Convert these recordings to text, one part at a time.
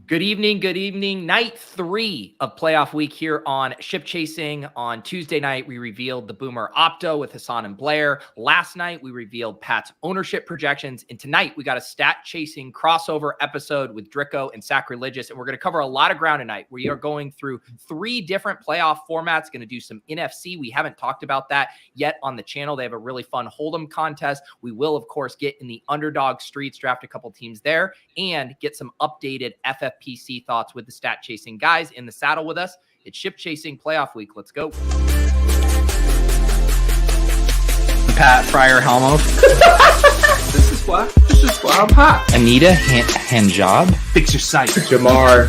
Good evening. Night 3 of playoff week here on Ship Chasing. On Tuesday night, we revealed the Boomer Opto with Hassan and Blair. Last night, we revealed Pat's ownership projections. And tonight, we got a stat chasing crossover episode with Drico and Sackreligious. And we're going to cover a lot of ground tonight. We are going through 3 different playoff formats, going to do some NFC. We haven't talked about that yet on the channel. They have a really fun Hold 'em contest. We will, of course, get in the Underdog streets, draft a couple teams there, and get some updated FFPC thoughts with the stat chasing guys in the saddle with us. It's Ship Chasing Playoff Week. Let's go. Pat Fryer Helmo. This is why I'm hot. Anita hand job. Fix your sight. Jamar.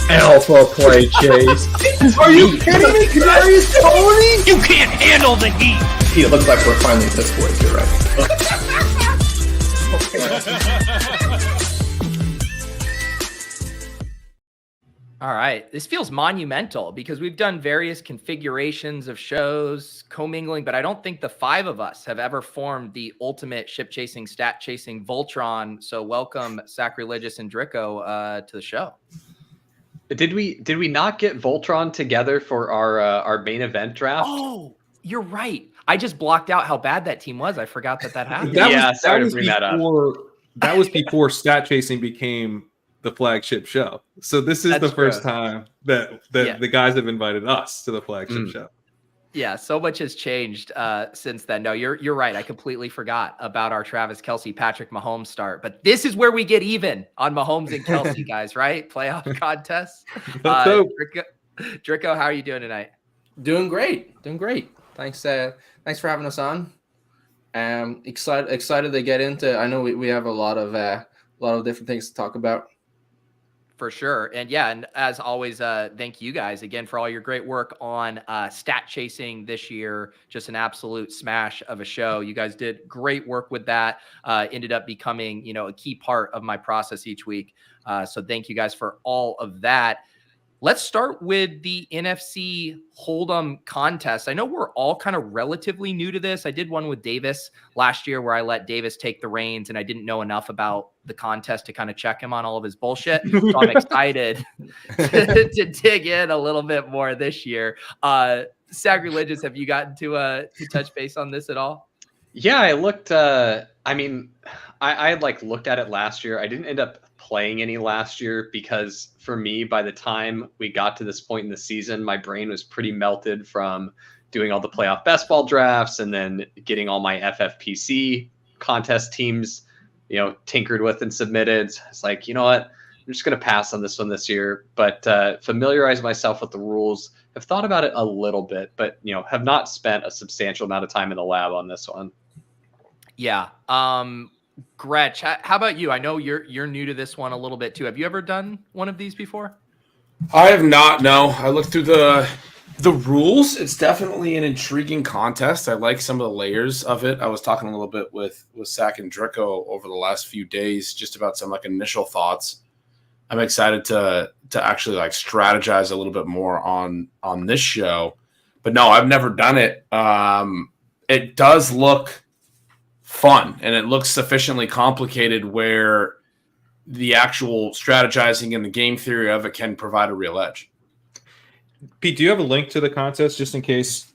Alpha play chase. Are you kidding me? Kadarius Toney? You can't handle the heat. It looks like we're finally this boys. You're right. All right. This feels monumental because we've done various configurations of shows, commingling, but I don't think the 5 of us have ever formed the ultimate ship chasing, stat chasing Voltron. So welcome Sacreligious and Drico to the show. Did we not get Voltron together for our main event draft? Oh, you're right. I just blocked out how bad that team was. I forgot that happened. Sorry to bring that up. That was before stat chasing became the flagship show. So this is That's the first true. time that the guys have invited us to the flagship show. Yeah, so much has changed since then. No, you're right. I completely forgot about our Travis Kelce, Patrick Mahomes start. But this is where we get even on Mahomes and Kelce, guys, right? Playoff contests. Drico, how are you doing tonight? Doing great. Thanks for having us on. Excited to get into. I know we have a lot of different things to talk about. For sure. And as always, thank you guys again for all your great work on stat chasing this year. Just an absolute smash of a show. You guys did great work with that. Ended up becoming, a key part of my process each week. So thank you guys for all of that. Let's start with the NFC Hold 'em contest. I know we're all kind of relatively new to this. I did one with Davis last year where I let Davis take the reins and I didn't know enough about the contest to kind of check him on all of his bullshit. So I'm excited to dig in a little bit more this year. Sacreligious, have you gotten to touch base on this at all? Yeah, I looked. I looked at it last year. I didn't end up playing any last year because for me, by the time we got to this point in the season, my brain was pretty melted from doing all the playoff best ball drafts and then getting all my FFPC contest teams, tinkered with and submitted. It's like, you know what? I'm just going to pass on this one this year, but familiarize myself with the rules. Have thought about it a little bit, but have not spent a substantial amount of time in the lab on this one. Yeah. Gretch, how about you? I know you're new to this one a little bit too. Have you ever done one of these before? I have not. No, I looked through the rules. It's definitely an intriguing contest. I like some of the layers of it. I was talking a little bit with Sack and Drico over the last few days, just about some initial thoughts. I'm excited to actually strategize a little bit more on this show, but no, I've never done it. It does look fun and it looks sufficiently complicated where the actual strategizing and the game theory of it can provide a real edge. Pete, do you have a link to the contest just in case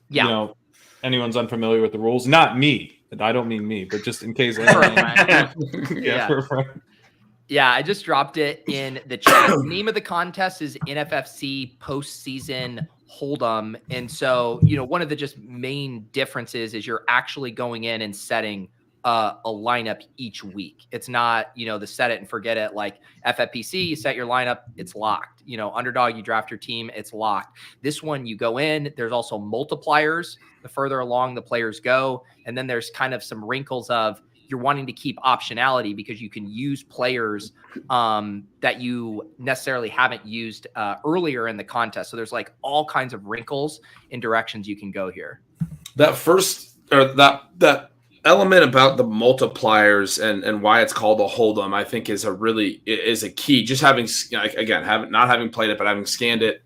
anyone's unfamiliar with the rules? Not me. I don't mean me, but just in case. For a friend. Yeah, I just dropped it in the chat. The name of the contest is NFFC Postseason Hold 'em. And so, one of the just main differences is you're actually going in and setting a lineup each week. It's not, the set it and forget it like FFPC, you set your lineup, it's locked. Underdog, you draft your team, it's locked. This one, you go in, there's also multipliers the further along the players go. And then there's kind of some wrinkles of you're wanting to keep optionality because you can use players that you necessarily haven't used earlier in the contest. So there's all kinds of wrinkles and directions you can go here. That first, or that element about the multipliers and why it's called a hold'em, I think is a key. Just having, not having played it, but having scanned it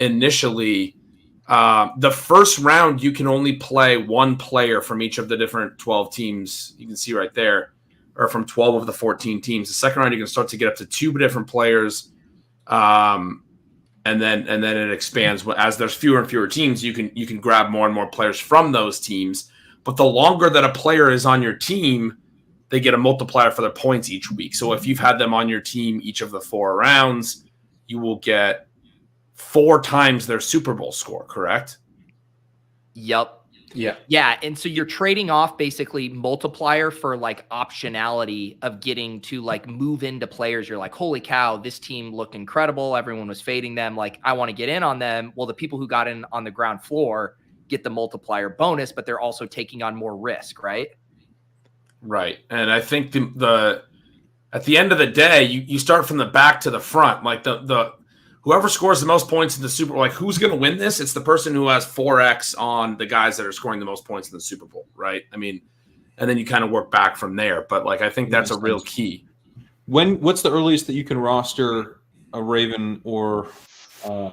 initially, the first round, you can only play one player from each of the different 12 teams. You can see right there, or from 12 of the 14 teams. The second round, you can start to get up to 2 different players. And then it expands as there's fewer and fewer teams. You can grab more and more players from those teams. But the longer that a player is on your team, they get a multiplier for their points each week. So if you've had them on your team each of the 4 rounds, you will get 4 times their Super Bowl score, correct? Yep. Yeah. Yeah. And so you're trading off basically multiplier for like optionality of getting to like move into players. You're like, holy cow, this team looked incredible. Everyone was fading them. Like, I want to get in on them. Well, the people who got in on the ground floor get the multiplier bonus, but they're also taking on more risk, right? Right. And I think the at the end of the day, you start from the back to the front. Like the whoever scores the most points in the Super Bowl, like who's going to win this? It's the person who has 4x on the guys that are scoring the most points in the Super Bowl, right? I mean, and then you kind of work back from there. But like, I think that's a real key. What's the earliest that you can roster a Raven or a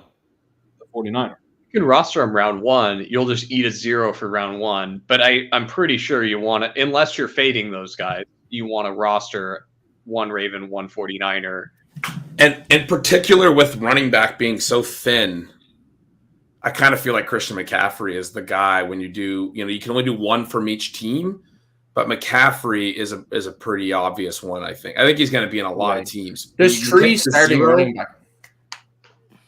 49er? You can roster them round 1. You'll just eat a 0 for round 1. But I'm pretty sure you want to, unless you're fading those guys, you want to roster 1 Raven, 1 49er. And in particular with running back being so thin, I kind of feel like Christian McCaffrey is the guy when you do, you can only do 1 from each team, but McCaffrey is a pretty obvious one, I think. I think he's going to be in a lot of teams. There's 3 starting running back.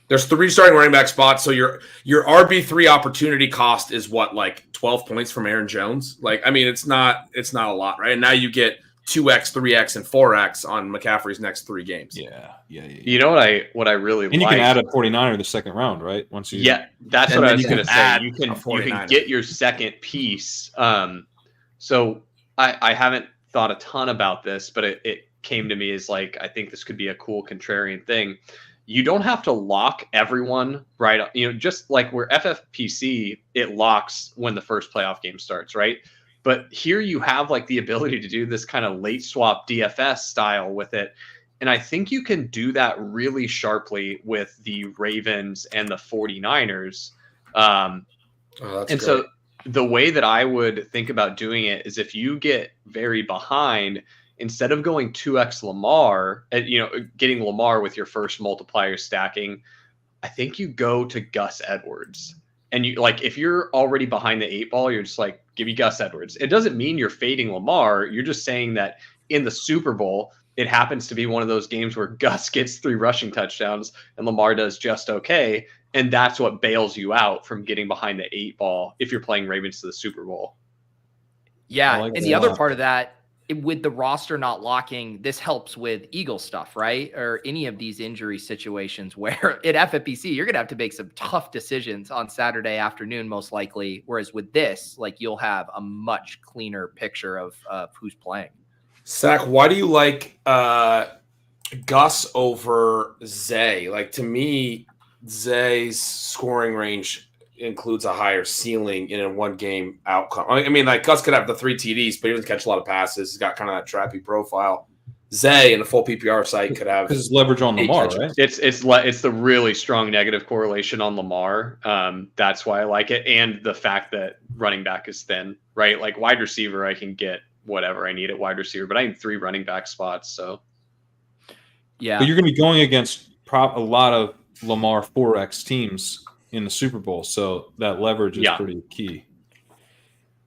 There's 3 starting running back spots. So your RB3 opportunity cost is what, like 12 points from Aaron Jones? Like, I mean, it's not a lot, right? And now you get 2x, 3x, and 4x on McCaffrey's next 3 games. Yeah. You know what I really like? And you can add a 49er the second round, right? Once you that's what I was going to say. You can get your second piece. So I haven't thought a ton about this, but it came to me as like, I think this could be a cool contrarian thing. You don't have to lock everyone right. Just like where FFPC, it locks when the first playoff game starts, right? But here you have like the ability to do this kind of late swap DFS style with it. And I think you can do that really sharply with the Ravens and the 49ers. So the way that I would think about doing it is if you get very behind, instead of going 2x Lamar, getting Lamar with your first multiplier stacking, I think you go to Gus Edwards. And you like, if you're already behind the 8 ball, you're just like, give me Gus Edwards. It doesn't mean you're fading Lamar. You're just saying that in the Super Bowl, it happens to be one of those games where Gus gets 3 rushing touchdowns and Lamar does just okay. And that's what bails you out from getting behind the 8 ball if you're playing Ravens to the Super Bowl. Yeah. And the other part of that, with the roster not locking, this helps with Eagle stuff, right? Or any of these injury situations where at FFPC, you're going to have to make some tough decisions on Saturday afternoon, most likely. Whereas with this, like, you'll have a much cleaner picture of who's playing. Sack, why do you like Gus over Zay? Like, to me, Zay's scoring range includes a higher ceiling in a 1-game outcome. I mean, like Gus could have the 3 TDs, but he doesn't catch a lot of passes. He's got kind of that trappy profile. Zay in a full PPR site could have his leverage on Lamar, right? It's the really strong negative correlation on Lamar. That's why I like it, and the fact that running back is thin, right? Like wide receiver, I can get whatever I need at wide receiver, but I need 3 running back spots. So yeah, but you're going to be going against a lot of Lamar 4X teams in the Super Bowl, so that leverage is pretty key.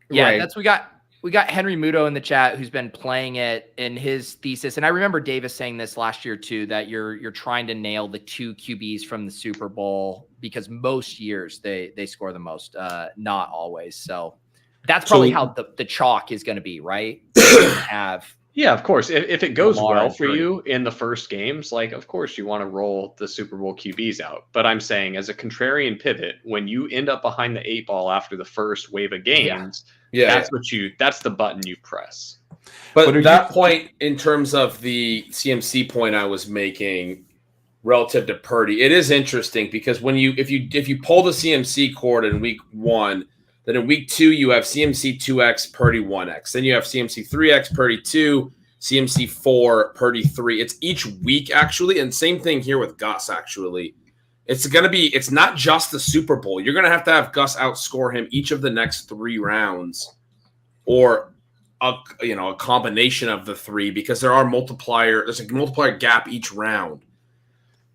Yeah, right. That's we got Henry Muto in the chat who's been playing it in his thesis, and I remember Davis saying this last year too, that you're trying to nail the 2 QBs from the Super Bowl because most years they score the most, not always. So that's probably how the chalk is going to be, right? Yeah, of course. If it goes well for you in the first games, like, of course you want to roll the Super Bowl QBs out. But I'm saying as a contrarian pivot, when you end up behind the 8 ball after the first wave of games, that's the button you press. But at that point, in terms of the CMC point I was making relative to Purdy, it is interesting because when if you pull the CMC cord in week 1, then in week 2, you have CMC 2X, Purdy 1X. Then you have CMC 3X, Purdy 2, CMC 4, Purdy 3. It's each week, actually. And same thing here with Gus, actually. It's not just the Super Bowl. You're going to have Gus outscore him each of the next 3 rounds or a combination of the 3 because there's a multiplier gap each round.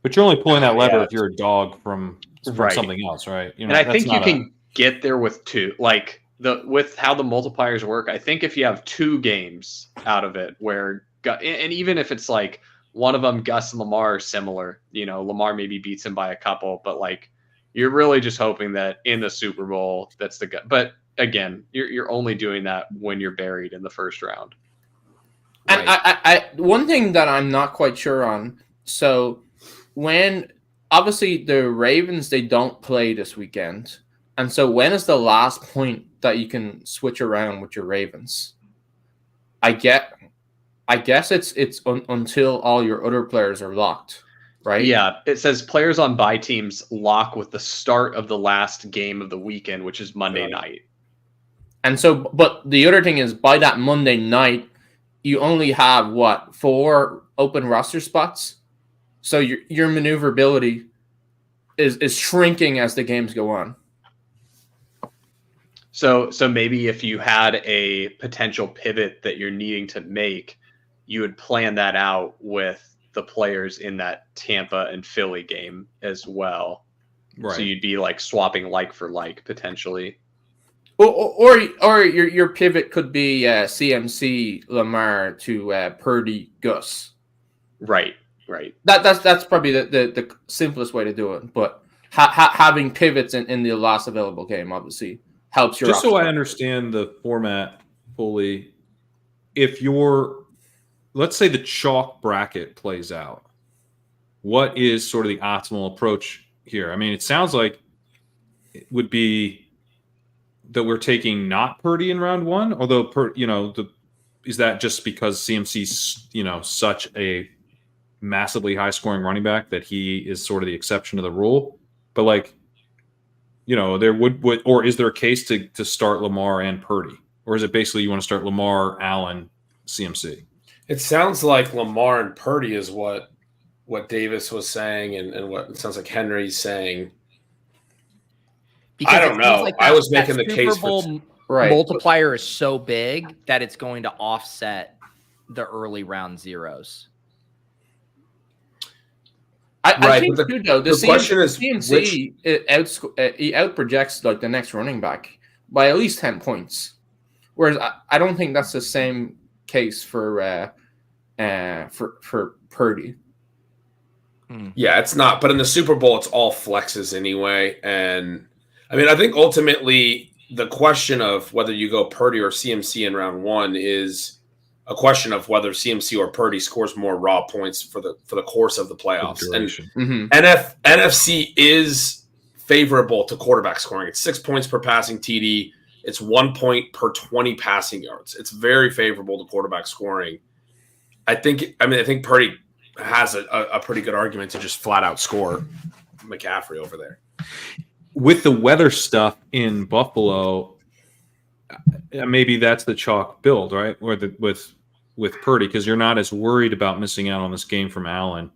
But you're only pulling that lever if you're a dog from Right. something else, right? And I think you can get there with two. Like with how the multipliers work, I think if you have 2 games out of it where, and even if it's like one of them, Gus and Lamar are similar, Lamar maybe beats him by a couple, but like you're really just hoping that in the Super Bowl, that's the gut. But again, you're only doing that when you're buried in the first round. And I one thing that I'm not quite sure on. So when obviously the Ravens, they don't play this weekend, and so when is the last point that you can switch around with your Ravens? I guess it's until all your other players are locked, right? Yeah, it says players on bye teams lock with the start of the last game of the weekend, which is Monday night. And so, but the other thing is, by that Monday night, you only have 4 open roster spots, so your maneuverability is shrinking as the games go on. So maybe if you had a potential pivot that you're needing to make, you would plan that out with the players in that Tampa and Philly game as well. Right. So you'd be like swapping like for like potentially. Or your pivot could be CMC Lamar to Purdy Gus. Right. That's probably the simplest way to do it. But having pivots in the last available game obviously helps your. Just so I understand the format fully, if let's say the chalk bracket plays out, what is sort of the optimal approach here? I mean, it sounds like it would be that we're taking not Purdy in round 1, although is that just because CMC's such a massively high scoring running back that he is sort of the exception to the rule? But like, there would or is there a case to start Lamar and Purdy, or is it basically you want to start Lamar, Allen, CMC? It sounds like Lamar and Purdy is what Davis was saying, and what it sounds like Henry's saying. Because I don't know. I was making the case for multiplier is so big that it's going to offset the early round zeros. I think too, though, the question is CMC he outprojects like the next running back by at least 10 points, whereas I don't think that's the same case for Purdy. Yeah, it's not. But in the Super Bowl, it's all flexes anyway, and I mean, I think ultimately the question of whether you go Purdy or CMC in round 1 is a question of whether CMC or Purdy scores more raw points for the course of the playoffs. And NFC is favorable to quarterback scoring. It's 6 points per passing TD. It's 1 point per 20 passing yards. It's very favorable to quarterback scoring. I think Purdy has a pretty good argument to just flat out score McCaffrey over there. With the weather stuff in Buffalo, maybe that's the chalk build, right? Or with Purdy, because you're not as worried about missing out on this game from Allen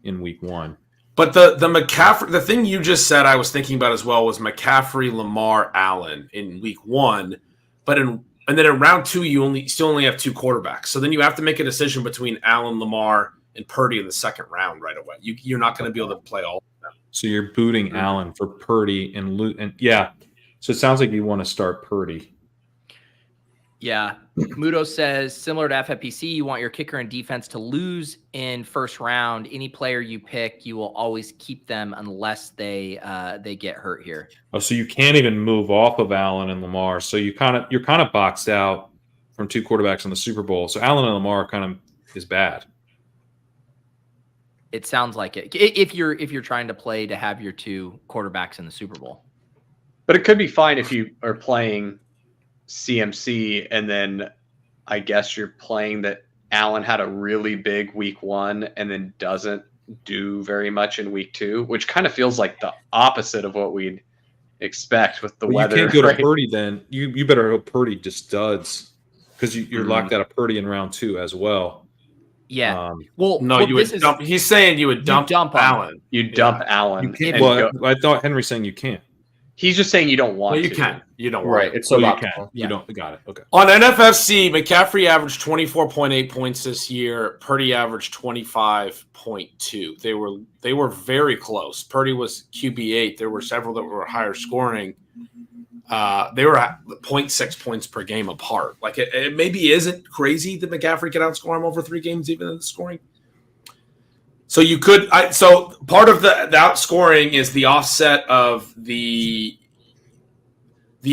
in week 1. But the McCaffrey, the thing you just said, I was thinking about as well was McCaffrey, Lamar, Allen in week 1, and then in round 2 you still only have 2 quarterbacks. So then you have to make a decision between Allen, Lamar, and Purdy in the second round right away. You're not going to be able to play all of them. So you're booting Allen for Purdy and yeah. So it sounds like you want to start Purdy. Yeah. Mudo says, similar to FFPC, you want your kicker and defense to lose in first round. Any player you pick, you will always keep them unless they get hurt here. Oh, so you can't even move off of Allen and Lamar. So you're kind of boxed out from 2 quarterbacks in the Super Bowl. So Allen and Lamar kind of is bad. It sounds like it. If you're trying to play to have your 2 quarterbacks in the Super Bowl. But it could be fine if you are playing CMC and then I guess you're playing that Allen had a really big week 1 and then doesn't do very much in week 2, which kind of feels like the opposite of what we'd expect with the weather. You can't go to Purdy then. You better hope Purdy just duds because you're locked out of Purdy in round 2 as well. Yeah. You would dump. He's saying you would dump Allen. You dump Allen. You can't. I thought Henry's saying you can't. He's just saying you don't want Well, you to. can. You don't want Right. to. It's so You can. Yeah. You don't. Got it. Okay. On NFFC, McCaffrey averaged 24.8 points this year. Purdy averaged 25.2. They were very close. Purdy was QB8. There were several that were higher scoring. They were at 0.6 points per game apart. Like it maybe isn't crazy that McCaffrey can outscore him over 3 games, even in the scoring. So you could. So part of the outscoring is the offset of the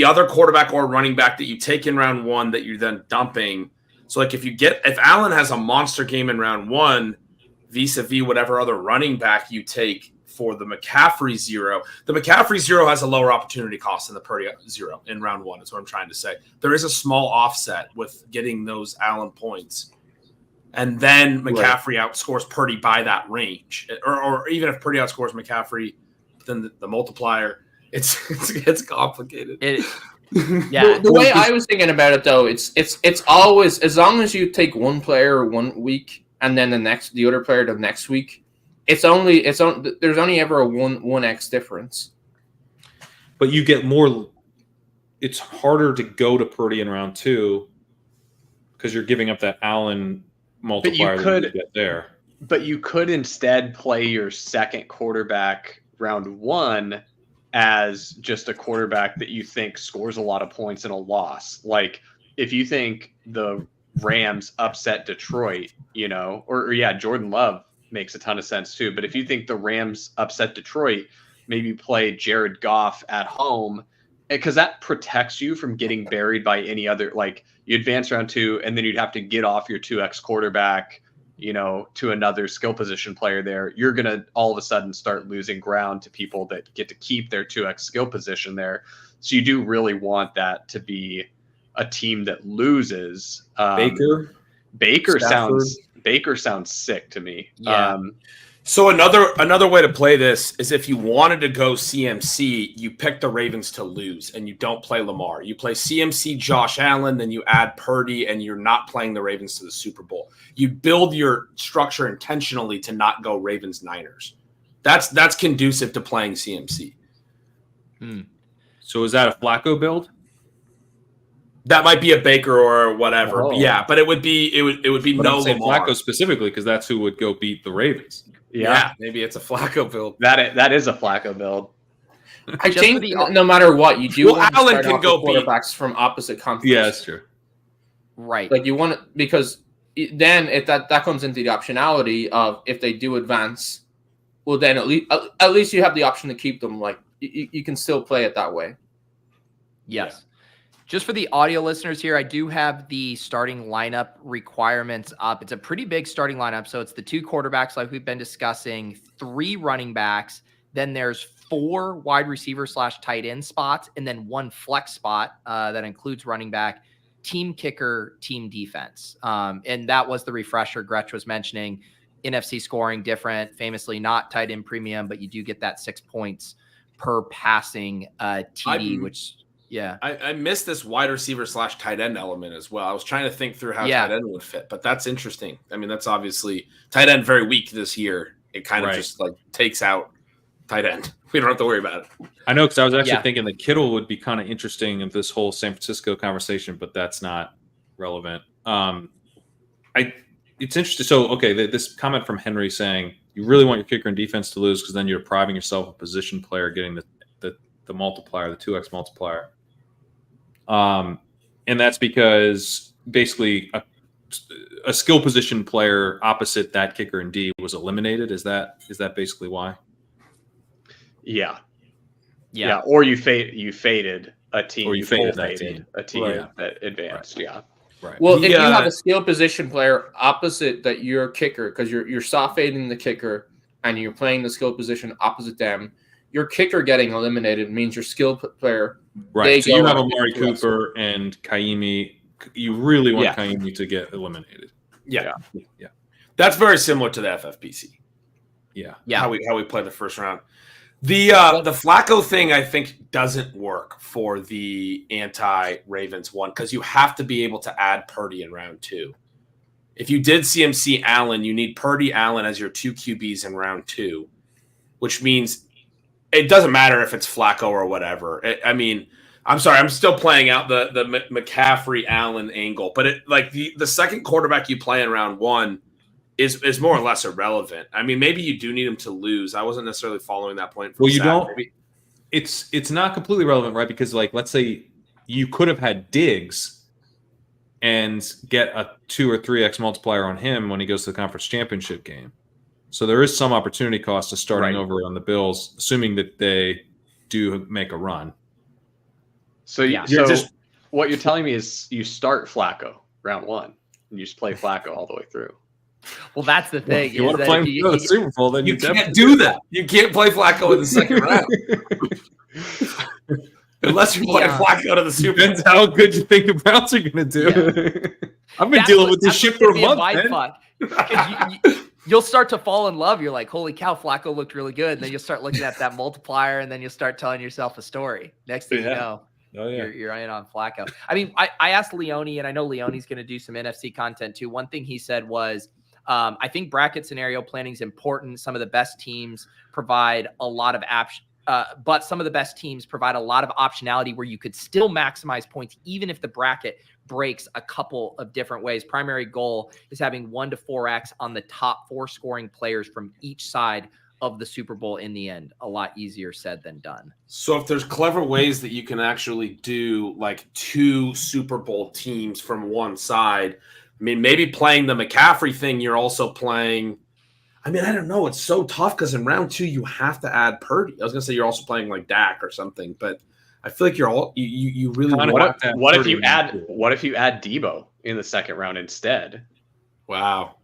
other quarterback or running back that you take in round 1 that you're then dumping. So like if Allen has a monster game in round 1, vis-a-vis whatever other running back you take for the McCaffrey 0, the McCaffrey 0 has a lower opportunity cost than the Purdy 0 in round 1. Is what I'm trying to say. There is a small offset with getting those Allen points. And then McCaffrey outscores Purdy by that range. Or even if Purdy outscores McCaffrey, then the multiplier, it's complicated. Yeah. The way I was thinking about it though, it's always, as long as you take one player 1 week and then the other player the next week, there's only ever a 1x difference. But you get more. It's harder to go to Purdy in round 2 because you're giving up that Allen multiplier that you get there. But you could instead play your second quarterback round 1 as just a quarterback that you think scores a lot of points in a loss. Like if you think the Rams upset Detroit, or Jordan Love makes a ton of sense too. But if you think the Rams upset Detroit, maybe play Jared Goff at home, because that protects you from getting buried by any other. Like you advance round 2, and then you'd have to get off your 2x quarterback, to another skill position player there. You're going to all of a sudden start losing ground to people that get to keep their 2x skill position there. So you do really want that to be a team that loses. Baker sounds sick to me. Yeah. So another way to play this is if you wanted to go CMC, you pick the Ravens to lose and you don't play Lamar. You play CMC Josh Allen, then you add Purdy, and you're not playing the Ravens to the Super Bowl. You build your structure intentionally to not go Ravens Niners. That's conducive to playing CMC. So is that a Flacco build? That might be a Baker or whatever. Oh. Yeah, but it would be But no I'm saying Lamar. Flacco specifically because that's who would go beat the Ravens. Yeah, maybe it's a Flacco build. That is a Flacco build. I think no matter what you do, Well, Allen can go quarterbacks from opposite conferences. Yeah, that's true. Right. Like you want it because then if that comes into the optionality of if they do advance, well then at least you have the option to keep them. Like you can still play it that way. Yes. Just for the audio listeners here, I do have the starting lineup requirements up. It's a pretty big starting lineup. So it's the 2 quarterbacks like we've been discussing, 3 running backs. Then there's 4 wide receiver / tight end spots, and then 1 flex spot that includes running back, team kicker, team defense. And that was the refresher Gretch was mentioning. NFC scoring different, famously not tight end premium, but you do get that 6 points per passing TD, which... Yeah, I missed this wide receiver / tight end element as well. I was trying to think through how tight end would fit, but that's interesting. I mean, that's obviously tight end very weak this year. It kind of just like takes out tight end. We don't have to worry about it. I know because I was actually thinking that Kittle would be kind of interesting in this whole San Francisco conversation, but that's not relevant. It's interesting. So, okay, this comment from Henry saying you really want your kicker and defense to lose because then you're depriving yourself of a position player getting the multiplier, the 2x multiplier. And that's because basically a skill position player opposite that kicker and D was eliminated. Is that basically why? Yeah. Or you faded a team. Or you faded that team. A team that advanced. Right. Yeah. Right. Well, if you have a skill position player opposite that you're a kicker, because you're soft fading the kicker and you're playing the skill position opposite them, your kicker getting eliminated means your skill player. Right. So you have Amari Cooper and Ka'imi. You really want Ka'imi to get eliminated. Yeah. That's very similar to the FFPC. Yeah. How we play the first round. The Flacco thing I think doesn't work for the anti-Ravens one because you have to be able to add Purdy in round 2. If you did CMC Allen, you need Purdy Allen as your 2 QBs in round 2, which means it doesn't matter if it's Flacco or whatever. I mean, I'm sorry, I'm still playing out the McCaffrey Allen angle, but the second quarterback you play in round one is more or less irrelevant. I mean, maybe you do need him to lose. I wasn't necessarily following that point. Well, you don't. Maybe. It's not completely relevant, right? Because let's say you could have had Diggs and get a 2 or 3x multiplier on him when he goes to the conference championship game. So there is some opportunity cost to starting over on the Bills, assuming that they do make a run. So what you're telling me is you start Flacco round one and you just play Flacco all the way through. Well, that's the thing. If you want to play him for the Super Bowl, then you can't do that. You can't play Flacco in the second round. Unless you're playing Flacco to the Super Bowl. Depends how good you think the Browns are going to do. Yeah. I've been dealing with this shit for a month, You'll start to fall in love. You're like, holy cow, Flacco looked really good. And then you'll start looking at that multiplier, and then you'll start telling yourself a story. Next thing you know, you're in on Flacco. I mean, I asked Leone, and I know Leone's going to do some NFC content too. One thing he said was, I think bracket scenario planning is important. Some of the best teams provide a lot of but some of the best teams provide a lot of optionality where you could still maximize points, even if the bracket breaks a couple of different ways. Primary goal is having 1 to 4x on the top 4 scoring players from each side of the Super Bowl in the end. A lot easier said than done. So if there's clever ways that you can actually do like 2 Super Bowl teams from one side, I mean, maybe playing the McCaffrey thing, you're also playing. I mean, I don't know. It's so tough because in round 2, you have to add Purdy. I was going to say you're also playing like Dak or something, but I feel like you really want to. What if you add Debo in the second round instead? Wow.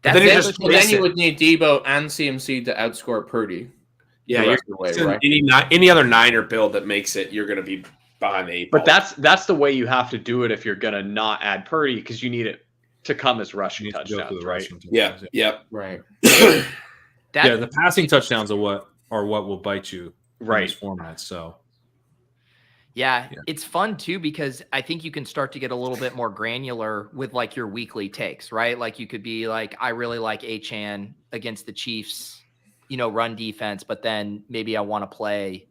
Then you would need Debo and CMC to outscore Purdy. Yeah, right? Any other Niner build that makes it, you're going to be behind the 8 ball. But that's the way you have to do it if you're going to not add Purdy, because you need it to come as rushing touchdowns, right? Yeah. Right. The passing touchdowns are what will bite you in this format. So yeah, it's fun too, because I think you can start to get a little bit more granular with like your weekly takes, right? Like you could be like, I really like Achane against the Chiefs, run defense, but then maybe I want to play,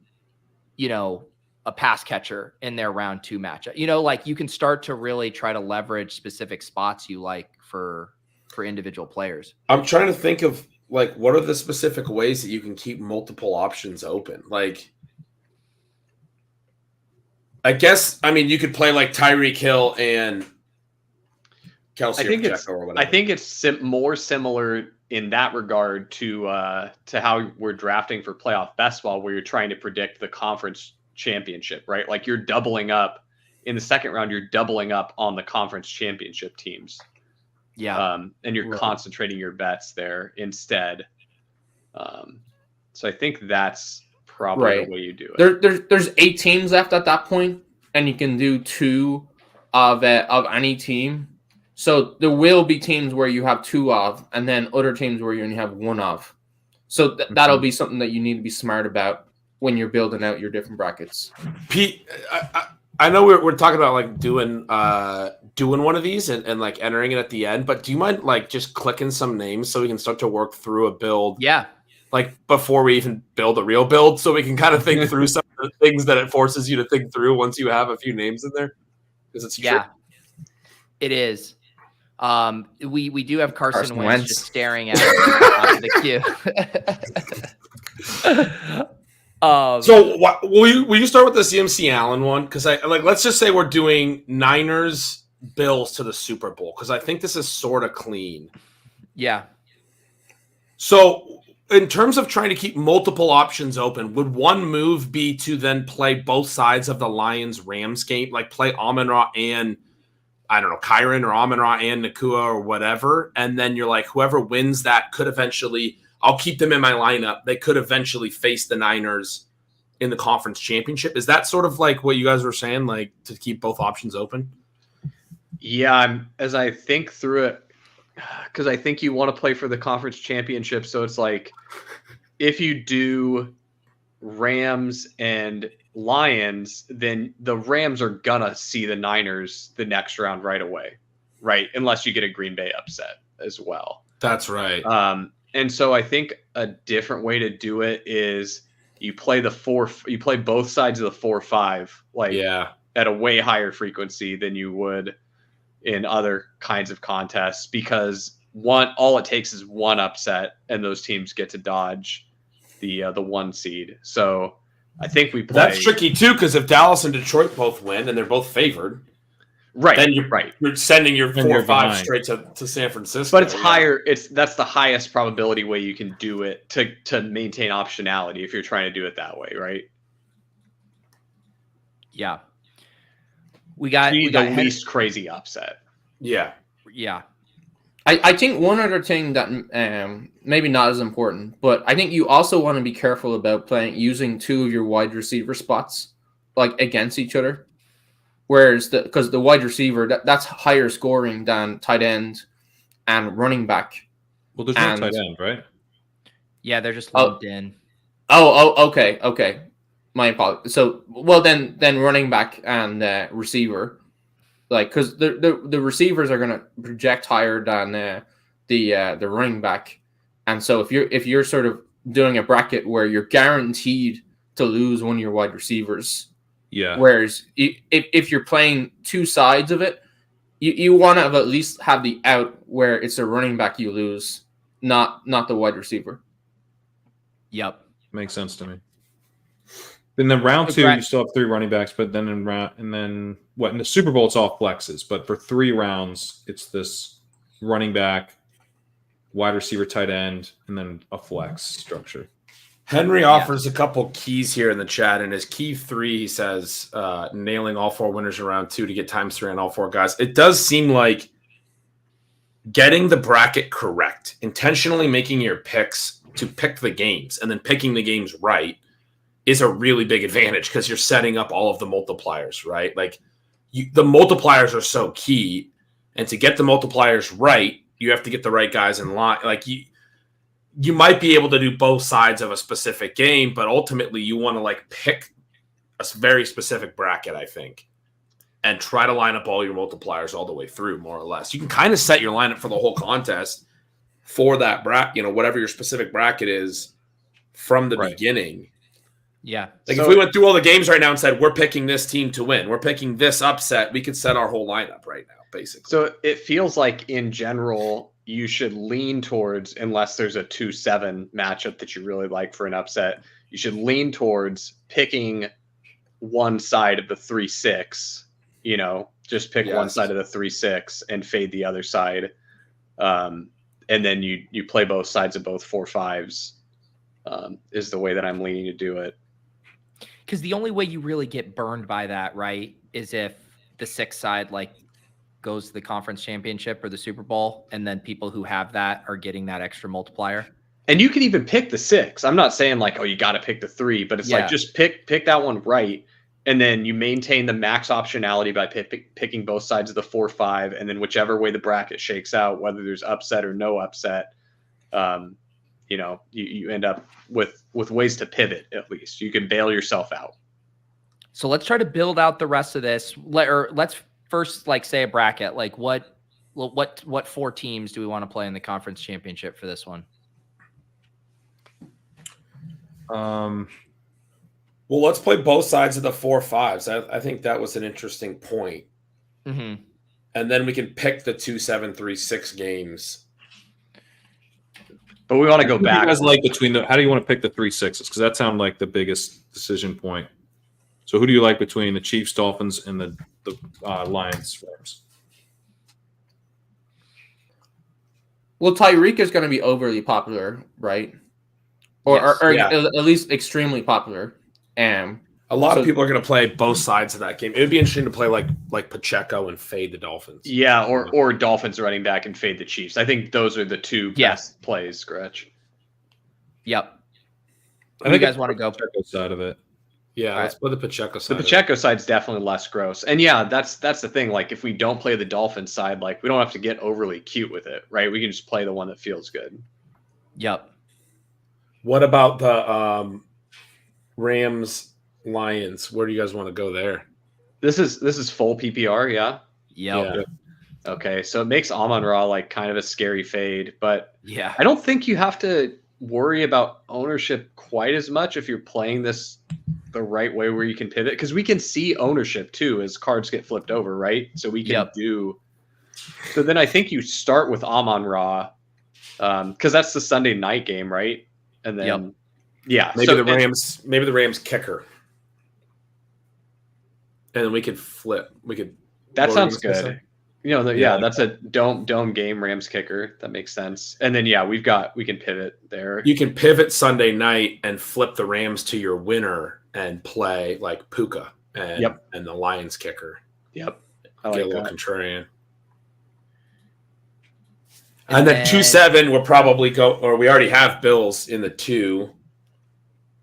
a pass catcher in their round 2 matchup. Like you can start to really try to leverage specific spots you like for individual players. I'm trying to think of like, what are the specific ways that you can keep multiple options open? Like, I guess, I mean, you could play like Tyreek Hill and Kelce or Pacheco or whatever. I think it's more similar in that regard to how we're drafting for playoff best ball, where you're trying to predict the conference championship, right? Like you're doubling up in the second round, you're doubling up on the conference championship teams. Yeah. And you're concentrating your bets there instead. So I think that's probably the way you do it. There's 8 teams left at that point, and you can do 2 of any team. So there will be teams where you have 2 of, and then other teams where you only have 1 of. So that'll be something that you need to be smart about when you're building out your different brackets. Pete, I know we're talking about like doing one of these and like entering it at the end, but do you mind like just clicking some names so we can start to work through a build? Yeah. Like before we even build a real build, so we can kind of think through some of the things that it forces you to think through once you have a few names in there. Because it's it is. We do have Carson Wentz just staring at the queue. So will you start with the CMC Allen one? Because let's just say we're doing Niners Bills to the Super Bowl, because I think this is sort of clean. Yeah. So in terms of trying to keep multiple options open, would one move be to then play both sides of the Lions-Rams game, like play Amon-Ra and Kyron, or Amon-Ra and Nakua or whatever, and then you're like, whoever wins that could eventually, I'll keep them in my lineup. They could eventually face the Niners in the conference championship. Is that sort of like what you guys were saying, like to keep both options open? Yeah, as I think through it, because I think you want to play for the conference championship. So it's like, if you do Rams and Lions, then the Rams are gonna see the Niners the next round right away, right? Unless you get a Green Bay upset as well. That's right. And so I think a different way to do it is you play both sides of the 4-5 at a way higher frequency than you would in other kinds of contests, because all it takes is one upset and those teams get to dodge the 1 seed. So I think we play. That's tricky too, because if Dallas and Detroit both win and they're both favored, right, then you're sending your 4-5 straight to San Francisco. But it's higher. That's the highest probability way you can do it to maintain optionality if you're trying to do it that way, right? Yeah. We got the least crazy upset. Yeah. Yeah. I think one other thing that maybe not as important, but I think you also want to be careful about using 2 of your wide receiver spots like against each other. Whereas because the wide receiver that's higher scoring than tight end and running back. Well, there's no tight end, right? Yeah, they're just lumped in. Okay. My apologies. So, well, then running back and receiver, like, because the receivers are going to project higher than the running back, and so if you're sort of doing a bracket where you're guaranteed to lose one of your wide receivers, whereas if you're playing 2 sides of it, you want to at least have the out where it's a running back you lose, not the wide receiver. Yep, makes sense to me. Then the round 2, you still have 3 running backs, but then in the Super Bowl it's all flexes. But for 3 rounds, it's this running back, wide receiver, tight end, and then a flex structure. Henry offers a couple keys here in the chat. In his key 3, he says nailing all 4 winners in round 2 to get ×3 on all 4 guys. It does seem like getting the bracket correct, intentionally making your picks to pick the games, and then picking the games right is a really big advantage because you're setting up all of the multipliers, right? Like the multipliers are so key, and to get the multipliers right, you have to get the right guys in line. Like you might be able to do both sides of a specific game, but ultimately you want to pick a very specific bracket, I think, and try to line up all your multipliers all the way through, more or less. You can kind of set your lineup for the whole contest for that bracket, whatever your specific bracket is from the beginning. Yeah. If we went through all the games right now and said, we're picking this team to win, we're picking this upset, we could set our whole lineup right now, basically. So it feels like in general, you should lean towards, unless there's a 2-7 matchup that you really like for an upset, you should lean towards picking one side of the 3-6, just pick one side of the 3-6 and fade the other side. And then you play both sides of both 4-5s is the way that I'm leaning to do it. Because the only way you really get burned by that, right, is if the 6 side goes to the conference championship or the Super Bowl, and then people who have that are getting that extra multiplier. And you can even pick the 6. I'm not saying you got to pick the 3, but it's just pick that one right, and then you maintain the max optionality by picking both sides of the 4-5, and then whichever way the bracket shakes out, whether there's upset or no upset, you end up with ways to pivot. At least you can bail yourself out. So let's try to build out the rest of this. Let's first say a bracket. What 4 teams do we want to play in the conference championship for this one? Well, let's play both sides of the 4-5s. I think that was an interesting point. Mm-hmm. And then we can pick the 2-7-3-6 games. But we want to go back. You guys how do you want to pick the 3-6s? Because that sounds like the biggest decision point. So who do you like between the Chiefs, Dolphins, and the Lions, Rams? Well, Tyreek is going to be overly popular, right? Or at least extremely popular. A lot of people are going to play both sides of that game. It would be interesting to play like Pacheco and fade the Dolphins. Yeah, or Dolphins running back and fade the Chiefs. I think those are the 2 best plays, Gretch. Yep. I think you guys want to go Pacheco side of it. Yeah, let's play the Pacheco side. The Pacheco side's definitely less gross. And that's the thing. If we don't play the Dolphins side, we don't have to get overly cute with it, right? We can just play the one that feels good. Yep. What about the Rams Lions? Where do you guys want to go there? This is full PPR, yeah. Yep. Okay, so it makes Amon-Ra like kind of a scary fade, but Yeah. I don't think you have to worry about ownership quite as much if you're playing this the right way where you can pivot, because we can see ownership too as cards get flipped over, right? So we can do. So then I think you start with Amon-Ra, because that's the Sunday night game, right? And then maybe the Rams kicker, and then we could flip. That sounds good. That's a dome game, Rams kicker. That makes sense. And then we can pivot there. You can pivot Sunday night and flip the Rams to your winner and play like Puka and the Lions kicker. Yep. I like a little contrarian. And then 2-7 will probably go, or we already have Bills in the 2.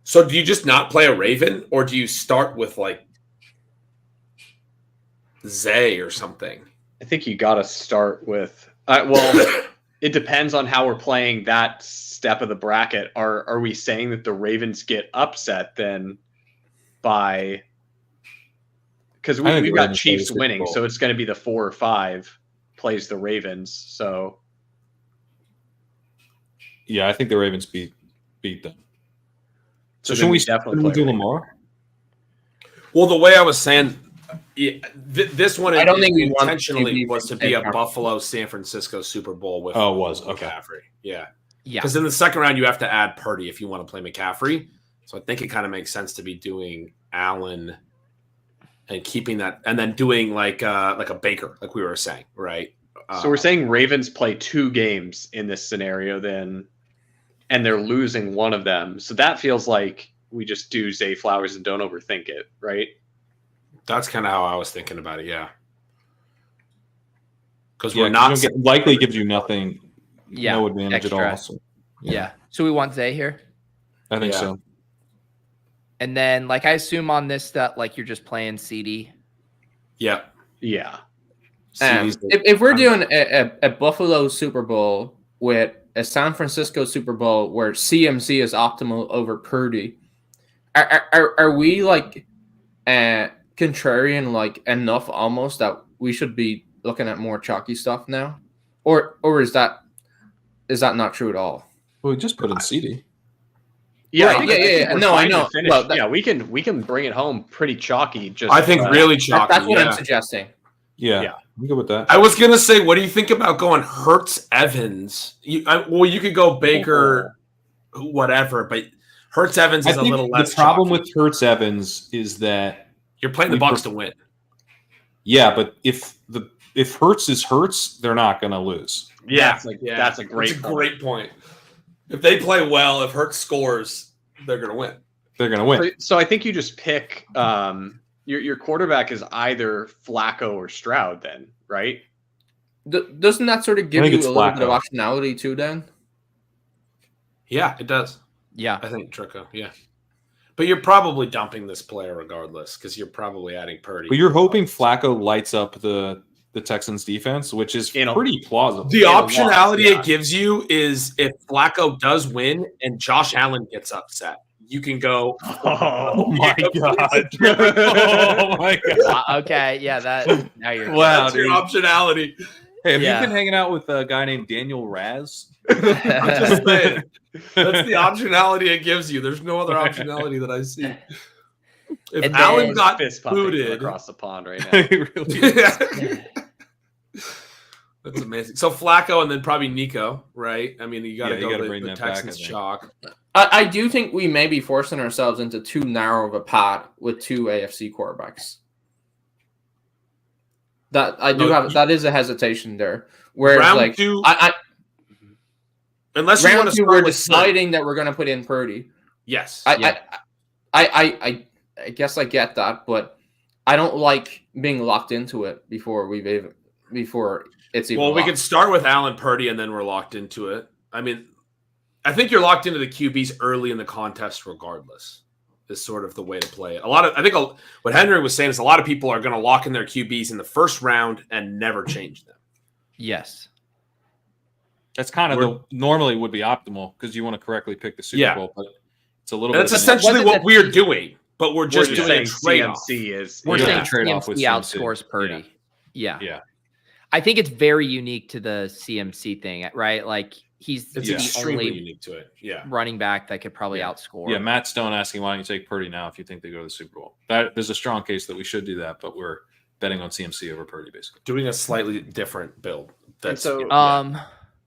So do you just not play a Raven, or do you start with like Zay or something? I think you got to start with. Well, it depends on how we're playing that step of the bracket. Are we saying that the Ravens get upset then by? Because we've got Chiefs winning, so it's going to be the 4 or 5 plays the Ravens. So. Yeah, I think the Ravens beat them. So should we do Lamar? Well, the way I was saying, this one I don't think we intentionally was to be a Buffalo San Francisco Super Bowl with McCaffrey. Yeah. Because in the second round you have to add Purdy if you want to play McCaffrey. So I think it kind of makes sense to be doing Allen and keeping that, and then doing like a Baker, like we were saying, right? So we're saying Ravens play 2 games in this scenario then, and they're losing one of them. So that feels like we just do Zay Flowers and don't overthink it, right? That's kind of how I was thinking about it, yeah. Because we're not likely gives you nothing, no advantage extra. at all. So, So we want Zay here. I think so. And then, like, I assume on this that like you're just playing CD. Yeah. If we're doing a Buffalo Super Bowl with a San Francisco Super Bowl where CMC is optimal over Purdy, are we like contrarian like enough almost that we should be looking at more chalky stuff now, or is that not true at all? Well, we just put in CD. Yeah. No, I know. Well, we can bring it home pretty chalky. Just I think really chalky. That's what I'm suggesting. Yeah. I'm good with that. I was gonna say, what do you think about going Hurts Evans? You could go Baker, whatever, but Hurts Evans is a little less. The problem chalky. with Hurts Evans is that you're playing the Bucs to win. Yeah, but if Hurts is Hurts, they're not going to lose. Yeah, that's a great point. If they play well, if Hurts scores, they're going to win. They're going to win. So I think you just pick. Your quarterback is either Flacco or Stroud, then, right? Doesn't that sort of give you a little bit of optionality too, then? Yeah, it does. Yeah, I think Drico. Yeah, but you're probably dumping this player regardless because you're probably adding Purdy. But you're hoping Flacco lights up the Texans defense, which is pretty plausible. The optionality it gives you is if Flacco does win and Josh Allen gets upset. You can go. Oh my god! Oh my god! Okay, yeah, now you're that's your optionality. Hey, have you been hanging out with a guy named Daniel Raz? I'm just saying. That's the optionality it gives you. There's no other optionality that I see. If Allen got booted across the pond right now, he really is. That's amazing. So Flacco and then probably Nico, right? I mean, you got to go the Texans chalk. I do think we may be forcing ourselves into too narrow of a path with 2 AFC quarterbacks. That is a hesitation there. Whereas round like 2, unless round 2 we're deciding that we're going to put in Purdy. Yes. I guess I get that, but I don't like being locked into it before it's even. Well, we could start with Allen Purdy and then we're locked into it. I mean, I think you're locked into the QBs early in the contest regardless. Is sort of the way to play it. I think what Henry was saying is a lot of people are going to lock in their QBs in the first round and never change them. Yes. That's kind of normally would be optimal because you want to correctly pick the Super Bowl, but it's a little bit. That's essentially what we're doing, but we're just doing a trade-off. CMC is we're saying CMC outscores Purdy. Yeah. I think it's very unique to the CMC thing, right? Like he's It's the extremely only unique to it. Yeah. running back that could probably outscore. Yeah, Matt Stone asking why don't you take Purdy now if you think they go to the Super Bowl. There's a strong case that we should do that, but we're betting on CMC over Purdy basically. Doing a slightly different build. That's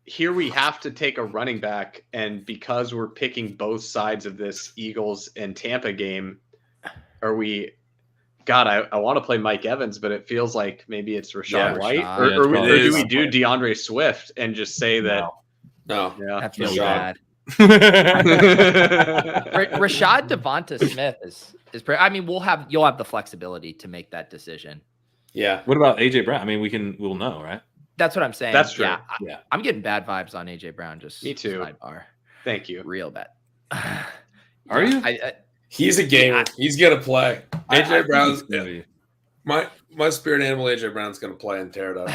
here we have to take a running back, and because we're picking both sides of this Eagles and Tampa game, are we? God, I want to play Mike Evans, but it feels like maybe it's Rachaad White, or do we do DeAndre Swift and just say that? No, that feels bad. Rashad Devonta Smith is pretty. I mean, you'll have the flexibility to make that decision. Yeah. What about AJ Brown? I mean, we'll know, right? That's what I'm saying. That's true. Yeah. I'm getting bad vibes on AJ Brown. Just me too. Sidebar. Thank you. Real bad. Are you? He's a gamer. He's gonna play. AJ Brown's my spirit animal. AJ Brown's gonna play and tear it up.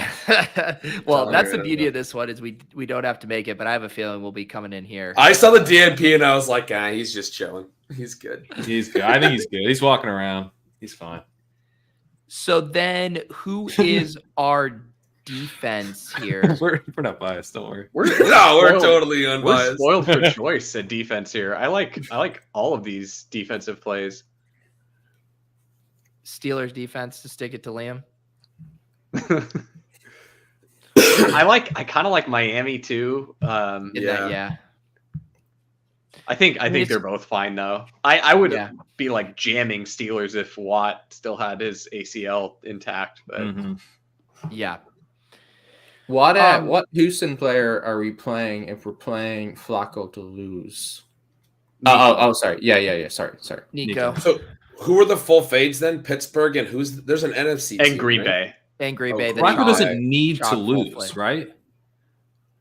Well, that's the beauty of this one is we don't have to make it, but I have a feeling we'll be coming in here. I saw the DNP and I was like, he's just chilling. He's good. He's good. I think he's good. He's walking around. He's fine. So then, who is our defense here? We're not biased. Don't worry. We're totally unbiased. We're spoiled for choice at defense here. I like all of these defensive plays. Steelers defense to stick it to Liam. I kind of like Miami too. Yeah. I think they're both fine though. I would be like jamming Steelers if Watt still had his ACL intact. But yeah. What Houston player are we playing if we're playing Flacco to lose? Oh, sorry. Yeah. Sorry. Nico. So who are the full fades then? Pittsburgh and there's an NFC and team, Green right? Bay. And Green Bay. Flacco doesn't need to lose, hopefully. right?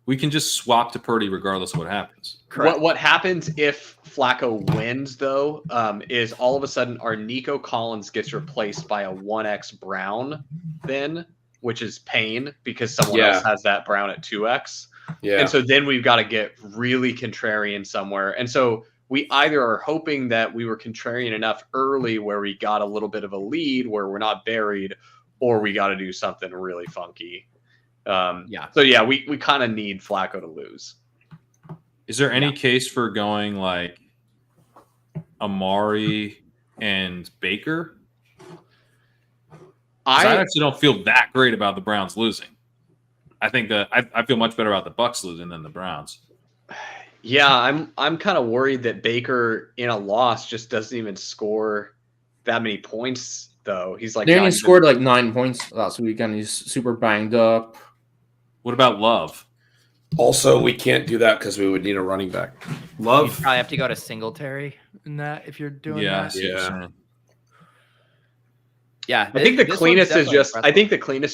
We can just swap to Purdy regardless of what happens. Correct. What happens if Flacco wins, though, is all of a sudden our Nico Collins gets replaced by a 1x Brown then, which is pain because someone else has that Brown at 2x. Yeah. And so then we've got to get really contrarian somewhere. And so we either are hoping that we were contrarian enough early where we got a little bit of a lead where we're not buried, or we got to do something really funky. So we kind of need Flacco to lose. Is there any case for going like Amari and Baker? I actually don't feel that great about the Browns losing. I think that I feel much better about the Bucs losing than the Browns. Yeah, I'm kind of worried that Baker in a loss just doesn't even score that many points though. He's like he only scored like 9 points last weekend. He's super banged up. What about Love? Also, we can't do that because we would need a running back. Love. You probably have to go to Singletary in that if you're doing that. Yeah. I think the cleanest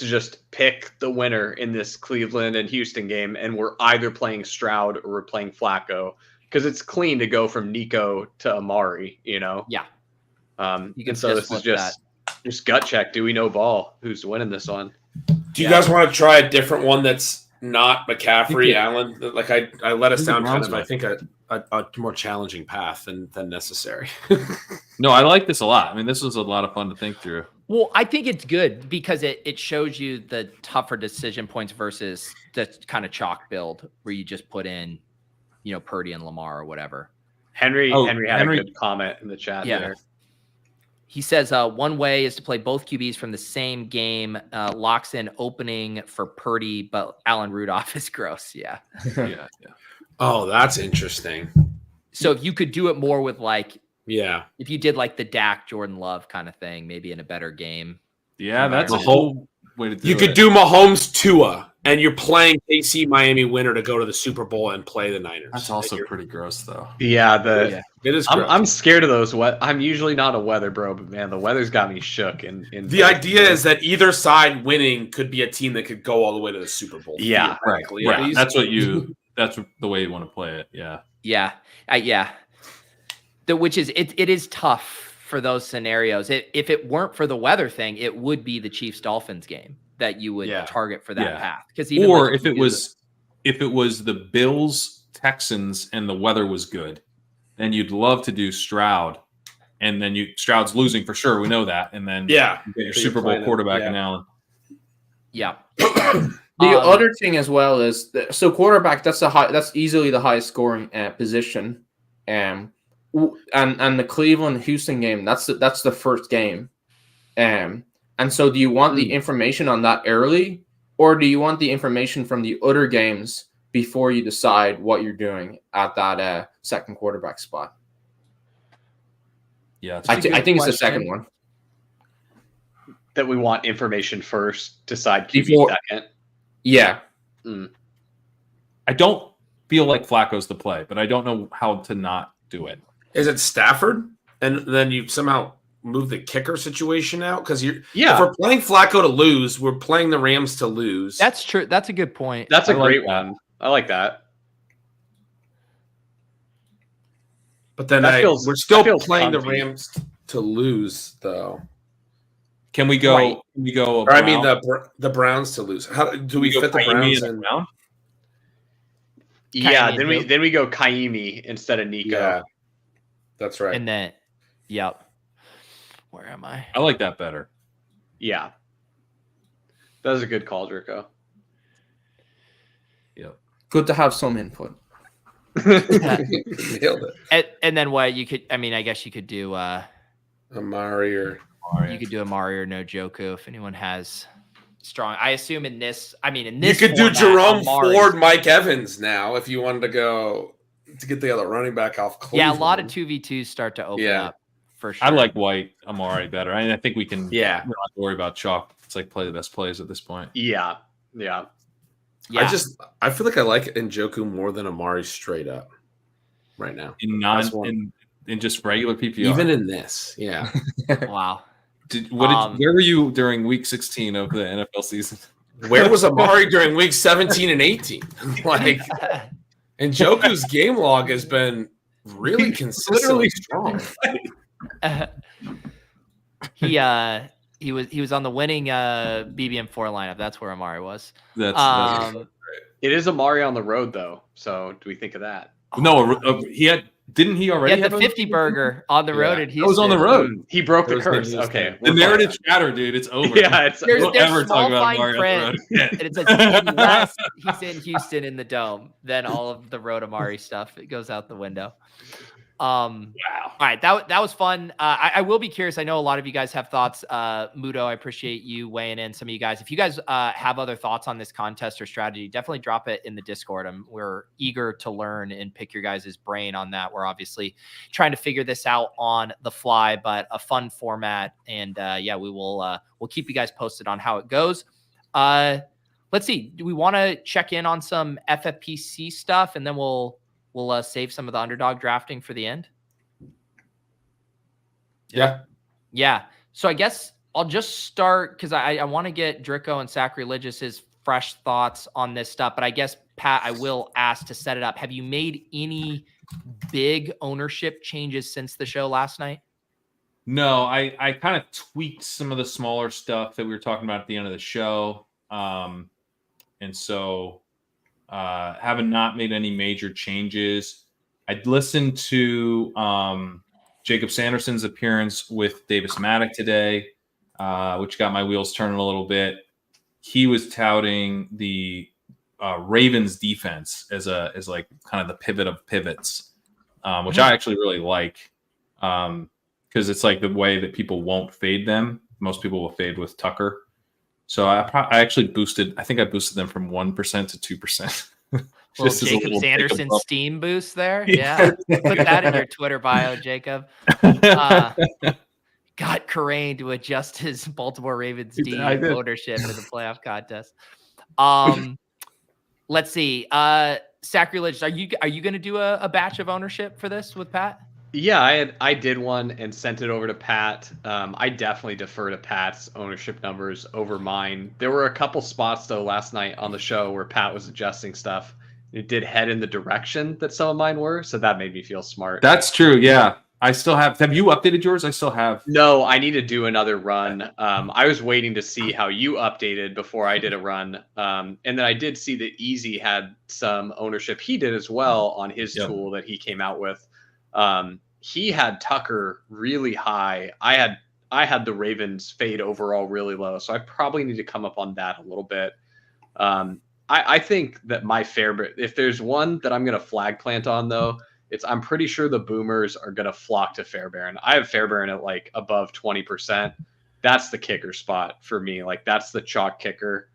is just pick the winner in this Cleveland and Houston game, and we're either playing Stroud or we're playing Flacco because it's clean to go from Nico to Amari. Yeah. You can so this is just gut check. Do we know ball? Who's winning this one? Do you guys want to try a different one that's not McCaffrey, Allen? Like I let us down kind of, I think, a more challenging path than necessary. No, I like this a lot. I mean, this was a lot of fun to think through. Well, I think it's good because it shows you the tougher decision points versus the kind of chalk build where you just put in, Purdy and Lamar or whatever. Henry had a good comment in the chat there. He says one way is to play both QBs from the same game, locks in opening for Purdy, but Alan Rudolph is gross. Yeah. Yeah. Oh, that's interesting. So if you could do it more with if you did like the Dak Jordan Love kind of thing, maybe in a better game. Yeah, that's a whole way to do it. You could do Mahomes Tua, and you're playing KC Miami winner to go to the Super Bowl and play the Niners. That's also pretty gross, though. Yeah, it is. Gross. I'm scared of those. I'm usually not a weather bro, but man, the weather's got me shook. The idea is that either side winning could be a team that could go all the way to the Super Bowl. Yeah, right. That's the way you want to play it. Yeah. Which is it is tough for those scenarios. If it weren't for the weather thing, it would be the Chiefs Dolphins game that you would target for that path. Because if it was the Bills Texans and the weather was good, then you'd love to do Stroud, and then Stroud's losing for sure. We know that, and then you get your Super Bowl quarterback in Allen. Yeah. The other thing as well is so quarterback. That's easily the highest scoring position, and the Cleveland Houston game. That's the first game, and so do you want the information on that early, or do you want the information from the other games before you decide what you're doing at that second quarterback spot? Yeah, I think it's the second one. That we want information first, decide QB second. Yeah. I don't feel like Flacco's the play, but I don't know how to not do it. Is it Stafford? And then you somehow move the kicker situation out? Because if we're playing Flacco to lose, we're playing the Rams to lose. That's true. That's a good point. That's a great one. I like that. But then we're still playing the Rams to lose, though. Can we go? Right. Can we go? Or, I mean, the Browns to lose. How do we fit the Browns in? Yeah, then we go Ka'imi instead of Nico. Yeah, that's right. And then, where am I? I like that better. Yeah, that was a good call, Drico. Yep. Good to have some input. Nailed it. And then what you could? I mean, I guess you could do Amari or. You could do Amari or Njoku if anyone has strong. I assume in this. You could do Jerome Ford, Mike Evans now if you wanted to go to get the other running back off Cleveland. Yeah, a lot of 2v2s start to open up for sure. I like White Amari better. I think we can. Yeah, not worry about chalk. It's like play the best plays at this point. Yeah. I feel like I like Njoku more than Amari straight up right now. In just regular PPR, even in this, yeah. Wow. Where were you during week 16 of the NFL season? Where was Amari during week 17 and 18? Njoku's game log has been really consistently strong. He was on the winning BBM4 lineup. That's where Amari was. That's it is Amari on the road though. So do we think of that? No, he had. Didn't he already have the 50 burger on the road in Houston? It was on the road. He broke the curse. Okay. The narrative shatter, dude. It's over. Yeah, there's small fine print, and it says unless he's in Houston in the dome, then all of the road Amari stuff it goes out the window. Wow. All right, that was fun. I will be curious. I know a lot of you guys have thoughts. Mudo, I appreciate you weighing in. Some of you guys, if you guys have other thoughts on this contest or strategy, definitely drop it in the Discord. We're eager to learn and pick your guys' brain on that. We're obviously trying to figure this out on the fly, but a fun format. And we will we'll keep you guys posted on how it goes. Let's see. Do we want to check in on some FFPC stuff, and then we'll save some of the underdog drafting for the end? Yeah. So I guess I'll just start because I want to get Drico and Sackreligious' fresh thoughts on this stuff. But I guess, Pat, I will ask to set it up. Have you made any big ownership changes since the show last night? No, I kind of tweaked some of the smaller stuff that we were talking about at the end of the show. And so haven't not made any major changes. I listened to Jacob Sanderson's appearance with Davis Maddock today, which got my wheels turning a little bit. He was touting the Ravens defense as like kind of the pivot of pivots, which I actually really like because it's like the way that people won't fade them. Most people will fade with Tucker. So I actually boosted. I think I boosted them from 1% to 2%. Just Jacob Sanderson steam boost there. Yeah, put that in your Twitter bio, Jacob. Got Karain to adjust his Baltimore Ravens team ownership in the playoff contest. Let's see. Sacreligious, are you going to do a batch of ownership for this with Pat? Yeah, I did one and sent it over to Pat. I definitely defer to Pat's ownership numbers over mine. There were a couple spots though last night on the show where Pat was adjusting stuff. It did head in the direction that some of mine were, so that made me feel smart. That's true. Yeah, I still have. Have you updated yours? I still have. No, I need to do another run. I was waiting to see how you updated before I did a run, and then I did see that Easy had some ownership. He did as well on his tool that he came out with. He had Tucker really high. I I had the Ravens fade overall really low, so I probably need to come up on that a little bit. I think that my Fairbairn, if there's one that I'm going to flag plant on, though, I'm pretty sure the Boomers are going to flock to Fairbairn. I have Fairbairn at like above 20%. That's the kicker spot for me. Like that's the chalk kicker.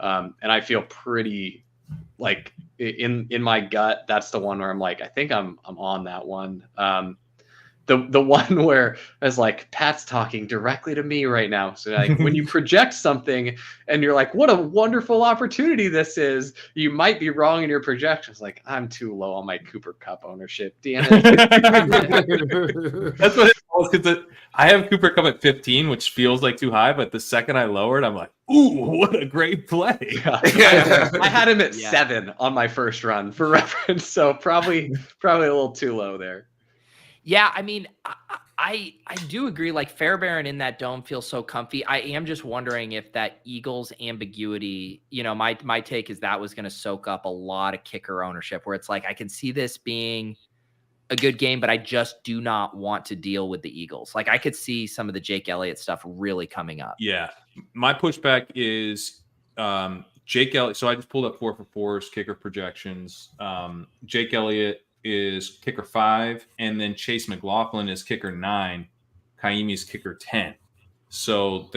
And I feel pretty like in my gut, that's the one where I'm like, I think I'm on that one. The one where I was like, Pat's talking directly to me right now. So like when you project something and you're like, what a wonderful opportunity this is, you might be wrong in your projections. Like, I'm too low on my Cooper Cup ownership. Damn it. That's what it was, because I have Cooper Cup at 15, which feels like too high, but the second I lowered, I'm like, ooh, what a great play. Yeah. I had him at 7 on my first run for reference. So probably a little too low there. Yeah, I mean, I do agree. Like Fairbairn in that dome feels so comfy. I am just wondering if that Eagles ambiguity, my take is that was going to soak up a lot of kicker ownership where it's like, I can see this being a good game, but I just do not want to deal with the Eagles. Like I could see some of the Jake Elliott stuff really coming up. Yeah. My pushback is Jake Elliott. So I just pulled up 4-for-4's kicker projections. Jake Elliott is kicker 5, and then Chase McLaughlin is kicker 9. Ka'imi's kicker 10. So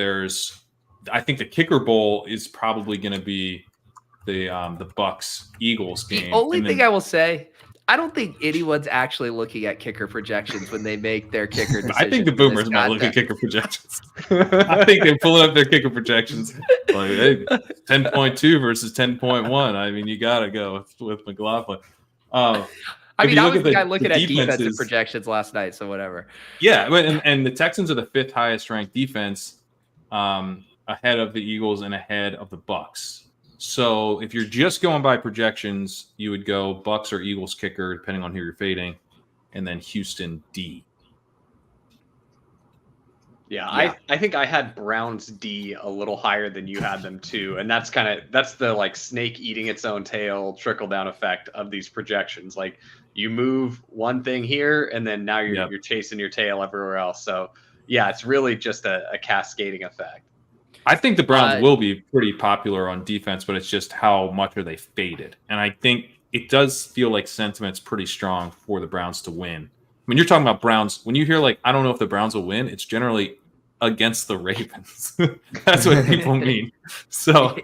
I think the kicker bowl is probably going to be the Bucks Eagles game. The only thing I will say, I don't think anyone's actually looking at kicker projections when they make their kicker decisions. I think the Boomers might look at kicker projections. I think they're pulling up their kicker projections. Like, hey, 10.2 versus 10.1. I mean, you got to go with McLaughlin. I mean, I was the guy looking at defensive projections last night, so whatever. Yeah, and the Texans are the 5th highest ranked defense, ahead of the Eagles and ahead of the Bucks. So if you're just going by projections, you would go Bucks or Eagles kicker, depending on who you're fading, and then Houston D. Yeah. I think I had Browns D a little higher than you had them too, and that's the like snake eating its own tail trickle down effect of these projections. Like you move one thing here, and then now you're chasing your tail everywhere else. So yeah, it's really just a cascading effect. I think the Browns will be pretty popular on defense, but it's just how much are they faded. And I think it does feel like sentiment's pretty strong for the Browns to win. When you're talking about Browns, when you hear like, I don't know if the Browns will win, it's generally against the Ravens. That's what people mean. So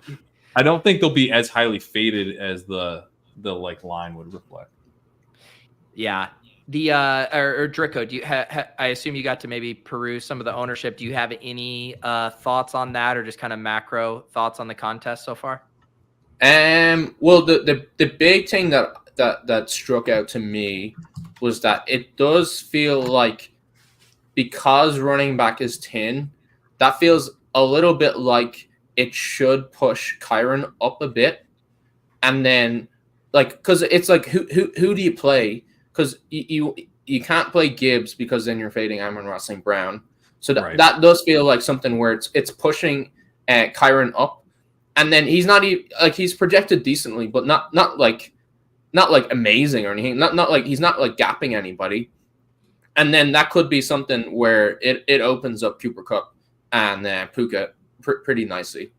I don't think they'll be as highly faded as the like line would reflect. Yeah. The or Drico, do you I assume you got to maybe peruse some of the ownership. Do you have any thoughts on that, or just kind of macro thoughts on the contest so far? Well, the big thing that struck out to me was that it does feel like, because running back is 10, that feels a little bit like it should push Kyron up a bit, and then like, because it's like who do you play? Because you can't play Gibbs because then you're fading Amon-Ra St. Brown. So that does feel like something where it's pushing Kyron up, and then he's not even like, he's projected decently, but not like amazing or anything. Not like he's not like gapping anybody. And then that could be something where it opens up Cooper Kupp and Puka pretty nicely.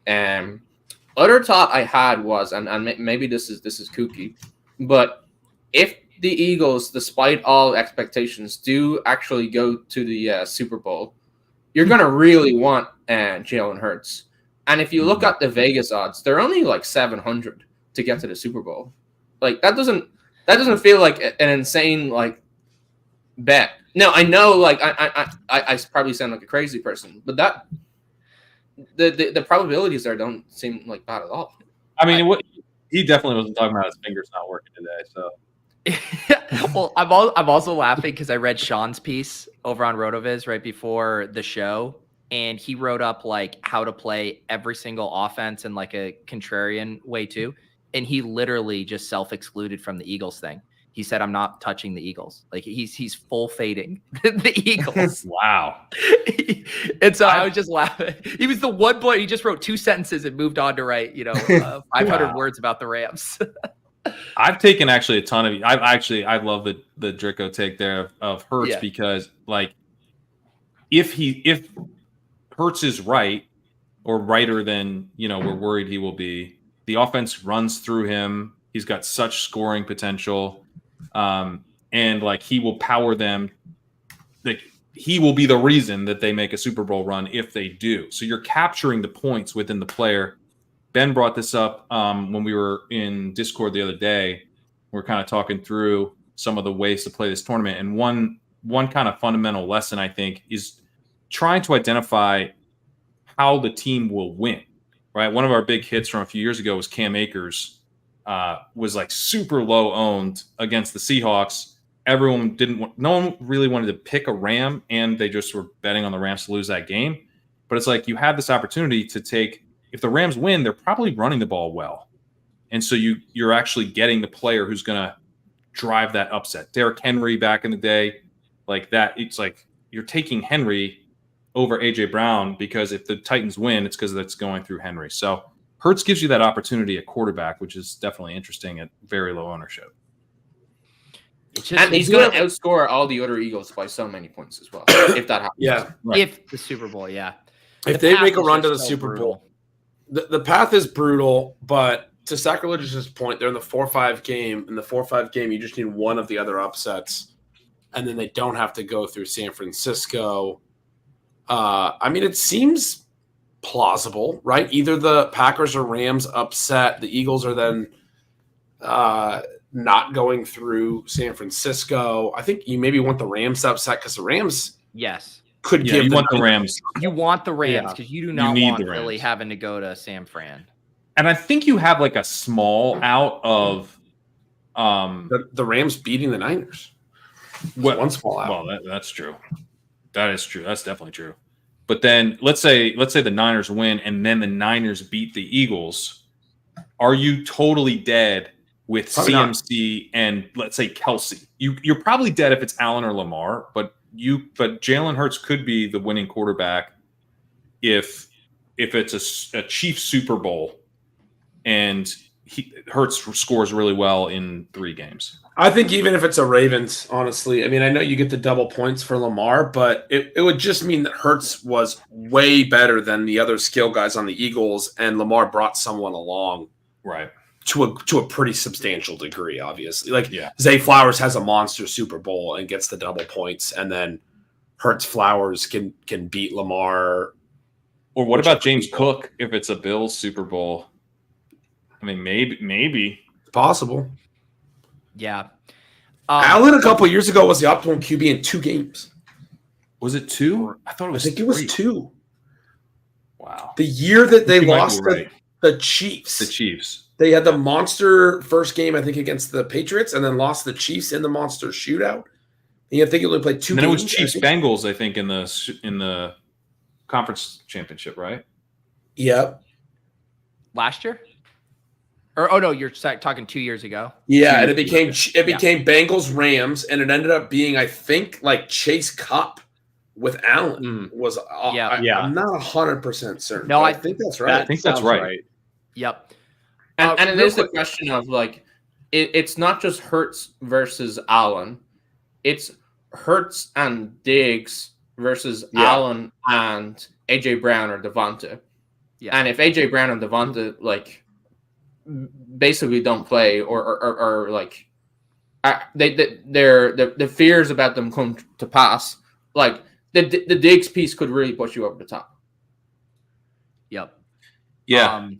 Other thought I had was, and maybe this is kooky, but if the Eagles, despite all expectations, do actually go to the Super Bowl, you're going to really want Jalen Hurts. And if you look at the Vegas odds, they're only like 700 to get to the Super Bowl. Like that doesn't feel like an insane like bet. No, I know, like I probably sound like a crazy person, but that the probabilities there don't seem like bad at all. I mean, he definitely wasn't talking about his fingers not working today, so. Well, I'm also laughing because I read Sean's piece over on RotoViz right before the show, and he wrote up like how to play every single offense in like a contrarian way too, and he literally just self-excluded from the Eagles thing. He said, "I'm not touching the Eagles." Like he's full fading the Eagles. Wow. And so I was just laughing. He was the one boy. He just wrote 2 sentences and moved on to write 500 words about the Rams. I've taken actually a ton of. I love the Drico take there of Hurts because like if Hurts is right or righter than we're worried he will be, the offense runs through him. He's got such scoring potential, and like he will power them. Like he will be the reason that they make a Super Bowl run if they do. So you're capturing the points within the player. Ben brought this up when we were in Discord the other day. We're kind of talking through some of the ways to play this tournament, and one kind of fundamental lesson I think is trying to identify how the team will win. Right, one of our big hits from a few years ago was Cam Akers was like super low owned against the Seahawks. No one really wanted to pick a Ram, and they just were betting on the Rams to lose that game. But it's like you have this opportunity to take. If the Rams win, they're probably running the ball well. And so you're actually getting the player who's going to drive that upset. Derrick Henry back in the day, like that. It's like you're taking Henry over A.J. Brown because if the Titans win, it's because that's going through Henry. So Hurts gives you that opportunity at quarterback, which is definitely interesting at very low ownership. And he's going to outscore all the other Eagles by so many points as well, if that happens. Yeah. Right. If the Super Bowl, yeah. If they make a run to the Super Bowl, the path is brutal, but to Sacreligious's point, they're in the 4-5 game. In the 4-5 game, you just need one of the other upsets, and then they don't have to go through San Francisco. I mean, it seems plausible, right? Either the Packers or Rams upset. The Eagles are then not going through San Francisco. I think you maybe want the Rams to upset because the Rams could give you want the Rams. You want the Rams because you do not want Philly having to go to San Fran. And I think you have like a small out of the Rams beating the Niners. One small out. Well, that's true. That is true. That's definitely true. But then let's say the Niners win and then the Niners beat the Eagles. Are you totally dead with probably CMC not. And let's say Kelce? You're probably dead if it's Allen or Lamar, but Jalen Hurts could be the winning quarterback if it's a Chiefs Super Bowl and Hurts scores really well in 3 games. I think even if it's a Ravens, honestly, I mean, I know you get the double points for Lamar, but it would just mean that Hurts was way better than the other skill guys on the Eagles, and Lamar brought someone along, right, to a pretty substantial degree. Obviously, like Zay Flowers has a monster Super Bowl and gets the double points, and then Hurts Flowers can beat Lamar. Or what about James Cook if it's a Bills Super Bowl? I mean, maybe it's possible. Yeah. Allen a couple years ago was the optimum QB in 2 games. Was it 2? I thought it was 3. It was 2. Wow. The year that they lost the Chiefs. The Chiefs. They had the monster first game, I think, against the Patriots, and then lost the Chiefs in the monster shootout. And I think he only played 2 games. And it was Chiefs-Bengals, I think, in the conference championship, right? Yep. Last year? Or no, you're talking 2 years ago. Yeah, and it became Bengals Rams, and it ended up being, I think, like Chase Cup with Allen was. I'm not 100% certain. No, I think that's right. I think that's right. Yep. And it is the question of like, it's not just Hurts versus Allen, it's Hurts and Diggs versus Allen and AJ Brown or Devonta. Yeah. And if AJ Brown and Devonta like basically don't play or like the fears about them come to pass, like the Diggs piece could really push you over the top. Yep. Yeah.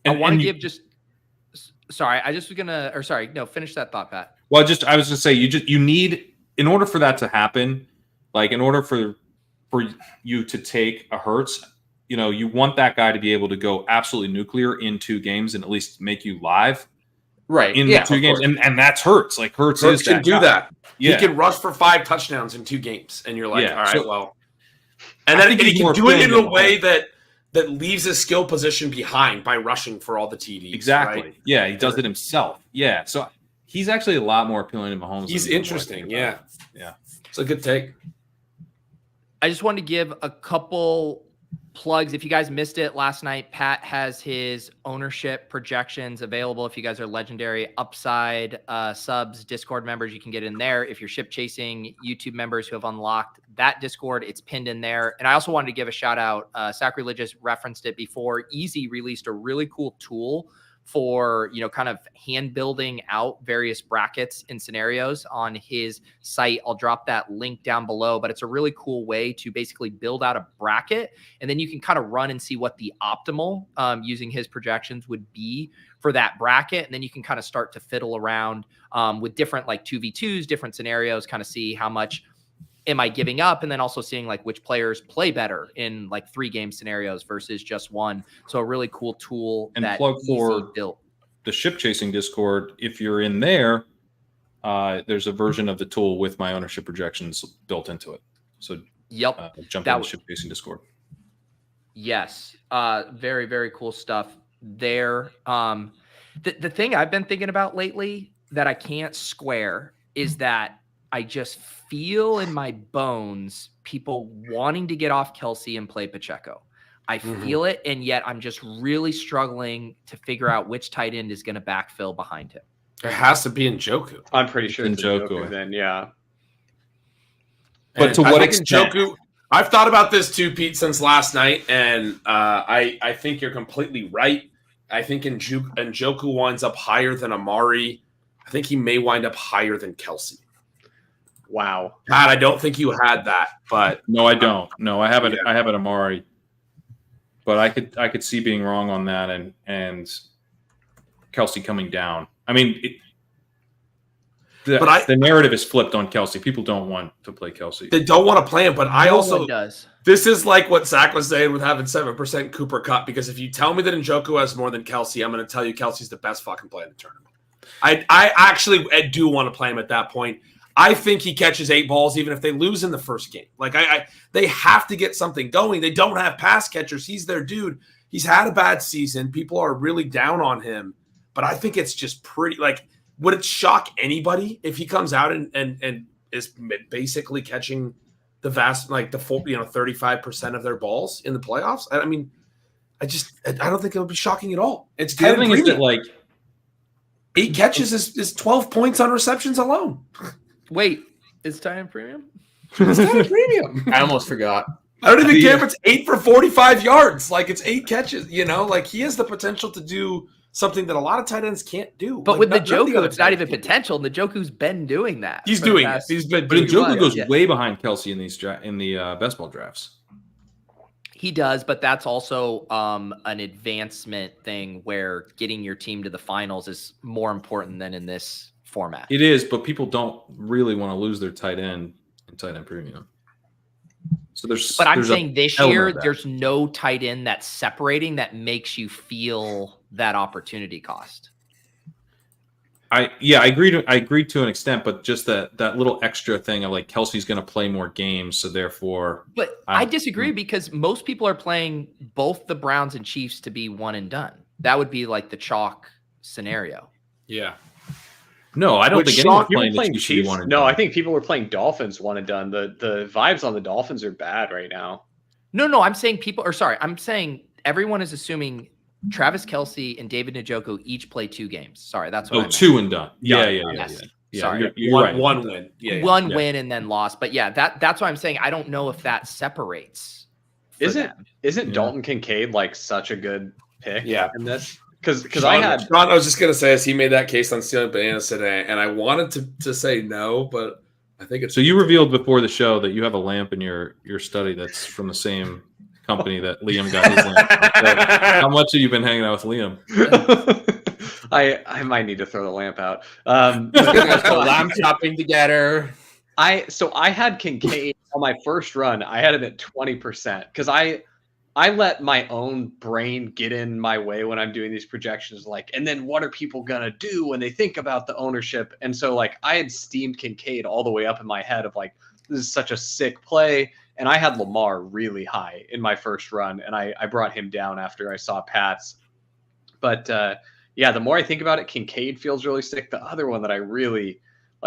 I want to give just sorry, I just was gonna or sorry, no, finish that thought, Pat. Well, I was gonna say you need, in order for that to happen, like in order for you to take a Hurts, you want that guy to be able to go absolutely nuclear in 2 games and at least make you live. Right. In 2 games. And that's Hurts. Like Hurts can do that. Yeah. He can rush for 5 touchdowns in 2 games. And you're like, all right, well. And then he can do it in a way that leaves his skill position behind by rushing for all the TDs. Exactly. Right? Yeah, he does it himself. Yeah. So he's actually a lot more appealing to Mahomes. He's interesting. Yeah. Yeah. It's a good take. I just wanted to give a couple plugs. If you guys missed it last night, Pat has his ownership projections available. If you guys are legendary upside subs, Discord members, you can get in there. If you're ship chasing YouTube members who have unlocked that Discord, it's pinned in there. And I also wanted to give a shout out. Sacreligious referenced it before. Easy released a really cool tool for, kind of hand building out various brackets and scenarios on his site. I'll drop that link down below, but it's a really cool way to basically build out a bracket. And then you can kind of run and see what the optimal using his projections would be for that bracket. And then you can kind of start to fiddle around with different like 2v2s, different scenarios, kind of see how much am I giving up? And then also seeing like which players play better in like 3-game scenarios versus just one. So a really cool tool. And that plug for built the ship chasing Discord. If you're in there, there's a version of the tool with my ownership projections built into it. So jump in the ship chasing Discord. Yes. Very, very cool stuff there. The thing I've been thinking about lately that I can't square is that I just feel in my bones people wanting to get off Kelce and play Pacheco. I feel it, and yet I'm just really struggling to figure out which tight end is going to backfill behind him. It has to be Njoku. I'm pretty sure it's Njoku then, yeah. But to what extent? Njoku, I've thought about this too, Pete, since last night, and I think you're completely right. I think Njoku winds up higher than Amari. I think he may wind up higher than Kelce. Wow. Pat, I don't think you had that, but no, I don't. No, I haven't. Yeah. I have an Amari, but I could see being wrong on that, and Kelce coming down. I mean, the narrative is flipped on Kelce. People don't want to play Kelce. They don't want to play him, but I also does. This is like what Zach was saying with having 7% Cooper Kupp, because if you tell me that Njoku has more than Kelce, I'm going to tell you Kelce's the best fucking player in the tournament. I actually do want to play him at that point. I think he catches 8 balls even if they lose in the first game. Like they have to get something going. They don't have pass catchers. He's their dude. He's had a bad season. People are really down on him. But I think it's just pretty like, would it shock anybody if he comes out and is basically catching the vast, like the 35% of their balls in the playoffs? I mean, I don't think it would be shocking at all. It's the other thing is that like 8 catches is 12 points on receptions alone. Wait, is tight end premium? It's tight end premium. I almost forgot. I don't even care if it's 8 for 45 yards. Like it's 8 catches, like he has the potential to do something that a lot of tight ends can't do. But with Njoku, it's not even potential. Njoku's been doing that. He's doing it. He's been doing it. But Njoku goes way behind Kelce in the best ball drafts. He does, but that's also an advancement thing where getting your team to the finals is more important than in this format. It is, but people don't really want to lose their tight end in tight end premium. So But I'm saying this year, there's no tight end that's separating that makes you feel that opportunity cost. I agree to an extent, but just that little extra thing of like Kelce's going to play more games, so therefore. But I disagree because most people are playing both the Browns and Chiefs to be one and done. That would be like the chalk scenario. Yeah. No, I don't think anyone's playing the Chiefs. No, I think people were playing Dolphins one and done. The vibes on the Dolphins are bad right now. No, I'm saying I'm saying everyone is assuming Travis Kelce and David Njoku each play 2 games. Sorry, that's what I meant. 2 and done. Yeah. Sorry, you're right. One win. Yeah. One win and then lost. But yeah, that's why I'm saying I don't know if that separates. Isn't Dalton Kincaid like such a good pick? Yeah. In this. Because I was just gonna say, as he made that case on Stealing Bananas today, and I wanted to say no, but I think it's. So you revealed before the show that you have a lamp in your study that's from the same company that Liam got his lamp from. So how much have you been hanging out with Liam? I might need to throw the lamp out. Lamp shopping together. I had Kincaid on my first run. I had him at 20% because I let my own brain get in my way when I'm doing these projections. And then what are people going to do when they think about the ownership? And so I had steamed Kincaid all the way up in my head of this is such a sick play. And I had Lamar really high in my first run. And I brought him down after I saw Pat's. But the more I think about it, Kincaid feels really sick. The other one that I really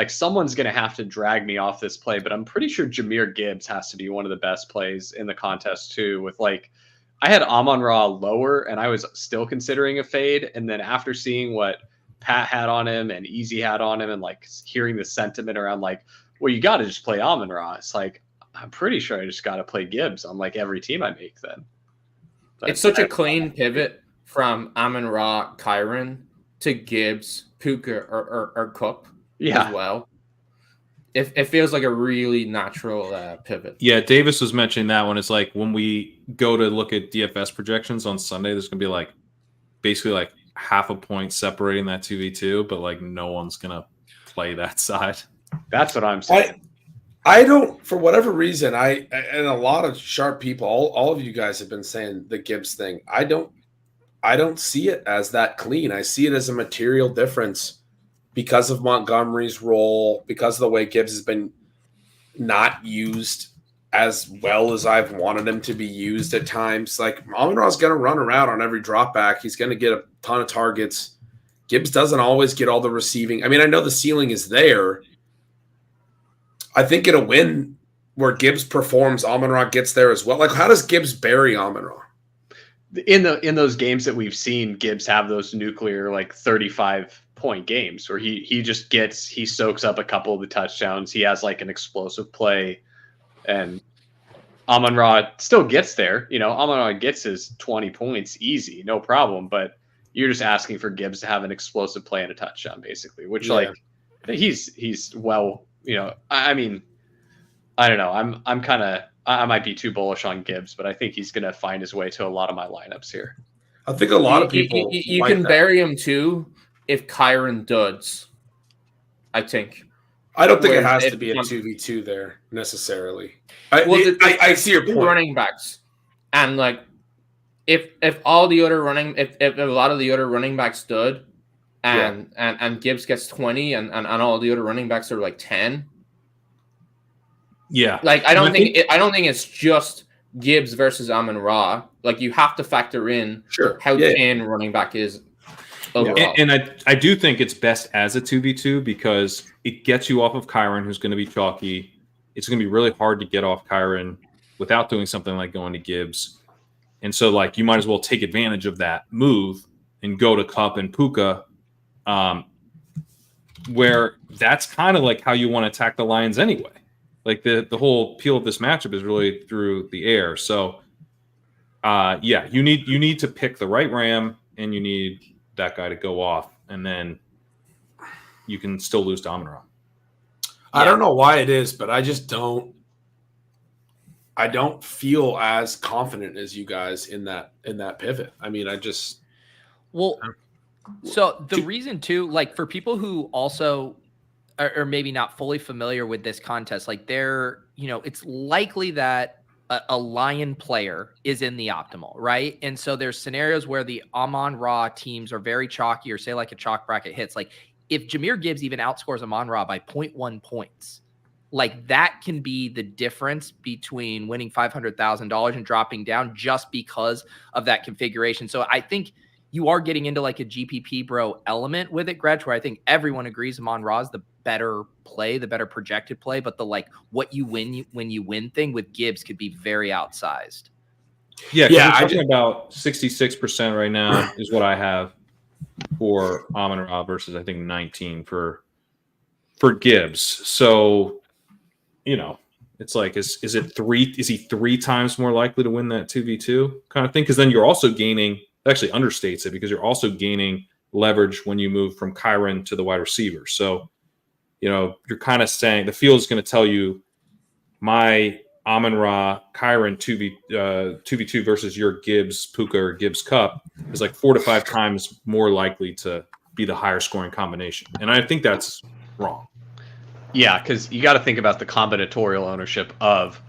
someone's going to have to drag me off this play, but I'm pretty sure Jahmyr Gibbs has to be one of the best plays in the contest too, with I had Amon-Ra lower, and I was still considering a fade. And then after seeing what Pat had on him and Easy had on him, and like hearing the sentiment around like, well, you got to just play Amon-Ra. It's like, I'm pretty sure I just got to play Gibbs on like every team I make then. But it's such a clean pivot from Amon-Ra, Kyren to Gibbs, Puka, or Cup as well. It feels like a really natural pivot. Yeah, Davis was mentioning that one. It's like when we go to look at DFS projections on Sunday, there's going to be like basically like half a point separating that 2v2, but like no one's going to play that side. That's what I'm saying. I don't, for whatever reason, and a lot of sharp people, all of you guys have been saying the Gibbs thing. I don't see it as that clean. I see it as a material difference because of Montgomery's role, because of the way Gibbs has been not used as well as I've wanted him to be used at times. Like, Amon-Ra's going to run around on every drop back. He's going to get a ton of targets. Gibbs doesn't always get all the receiving. I mean, I know the ceiling is there. I think in a win where Gibbs performs, Amon-Ra gets there as well. Like, how does Gibbs bury Amon-Ra? In those games that we've seen, Gibbs have those nuclear like 35-point games where he soaks up a couple of the touchdowns. He has like an explosive play, and Amon-Ra still gets there. You know, Amon-Ra gets his 20 points easy, no problem. But you're just asking for Gibbs to have an explosive play and a touchdown, basically. Which like he's well. You know, I mean, I don't know. I might be too bullish on Gibbs, but I think he's going to find his way to a lot of my lineups here. I think a lot of people you can bury him too if Kyren duds. I think. I don't think it has to be a 2v2 there necessarily. I see your point. Running backs, and like if all the other if a lot of the other running backs dud. And Gibbs gets 20 and all the other running backs are like 10. Yeah. Like I don't think it's just Gibbs versus Amon-Ra. Like you have to factor in how thin running back is overall. And I do think it's best as a 2v2 because it gets you off of Kyren, who's going to be chalky. It's going to be really hard to get off Kyren without doing something like going to Gibbs. And so like you might as well take advantage of that move and go to Cup and Puka. Where that's kind of like how you want to attack the Lions anyway. Like the whole appeal of this matchup is really through the air. So, you need to pick the right Ram, and you need that guy to go off, and then you can still lose to Amon-Ra. I don't know why it is, but I just don't. I don't feel as confident as you guys in that pivot. I mean, So the reason too, like for people who also are maybe not fully familiar with this contest, like it's likely that a Lion player is in the optimal, right? And so there's scenarios where the Amon-Ra teams are very chalky, or say like a chalk bracket hits. Like if Jahmyr Gibbs even outscores Amon-Ra by 0.1 points, like that can be the difference between winning $500,000 and dropping down just because of that configuration. So I think you are getting into like a GPP bro element with it, Gretch, where I think everyone agrees Amon-Ra is the better play, the better projected play, but the like what you win when you win thing with Gibbs could be very outsized. Yeah, we're talking about 66% right now is what I have for Amon-Ra versus I think 19 for Gibbs. So, you know, it's like is he 3 times more likely to win that 2v2 kind of thing? Because then you're also gaining. Actually understates it because you're also gaining leverage when you move from Kyren to the wide receiver. So, you know, you're kind of saying the field is going to tell you my Amon-Ra Kyren 2v2 versus your Gibbs Puka or Gibbs Cup is like 4 to 5 times more likely to be the higher scoring combination. And I think that's wrong. Yeah, because you got to think about the combinatorial ownership of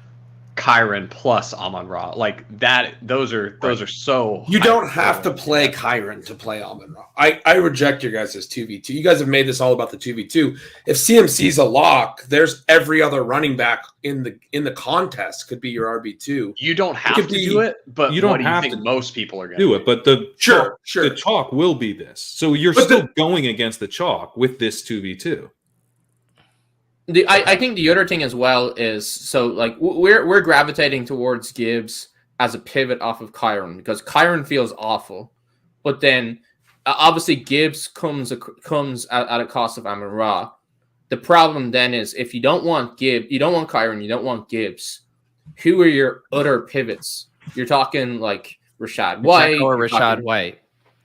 Kyren plus Amon-Ra, like that. Those are so. You don't have to play Kyren to play Amon-Ra. I reject your guys' 2v2. You guys have made this all about the 2v2. If CMC's a lock, there's every other running back in the contest could be your RB2. You don't have to do it, but you don't have to most people are going to do it. But the chalk will be this. So you're still going against the chalk with this 2v2. I think the other thing as well is, so like we're gravitating towards Gibbs as a pivot off of Kyron because Kyron feels awful. But then obviously Gibbs comes at a cost of Amon-Ra. The problem then is if you don't want Gibbs, you don't want Kyron, you don't want Gibbs. Who are your other pivots? You're talking like Rashad White or Rashad White.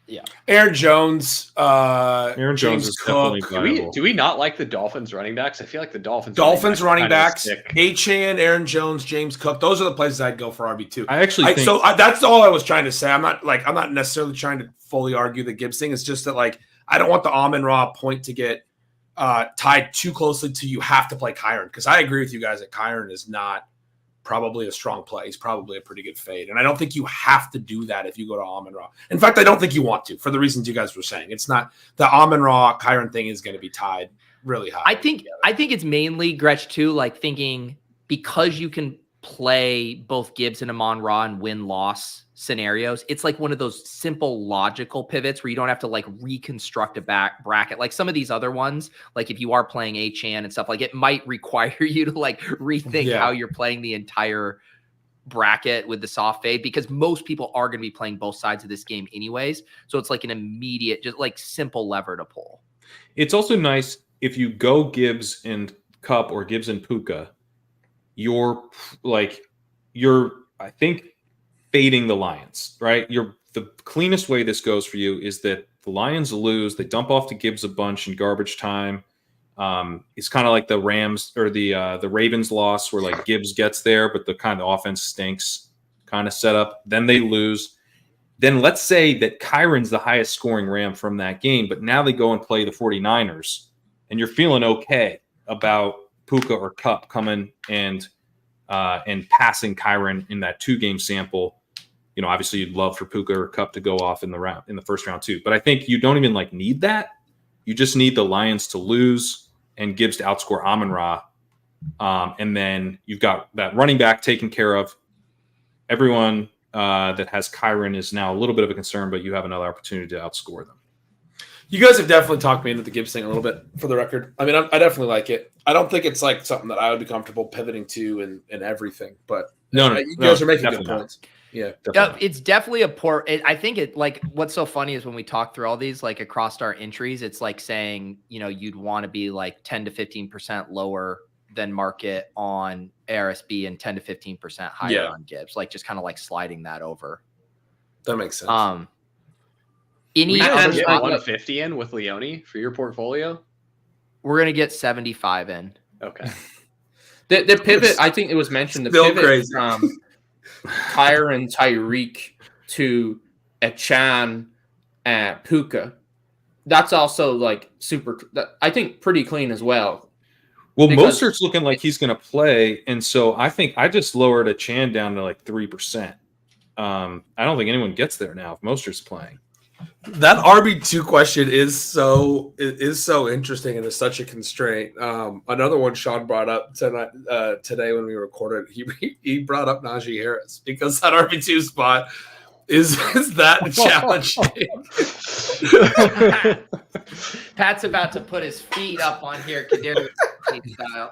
Yeah, Aaron Jones. Aaron Jones is definitely viable. Do we not like the Dolphins running backs? I feel like the Dolphins running backs. Achane, Aaron Jones, James Cook. Those are the places I'd go for RB2. I actually think that's all I was trying to say. I'm not necessarily trying to fully argue the Gibbs thing. It's just that like I don't want the Amon-Ra point to get tied too closely to you have to play Kyron because I agree with you guys that Kyron is not probably a strong play. He's probably a pretty good fade. And I don't think you have to do that if you go to Amon-Ra. In fact, I don't think you want to for the reasons you guys were saying. It's not the Amon-Ra Kyron thing is going to be tied really high. I think it's mainly Gretsch too, like thinking because you can play both Gibbs and Amon-Ra and win-loss scenarios. It's like one of those simple logical pivots where you don't have to like reconstruct a bracket. Like some of these other ones, like if you are playing Achane and stuff, like it might require you to like rethink how you're playing the entire bracket with the soft fade because most people are going to be playing both sides of this game anyways. So it's like an immediate, just like simple lever to pull. It's also nice if you go Gibbs and Kupp or Gibbs and Puka, you're I think fading the Lions, right? The cleanest way this goes for you is that the Lions lose, they dump off to Gibbs a bunch in garbage time. It's kind of like the Rams or the Ravens loss where like Gibbs gets there, but the kind of offense stinks kind of setup. Then they lose. Then let's say that Kyron's the highest scoring Ram from that game, but now they go and play the 49ers and you're feeling okay about Puka or Kupp coming and passing Kyron in that 2-game sample. You know, obviously you'd love for Puka or Kupp to go off in the first round too. But I think you don't even like need that. You just need the Lions to lose and Gibbs to outscore Amon-Ra. And then you've got that running back taken care of. Everyone that has Kyron is now a little bit of a concern, but you have another opportunity to outscore them. You guys have definitely talked me into the Gibbs thing a little bit for the record. I mean, I definitely like it. I don't think it's like something that I would be comfortable pivoting to and everything, but you guys are making good points. Yeah, definitely. It's definitely I think it like what's so funny is when we talk through all these like across our entries, it's like saying, you know, you'd want to be like 10 to 15% lower than market on ARSB and 10 to 15% higher on Gibbs, like just kind of like sliding that over. That makes sense. Any other 150 in with Leone for your portfolio? We're gonna get 75 in. Okay. The pivot, I think it was mentioned. The pivot crazy. From Kyron Tyreek to Achane Puka. That's also like super. I think pretty clean as well. Well, Mostert's looking like he's going to play, and so I think I just lowered Achane down to like 3%. I don't think anyone gets there now if Mostert's playing. That RB2 question is so interesting and is such a constraint. Another one Sean brought up today when we recorded, he brought up Najee Harris because that RB2 spot is that challenging. Pat's about to put his feet up on here, Kadiri style.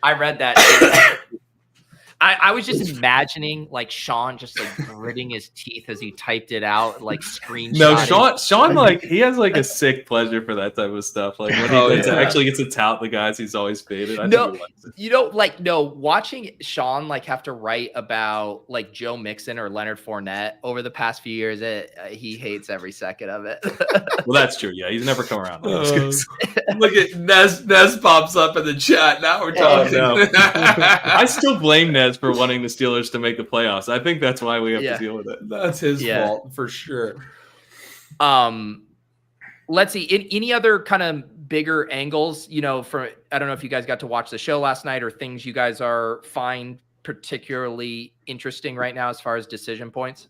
I read that. I was just imagining like Sean just like gritting his teeth as he typed it out, like screenshot. No, Sean like he has like a sick pleasure for that type of stuff. Like when he actually gets to tout the guys he's always faded. Watching Sean like have to write about like Joe Mixon or Leonard Fournette over the past few years, he hates every second of it. Well, that's true. Yeah, he's never come around. Look at Nez pops up in the chat. Now we're talking. No. I still blame Nez for wanting the Steelers to make the playoffs. I think that's why we have to deal with it. That's his fault for sure. Let's see. Any other kind of bigger angles, you know, I don't know if you guys got to watch the show last night or things you guys find particularly interesting right now as far as decision points?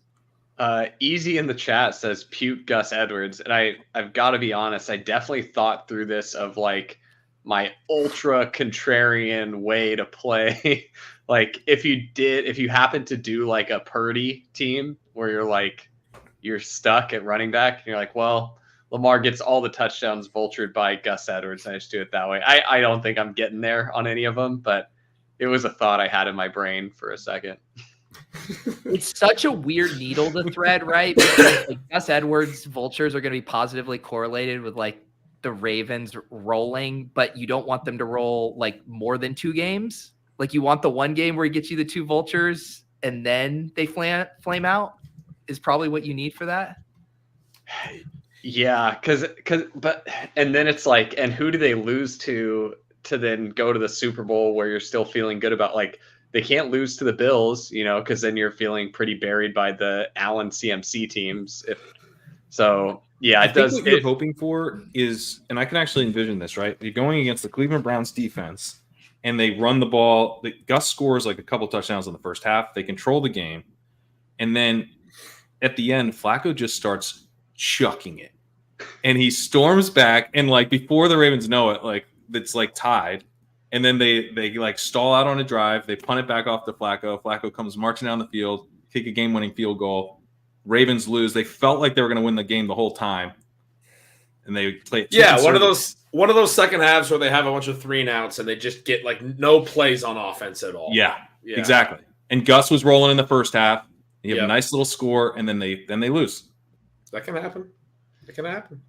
Easy in the chat says Puke Gus Edwards. And I've got to be honest, I definitely thought through this of like my ultra contrarian way to play. Like if you happen to do like a Purdy team where you're stuck at running back and you're like, well, Lamar gets all the touchdowns vultured by Gus Edwards. And I just do it that way. I don't think I'm getting there on any of them, but it was a thought I had in my brain for a second. It's such a weird needle to thread, right? Because like Gus Edwards' vultures are going to be positively correlated with like the Ravens rolling, but you don't want them to roll like more than 2 games. Like you want the one game where he gets you the 2 vultures and then they flame out is probably what you need for that. Yeah, but then it's like, and who do they lose to then go to the Super Bowl where you're still feeling good about, like, they can't lose to the Bills, you know, because then you're feeling pretty buried by the Allen CMC teams. Yeah, I think what you're hoping for is, and I can actually envision this, right? You're going against the Cleveland Browns defense, and they run the ball. Gus scores like a couple touchdowns in the first half. They control the game, and then at the end, Flacco just starts chucking it, and he storms back, and like before the Ravens know it, like it's like tied. And then they like stall out on a drive. They punt it back off to Flacco. Flacco comes marching down the field, kick a game-winning field goal. Ravens lose. They felt like they were going to win the game the whole time, and they played. Yeah, one of those second halves where they have a bunch of 3-and-outs and they just get like no plays on offense at all. Yeah, exactly. And Gus was rolling in the first half. You have a nice little score, and then they lose. That can happen. It can happen.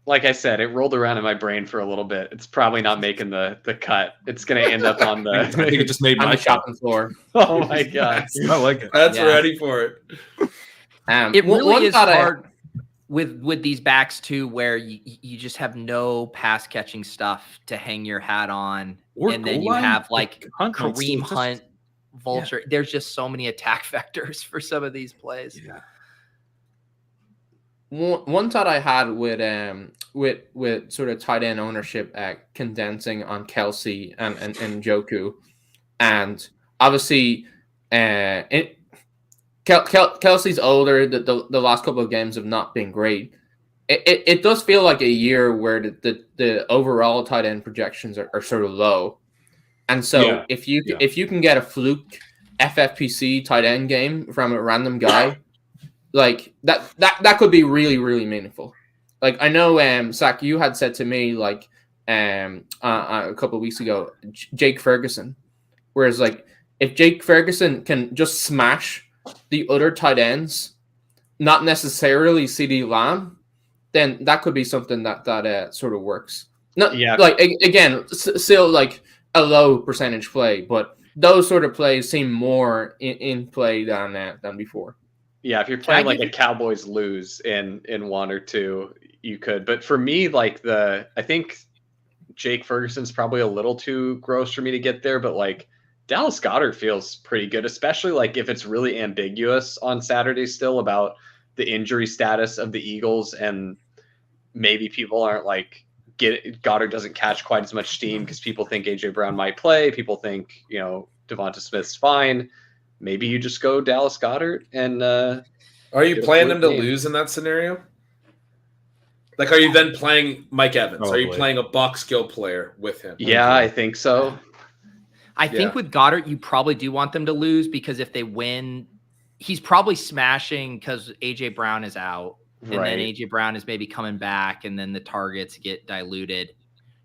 Like I said, it rolled around in my brain for a little bit. It's probably not making the cut. It's going to end up on the. I think it just made my shopping floor. Oh my god! I like it. That's ready for it. It really is hard with these backs too, where you just have no pass catching stuff to hang your hat on, and then you have like Kareem Hunt, Vulture. Yeah. There's just so many attack vectors for some of these plays. Yeah. One thought I had with sort of tight end ownership condensing on Kelce and Njoku, and obviously Kelce's older. The last couple of games have not been great. It does feel like a year where the overall tight end projections are sort of low, and so if you can get a fluke FFPC tight end game from a random guy. Like that could be really, really meaningful. Like I know, Sack, you had said to me like a couple of weeks ago, Jake Ferguson. Whereas like if Jake Ferguson can just smash the other tight ends, not necessarily CeeDee Lamb, then that could be something that sort of works. Like again, still like a low percentage play, but those sort of plays seem more in play than before. Yeah, if you're playing like a Cowboys lose in 1 or 2, you could. But for me, like I think Jake Ferguson's probably a little too gross for me to get there. But like Dallas Goedert feels pretty good, especially like if it's really ambiguous on Saturday still about the injury status of the Eagles, and maybe people aren't like Goddard doesn't catch quite as much steam because people think AJ Brown might play. People think Devonta Smith's fine. Maybe you just go Dallas Goedert and are you playing them to lose in that scenario? Like, are you then playing Mike Evans? Probably. Are you playing a Buck skill player with him? Yeah, I think so. I think with Goddard, you probably do want them to lose because if they win, he's probably smashing because AJ Brown is out. And then AJ Brown is maybe coming back, and then the targets get diluted.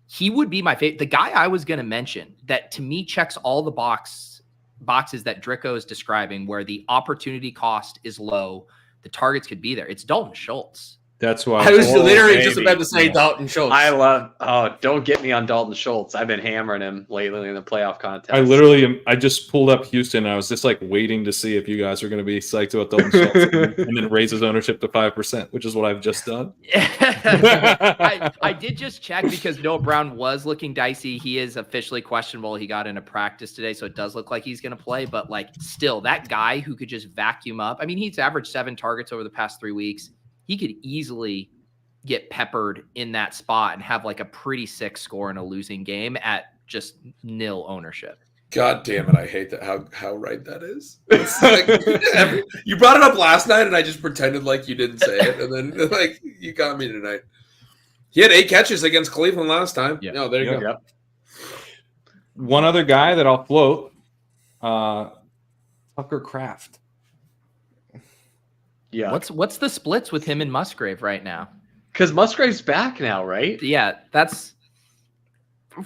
He would be my favorite. The guy I was going to mention that to me checks all the boxes that Drico is describing, where the opportunity cost is low, the targets could be there. It's Dalton Schultz. That's why I was literally just about to say Dalton Schultz. Don't get me on Dalton Schultz. I've been hammering him lately in the playoff contest. I just pulled up Houston, and I was just like waiting to see if you guys are going to be psyched about Dalton Schultz and then raise his ownership to 5%, which is what I've just done. I did just check because Noah Brown was looking dicey. He is officially questionable. He got into practice today, so it does look like he's going to play. But like, still, that guy who could just vacuum up. I mean, he's averaged 7 targets over the past 3 weeks. He could easily get peppered in that spot and have like a pretty sick score in a losing game at just nil ownership. God damn it. I hate that. How right that is. Like, you brought it up last night and I just pretended like you didn't say it. And then like you got me tonight. He had 8 catches against Cleveland last time. Yeah. No, there you go. Yep. One other guy that I'll float, Tucker Kraft. Yeah. What's the splits with him and Musgrave right now? Because Musgrave's back now, right? Yeah, that's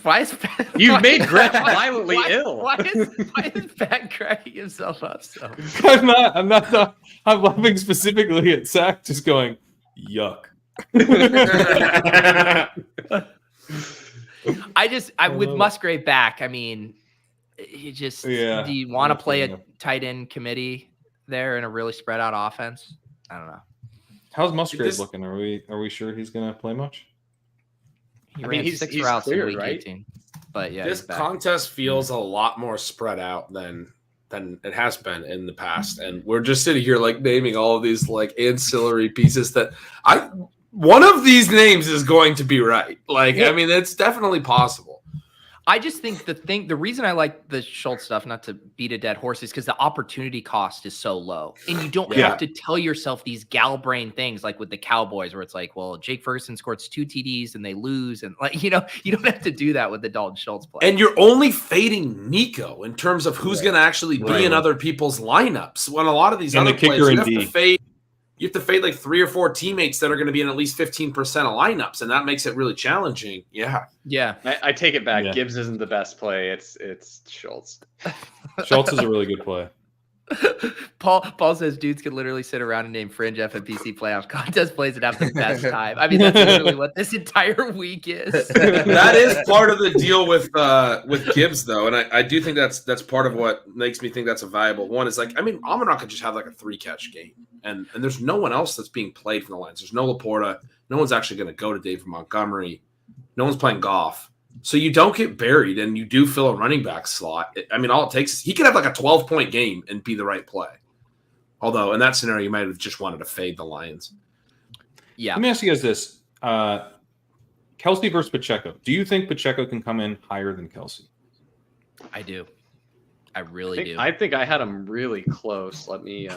Why is You've made Greg violently ill. Why is Pat cracking himself up so? I'm not. I'm laughing specifically at Sack just going, yuck. With Musgrave back, I mean, do you want to play a tight end committee there in a really spread out offense? I don't know. How's Musgrave looking? Are we sure he's going to play much? He's 6 routes in week 18. But yeah, this contest feels a lot more spread out than it has been in the past, and we're just sitting here like naming all of these like ancillary pieces that one of these names is going to be right. Like, I mean, it's definitely possible. I just think the reason I like the Schultz stuff, not to beat a dead horse, is because the opportunity cost is so low. And you don't have to tell yourself these gal brain things like with the Cowboys where it's like, well, Jake Ferguson scores 2 TDs and they lose. And like, you don't have to do that with the Dalton Schultz play. And you're only fading Nico in terms of who's going to actually be in other people's lineups. When a lot of these other players, you have to fade like 3 or 4 teammates that are going to be in at least 15% of lineups, and that makes it really challenging. Yeah. I take it back. Gibbs isn't the best play. It's Schultz. Schultz is a really good play. Paul says dudes could literally sit around and name fringe FFPC playoff contest plays and have the best time. I mean, that's literally what this entire week is. That is part of the deal with Gibbs, though, and I do think that's part of what makes me think that's a valuable one. Is like, I mean, Amonra could just have like a 3-catch game, and there's no one else that's being played from the Lions. There's no Laporta. No one's actually going to go to David Montgomery. No one's playing Goff. So you don't get buried, and you do fill a running back slot. I mean, all it takes is he could have like a 12-point game and be the right play. Although in that scenario, you might have just wanted to fade the Lions. Yeah. Let me ask you guys this: Kelce versus Pacheco. Do you think Pacheco can come in higher than Kelce? I do. I really do. I think I had him really close. Let me.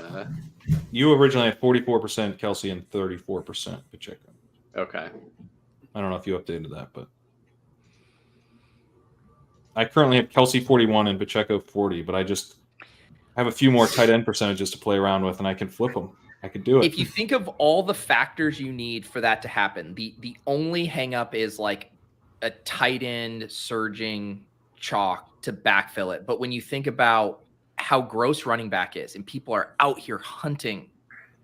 You originally had 44% Kelce and 34% Pacheco. Okay. I don't know if you updated that, but. I currently have Kelce 41 and Pacheco 40, but I have a few more tight end percentages to play around with, and I can flip them. I could do it. If you think of all the factors you need for that to happen, the only hang up is like a tight end surging chalk to backfill it. But when you think about how gross running back is, and people are out here hunting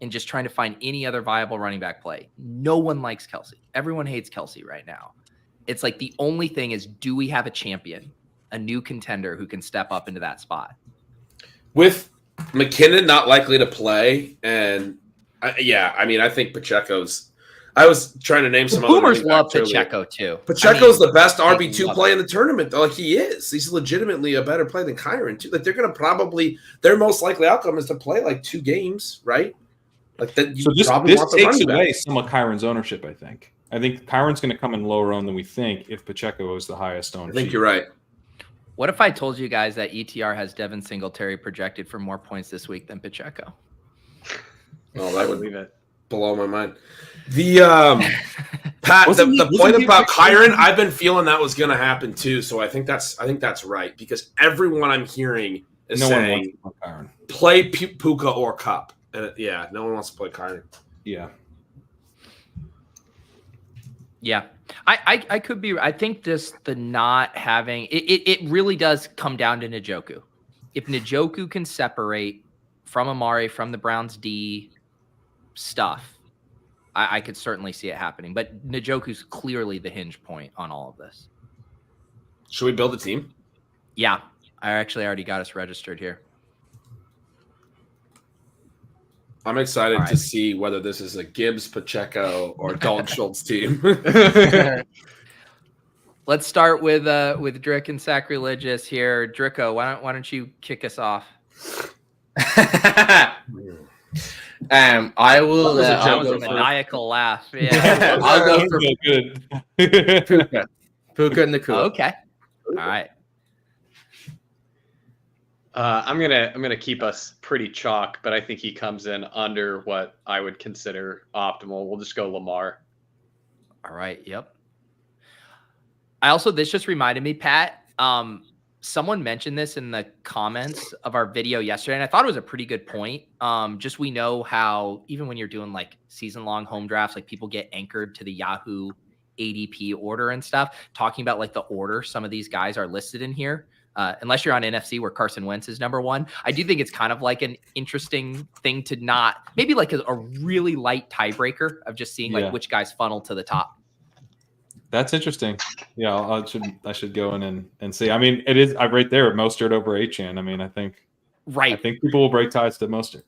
and just trying to find any other viable running back play, no one likes Kelce. Everyone hates Kelce right now. It's like the only thing is, do we have a champion? A new contender who can step up into that spot. With McKinnon not likely to play, and I think Pacheco's. I was trying to name some other. Boomers love Pacheco too. Pacheco's the best RB2 play in the tournament. Like he is. He's legitimately a better play than Kyron too. Like their most likely outcome is to play like 2 games, right? Like that. So this takes away some of Kyron's ownership. I think Kyron's going to come in lower owned than we think if Pacheco is the highest owned. I think you're right. What if I told you guys that ETR has Devin Singletary projected for more points this week than Pacheco? Oh, that would blow my mind. The Pat, the point about Kyron, I've been feeling that was going to happen too. So I think that's right because everyone I'm hearing is saying play Puka or Cup. And no one wants to play Kyron. Yeah. Yeah, I could be. I think just the not having it really does come down to Njoku. If Njoku can separate from Amari, from the Browns D stuff, I could certainly see it happening. But Njoku's clearly the hinge point on all of this. Should we build a team? Yeah, I actually already got us registered here. I'm excited to see whether this is a Gibbs, Pacheco, or Dalton Schultz team. Let's start with Drico and Sackreligious here. Drico, why don't you kick us off? I will. That was a maniacal laugh. Yeah, I'll go for Puka. Puka and the Cool. Okay. All right. I'm gonna keep us pretty chalk, but I think he comes in under what I would consider optimal. We'll just go Lamar. All right. Yep. This just reminded me, Pat. Someone mentioned this in the comments of our video yesterday, and I thought it was a pretty good point. Just we know how even when you're doing like season-long home drafts, like people get anchored to the Yahoo ADP order and stuff, talking about like the order some of these guys are listed in here. Unless you're on NFC where Carson Wentz is number 1, I do think it's kind of like an interesting thing to not maybe like a really light tiebreaker of just seeing like which guys funnel to the top. That's interesting. Yeah, I should go in and see. I mean, it is right there Mostert over Achane. I mean, I think people will break ties to Mostert.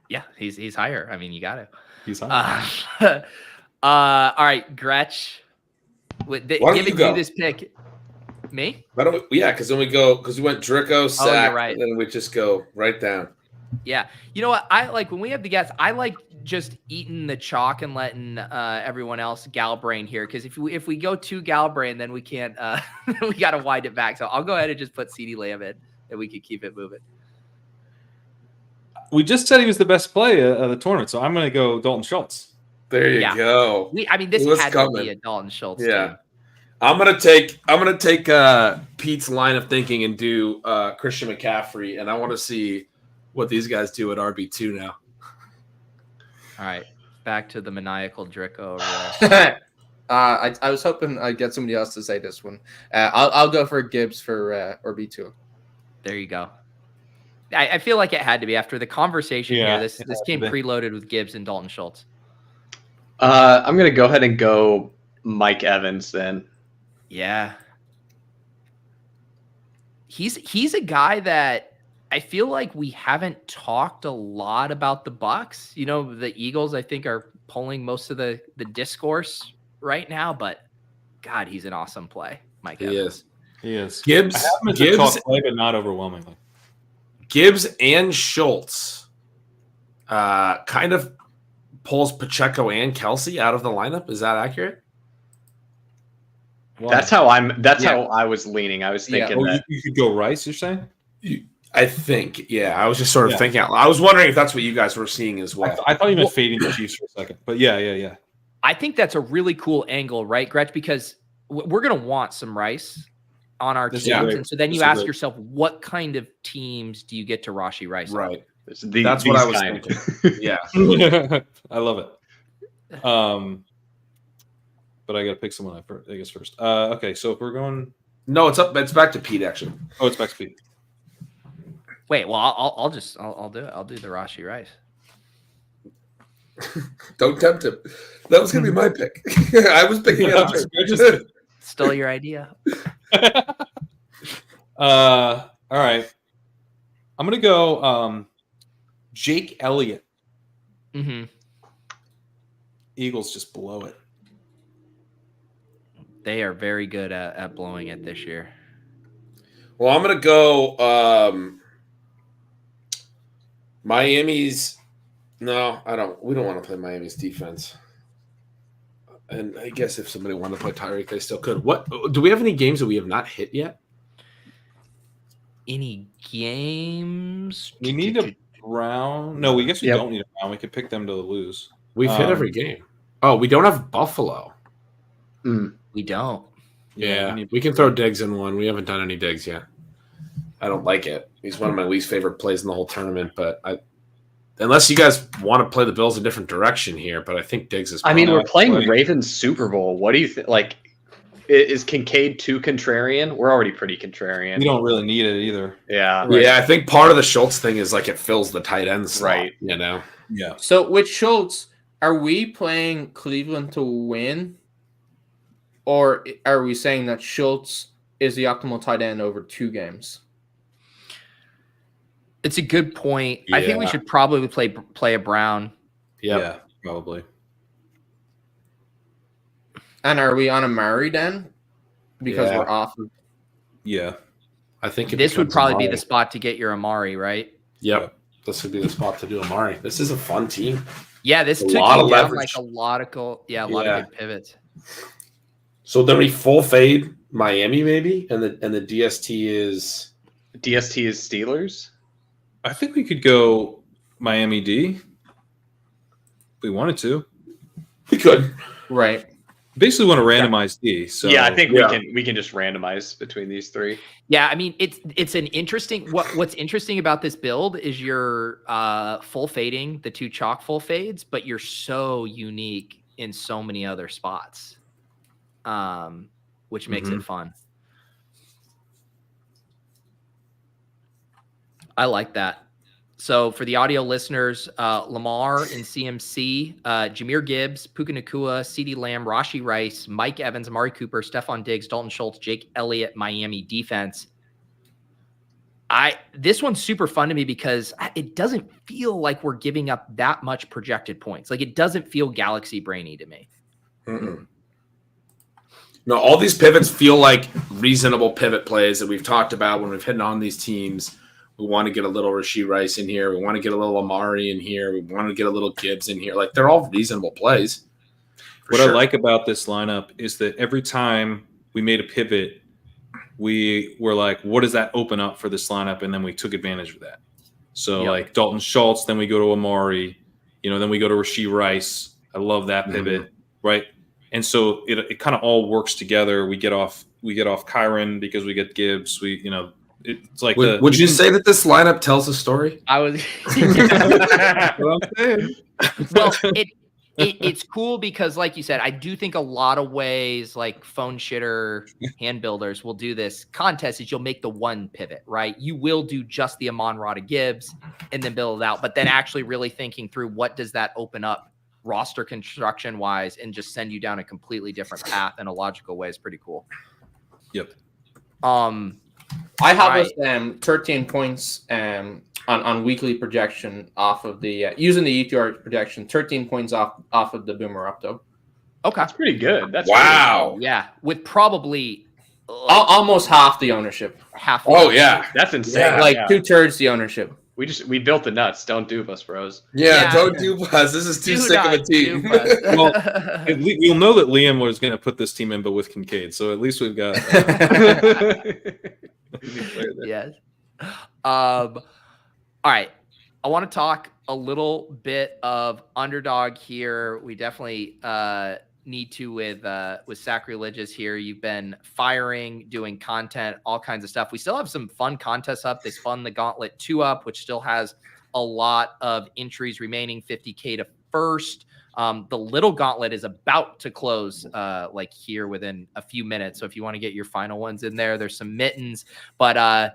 Yeah, he's higher. I mean, you got to. He's higher. All right, Gretch. Giving you this pick. Me? Because then we went Drico, Sack, and then we just go right down. Yeah. You know what? I like when we have the guests, I like just eating the chalk and letting everyone else gal brain here. Because if we go too gal brain, then we can't we got to wind it back. So I'll go ahead and just put CeeDee Lamb in and we can keep it moving. We just said he was the best play of the tournament, so I'm going to go Dalton Schultz. There you go. This had to be a Dalton Schultz. Yeah. Team. I'm gonna take Pete's line of thinking and do Christian McCaffrey, and I want to see what these guys do at RB2 now. All right, back to the maniacal Drico. I was hoping I'd get somebody else to say this one. I'll go for Gibbs for RB2. There you go. I feel like it had to be after the conversation here. This came preloaded with Gibbs and Dalton Schultz. I'm gonna go ahead and go Mike Evans then. Yeah. He's a guy that I feel like we haven't talked a lot about the Bucs. You know, the Eagles, I think, are pulling most of the discourse right now, but God, he's an awesome play. Mike Evans. He is. Gibbs, I have him as a chalk play, but not overwhelmingly. Gibbs and Schultz kind of pulls Pacheco and Kelce out of the lineup. Is that accurate? That's how I was leaning. I was thinking that you could go Rice, you're saying? I think, I was just sort of thinking out loud. I was wondering if that's what you guys were seeing as well. I thought you meant fading the Chiefs for a second, but yeah. I think that's a really cool angle, right, Gretch? Because we're going to want some Rice on our teams. And so then you ask yourself, what kind of teams do you get to Rashee Rice? Right. That's what I was thinking. Yeah. I love it. But I got to pick someone I guess first. Okay, so if we're going, no, it's back to Pete actually. Oh, it's back to Pete. Wait, well, I'll do it. I'll do the Rashee Rice. Don't tempt him. That was gonna be my pick. I was picking it up. Stole your idea. All right. I'm gonna go Jake Elliott. Mm-hmm. Eagles just blow it. They are very good at blowing it this year. Well, I'm going to go Miami's. No, I don't. We don't want to play Miami's defense. And I guess if somebody wanted to play Tyreek, they still could. What do we have any games that we have not hit yet? Any games? We need a Brown. No, we guess we don't need a Brown. We could pick them to lose. We've hit every game. Oh, we don't have Buffalo. We don't. Yeah, we can throw Diggs in one. We haven't done any Diggs yet. I don't like it. He's one of my least favorite plays in the whole tournament. But unless you guys want to play the Bills a different direction here, but I think Diggs is. I mean, we're playing Ravens Super Bowl. What do you think? Like, is Kincaid too contrarian? We're already pretty contrarian. We don't really need it either. Yeah. Right. Yeah, I think part of the Schultz thing is like it fills the tight end slot, right? You know. Yeah. So with Schultz, are we playing Cleveland to win? Or are we saying that Schultz is the optimal tight end over 2 games? It's a good point. Yeah. I think we should probably play a Brown. Yep. Yeah, probably. And are we on a Murray then? Because we're off. Yeah. I think this would probably be the spot to get your Amari, right? Yep. This would be the spot to do Amari. This is a fun team. Yeah, this took you down like a lot of good pivots. So then we full fade Miami maybe, and the DST is Steelers. I think we could go Miami D. If we wanted to. We could. Right. Basically want to randomize D. So yeah, I think we can just randomize between these 3. Yeah, I mean it's an interesting what's interesting about this build is you're full fading the 2 chalk full fades, but you're so unique in so many other spots. which makes it fun. I like that. So for the audio listeners, Lamar in CMC, Jahmyr Gibbs, Puka Nacua, CeeDee Lamb, Rashee Rice, Mike Evans, Amari Cooper, Stefon Diggs, Dalton Schultz, Jake Elliott, Miami defense. This one's super fun to me because it doesn't feel like we're giving up that much projected points. Like, it doesn't feel galaxy brainy to me. No, all these pivots feel like reasonable pivot plays that we've talked about when we've hit on these teams. We want to get a little Rashee Rice in here. We want to get a little Amari in here. We want to get a little Gibbs in here. Like, they're all reasonable plays. What I like about this lineup is that every time we made a pivot, we were like, what does that open up for this lineup? And then we took advantage of that. So like Dalton Schultz, then we go to Amari, then we go to Rashee Rice. I love that pivot, right? And so it kind of all works together. We get off Kyron because we get Gibbs. It's like would you say that this lineup tells a story? I was what I'm saying. Well, it's cool because, like you said, I do think a lot of ways like phone shitter hand builders will do this contest is you'll make the one pivot, right? You will do just the Amon-Ra to Gibbs and then build it out, but then actually really thinking through what does that open up roster construction wise and just send you down a completely different path in a logical way is pretty cool. Yep. I have us 13 points on weekly projection off of the using the ETR projection, 13 points off of the Boomer up though. Okay, that's pretty good. That's wow. Really yeah, with probably almost half the ownership. Half. That's insane. Yeah, like 2/3 the ownership. We built the nuts. Don't dupe us, bros. Yeah. Don't dupe us. This is too sick of a team. Well, you'll know that Liam was going to put this team in, but with Kincaid. So at least we've got. Yes. All right. I want to talk a little bit of Underdog here. We definitely need to with Sackreligious here. You've been firing, doing content, all kinds of stuff. We still have some fun contests up. They spun the Gauntlet 2 up, which still has a lot of entries remaining, 50K to first. The little Gauntlet is about to close like here within a few minutes. So if you want to get your final ones in there, there's some mittens. But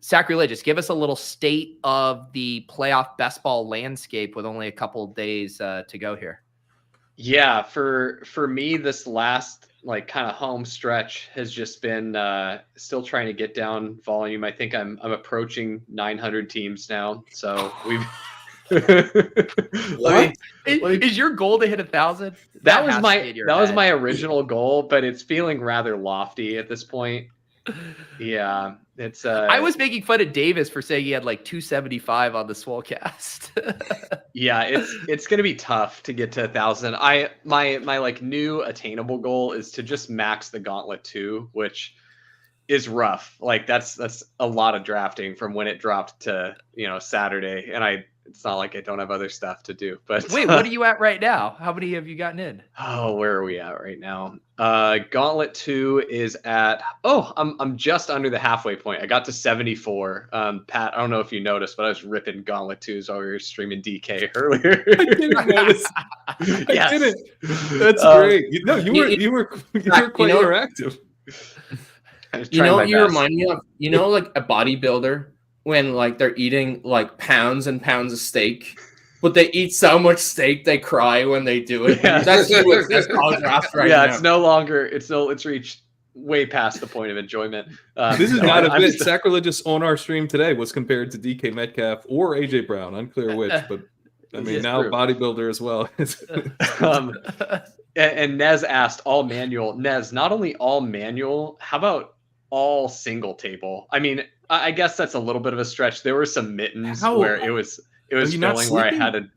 Sacreligious, give us a little state of the playoff best ball landscape with only a couple of days to go here. Yeah, for me, this last like kind of home stretch has just been still trying to get down volume. I think I'm approaching 900 teams now. So we've Is your goal to hit 1,000? That was my original goal, but it's feeling rather lofty at this point. Yeah, it's. I was making fun of Davis for saying he had like 275 on the Swolecast. Yeah, it's gonna be tough to get to 1,000. My like new attainable goal is to just max the Gauntlet 2, which is rough. Like that's a lot of drafting from when it dropped to Saturday, and it's not like I don't have other stuff to do. But wait, what are you at right now? How many have you gotten in? Oh, where are we at right now? Gauntlet 2 is at I'm just under the halfway point. I got to 74. Pat, I don't know if you noticed, but I was ripping Gauntlet 2s while we were streaming DK earlier. I didn't notice. I didn't. That's great. You were quite interactive. You know what you remind me of? Like a bodybuilder when like they're eating like pounds and pounds of steak, but they eat so much steak they cry when they do it. Yeah. That's contrast right now. It's no longer. It's reached way past the point of enjoyment. This is not a bit. Sackreligious on our stream today was compared to DK Metcalf or AJ Brown. Unclear which, but I mean now true. Bodybuilder as well. And Nez asked all manual. Nez, not only all manual, how about all single table? I mean, I guess that's a little bit of a stretch. There were some mittens where it was filling where I had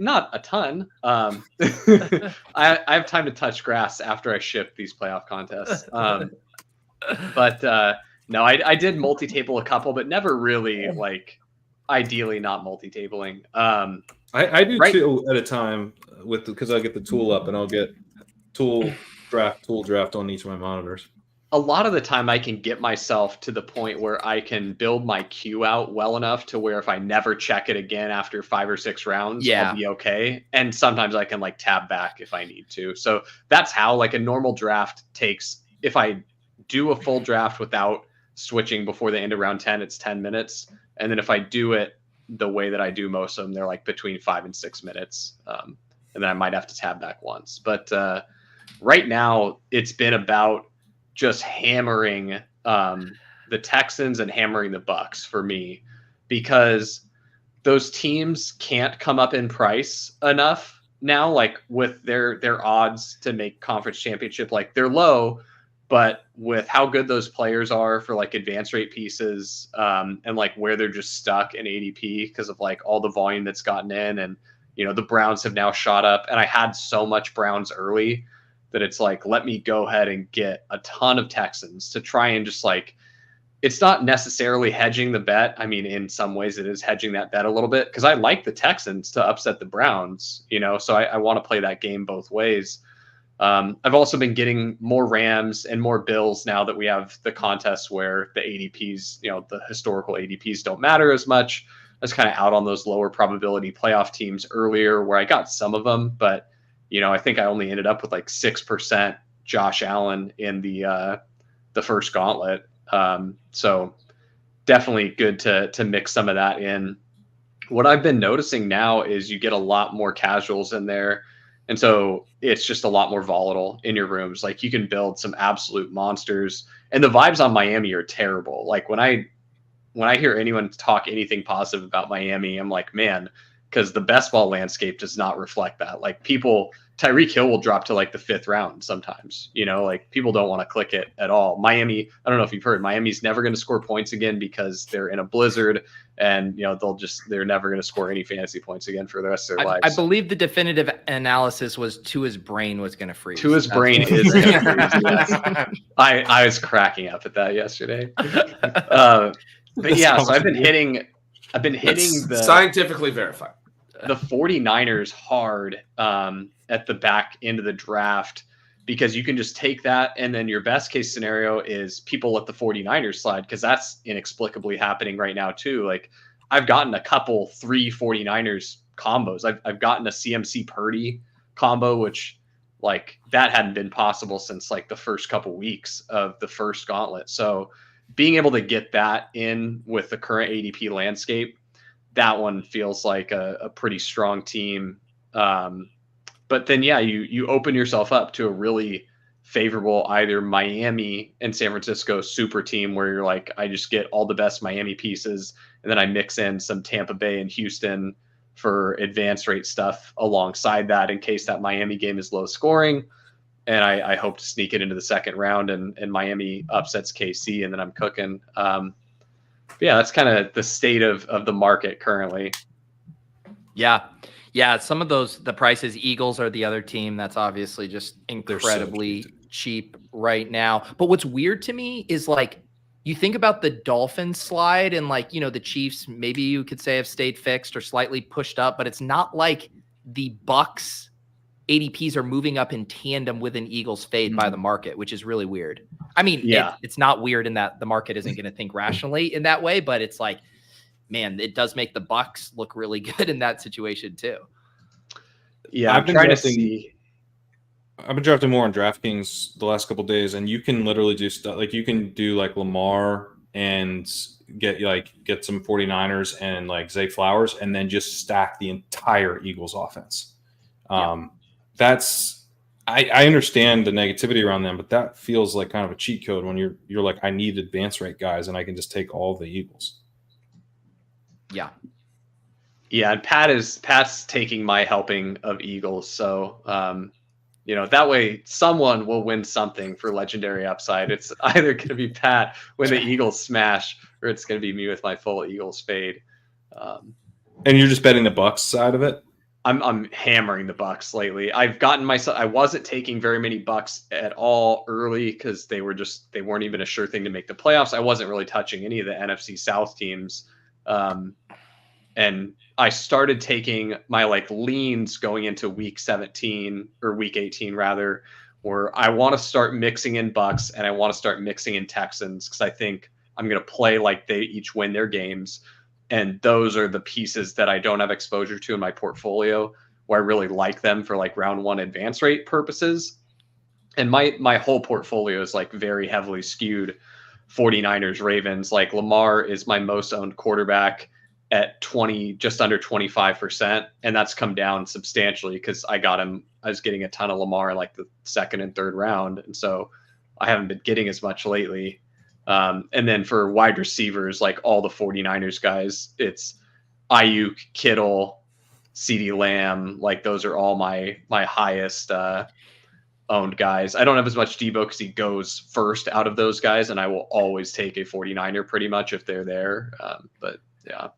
not a ton. I have time to touch grass after I ship these playoff contests. But no, I did multi-table a couple, but never really like ideally not multi-tabling. I do two at a time because I get the tool up and I'll get tool draft on each of my monitors. a lot of the time I can get myself to the point where I can build my queue out well enough to where if I never check it again after 5 or 6 rounds, I'll be okay. And sometimes I can like tab back if I need to. So that's how like a normal draft takes. If I do a full draft without switching before the end of round 10, it's 10 minutes. And then if I do it the way that I do most of them, they're like between 5 and 6 minutes. And then I might have to tab back once. But right now it's been about just hammering the Texans and hammering the Bucks for me, because those teams can't come up in price enough now, like with their odds to make conference championship, like they're low, but with how good those players are for like advance rate pieces and like where they're just stuck in ADP because of like all the volume that's gotten in, and you know the Browns have now shot up, and I had so much Browns early that it's like, let me go ahead and get a ton of Texans to try and just like, it's not necessarily hedging the bet. I mean, in some ways it is hedging that bet a little bit because I like the Texans to upset the Browns, you know, so I want to play that game both ways. I've also been getting more Rams and more Bills now that we have the contest where the ADPs, you know, the historical ADPs don't matter as much. I was kind of out on those lower probability playoff teams earlier where I got some of them, but you know, I think I only ended up with like 6% Josh Allen in the first gauntlet. So definitely good to mix some of that in. What I've been noticing now is you get a lot more casuals in there. And so it's just a lot more volatile in your rooms. Like you can build some absolute monsters, and the vibes on Miami are terrible. Like when I hear anyone talk anything positive about Miami, I'm like, man, because the best ball landscape does not reflect that. Like people, Tyreek Hill will drop to like the 5th round sometimes, you know, like people don't want to click it at all. Miami, I don't know if you've heard, Miami's never going to score points again because they're in a blizzard, and, you know, they're never going to score any fantasy points again for the rest of their lives. I believe the definitive analysis was Tua's brain was going to freeze. Tua's brain is going to freeze. Yes. I was cracking up at that yesterday. But yeah, so I've been hitting the scientifically verified. The 49ers hard at the back end of the draft, because you can just take that, and then your best case scenario is people let the 49ers slide, because that's inexplicably happening right now too. Like I've gotten a couple 3 49ers combos. I've gotten a CMC Purdy combo, which like that hadn't been possible since like the first couple weeks of the first gauntlet. So being able to get that in with the current ADP landscape, that one feels like a pretty strong team. But then, yeah, you open yourself up to a really favorable either Miami and San Francisco super team where you're like, I just get all the best Miami pieces, and then I mix in some Tampa Bay and Houston for advance rate stuff alongside that in case that Miami game is low scoring. And I hope to sneak it into the second round, and Miami upsets KC, and then I'm cooking. Yeah, that's kind of the state of the market currently. Yeah. Some of the prices, Eagles are the other team that's obviously just incredibly cheap right now. But what's weird to me is like, you think about the Dolphins slide, and like, you know, the Chiefs, maybe you could say have stayed fixed or slightly pushed up, but it's not like the Bucks ADPs are moving up in tandem with an Eagles fade by the market, which is really weird. I mean, it's not weird in that the market isn't going to think rationally in that way, but it's like, man, it does make the Bucks look really good in that situation too. Yeah, I've been drafting more on DraftKings the last couple of days, and you can literally do stuff like you can do like Lamar and get some 49ers and like Zay Flowers, and then just stack the entire Eagles offense. That's I understand the negativity around them, but that feels like kind of a cheat code when you're like, I need advance rate guys, and I can just take all the Eagles. Yeah, and Pat's taking my helping of Eagles, so you know, that way someone will win something for legendary upside. It's either going to be Pat with the Eagles smash, or it's going to be me with my full Eagles fade. And you're just betting the Bucks side of it? I'm hammering the Bucks lately. I've gotten myself. I wasn't taking very many Bucks at all early because they weren't even a sure thing to make the playoffs. I wasn't really touching any of the NFC South teams, and I started taking my like leans going into week 17 or week 18 rather, where I want to start mixing in Bucks and I want to start mixing in Texans because I think I'm going to play like they each win their games. And those are the pieces that I don't have exposure to in my portfolio where I really like them for like round one advance rate purposes. And my whole portfolio is like very heavily skewed 49ers, Ravens. Like Lamar is my most owned quarterback at just under 25%. And that's come down substantially because I was getting a ton of Lamar in like the second and third round. And so I haven't been getting as much lately. And then for wide receivers, like all the 49ers guys, it's Ayuk, Kittle, CeeDee Lamb. Like those are all my highest owned guys. I don't have as much Debo because he goes first out of those guys, and I will always take a 49er pretty much if they're there. But yeah.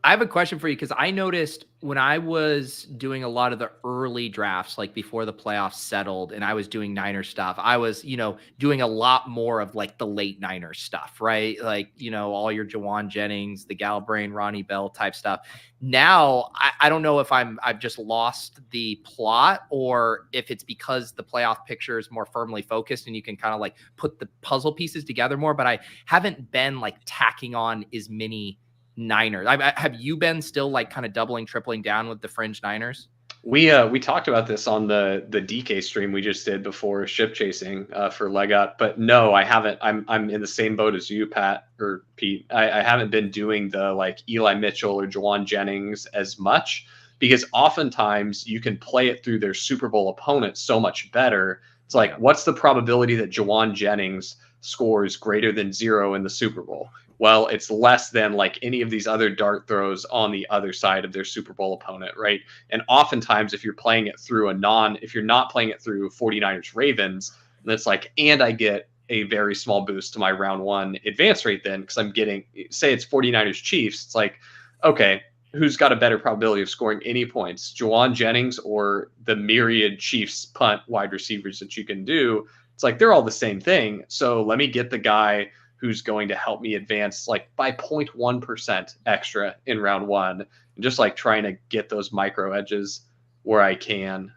I have a question for you because I noticed when I was doing a lot of the early drafts, like before the playoffs settled and I was doing Niners stuff, I was, doing a lot more of like the late Niners stuff, right? Like, all your Jawan Jennings, the Galbrain, Ronnie Bell type stuff. Now, I don't know if I've just lost the plot or if it's because the playoff picture is more firmly focused and you can kind of like put the puzzle pieces together more, but I haven't been like tacking on as many Niners. Have you been still like kind of doubling, tripling down with the fringe Niners? We talked about this on the DK stream we just did before ship chasing for leg up, but no, I haven't. I'm in the same boat as you, Pat or Pete. I haven't been doing the like Eli Mitchell or Jawan Jennings as much because oftentimes you can play it through their Super Bowl opponent so much better. It's like, what's the probability that Jawan Jennings scores greater than 0 in the Super Bowl? Well, it's less than like any of these other dart throws on the other side of their Super Bowl opponent, right? And oftentimes, if you're playing it through if you're not playing it through 49ers Ravens, then it's like, and I get a very small boost to my round one advance rate then because I'm getting, say it's 49ers Chiefs, it's like, okay, who's got a better probability of scoring any points, Jawan Jennings or the myriad Chiefs punt wide receivers that you can do? It's like, they're all the same thing. So let me get the guy who's going to help me advance like by 0.1% extra in round one, and just like trying to get those micro edges where I can.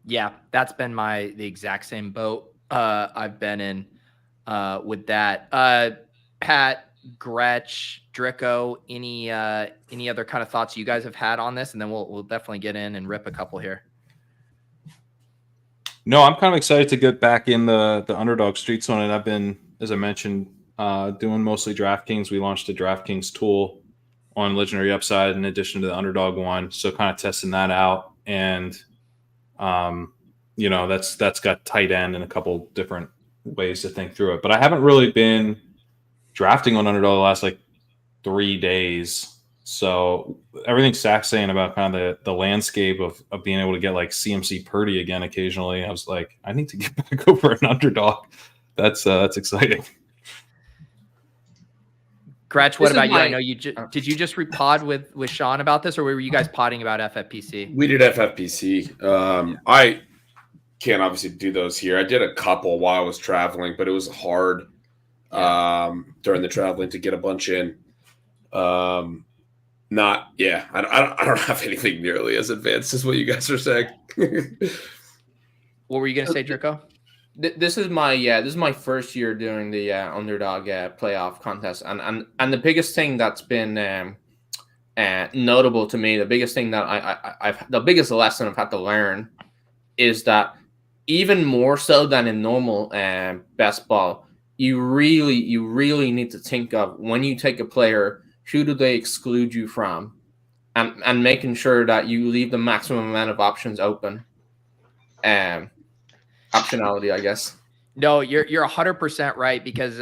Yeah, that's been the exact same boat I've been in with that. Pat, Gretch, Drico, any other kind of thoughts you guys have had on this? And then we'll definitely get in and rip a couple here. No, I'm kind of excited to get back in the Underdog street zone, and I've been, as I mentioned, doing mostly DraftKings. We launched a DraftKings tool on Legendary Upside in addition to the Underdog one, so kind of testing that out. And that's got tight end and a couple different ways to think through it. But I haven't really been drafting on Underdog the last like 3 days. So everything Sack's saying about kind of the landscape of being able to get like CMC Purdy again occasionally, I was like, I need to get back over an Underdog. That's exciting. Gretch, what about you? I know you did you just repod with Sean about this, or were you guys podding about FFPC? We did FFPC. I can't obviously do those here. I did a couple while I was traveling, but it was hard during the traveling to get a bunch in. I don't have anything nearly as advanced as what you guys are saying. What were you gonna say, Drico? This is my first year doing the Underdog playoff contest, and the biggest thing that's been notable to me, the biggest thing that the biggest lesson I've had to learn is that even more so than in normal best ball, you really need to think of when you take a player, who do they exclude you from, and making sure that you leave the maximum amount of options open. Optionality, I guess. No, you're 100% right, because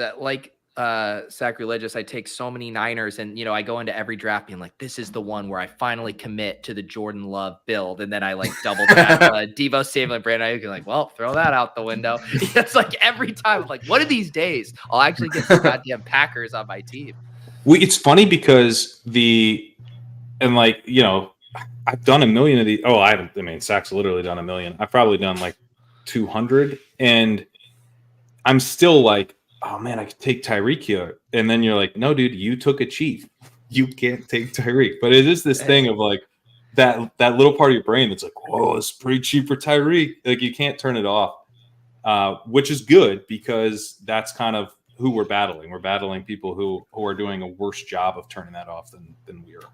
Sacreligious, I take so many Niners, and I go into every draft being like, this is the one where I finally commit to the Jordan Love build, and then I like double tap Devo Samuel and Brandon Ayuk, like, well, throw that out the window. It's like every time I'm like, one of these days I'll actually get some goddamn Packers on my team. It's funny because I've done a million of these. Oh, I haven't. I mean, Sack's literally done a million. I've probably done like 200, and I'm still like, oh man, I could take Tyreek here. And then you're like, no, dude, you took a Chief. You can't take Tyreek. But it is this thing of like that little part of your brain that's like, whoa, it's pretty cheap for Tyreek. Like you can't turn it off. which is good because that's kind of who we're battling. We're battling people who are doing a worse job of turning that off than we are.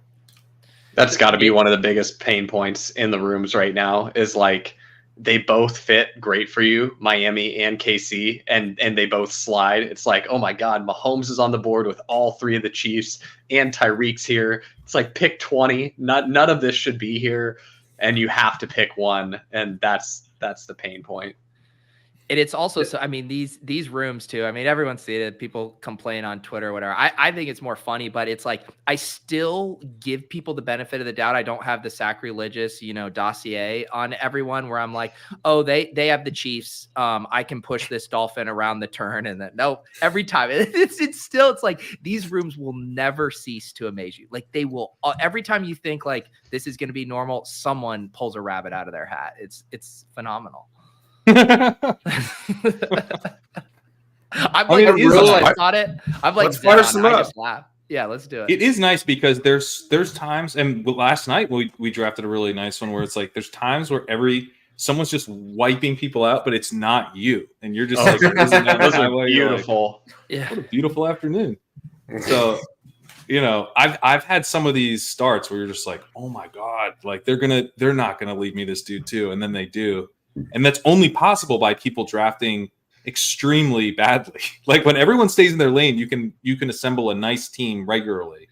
That's got to be one of the biggest pain points in the rooms right now is like they both fit great for you, Miami and KC, and they both slide. It's like, oh my God, Mahomes is on the board with all three of the Chiefs and Tyreek's here. It's like pick 20. None of this should be here, and you have to pick one, and that's the pain point. And it's also, so I mean, these rooms too, I mean, everyone's seen it. People complain on Twitter or whatever. I think it's more funny, but it's like, I still give people the benefit of the doubt. I don't have the Sacreligious, dossier on everyone where I'm like, oh, they have the Chiefs. I can push this Dolphin around the turn. And then no, every time it's like these rooms will never cease to amaze you. Like they will, every time you think like this is going to be normal, someone pulls a rabbit out of their hat. It's phenomenal. I'm like, I thought it. I'm like, let's fire some up. I just laugh. Yeah, let's do it. It is nice because there's times, and last night we drafted a really nice one where it's like there's times where someone's just wiping people out, but it's not you, and you're just like, those are beautiful. Like, yeah, what a beautiful afternoon. So, I've had some of these starts where you're just like, oh my God, like they're not gonna leave me this dude too, and then they do. And that's only possible by people drafting extremely badly. Like when everyone stays in their lane, you can assemble a nice team regularly.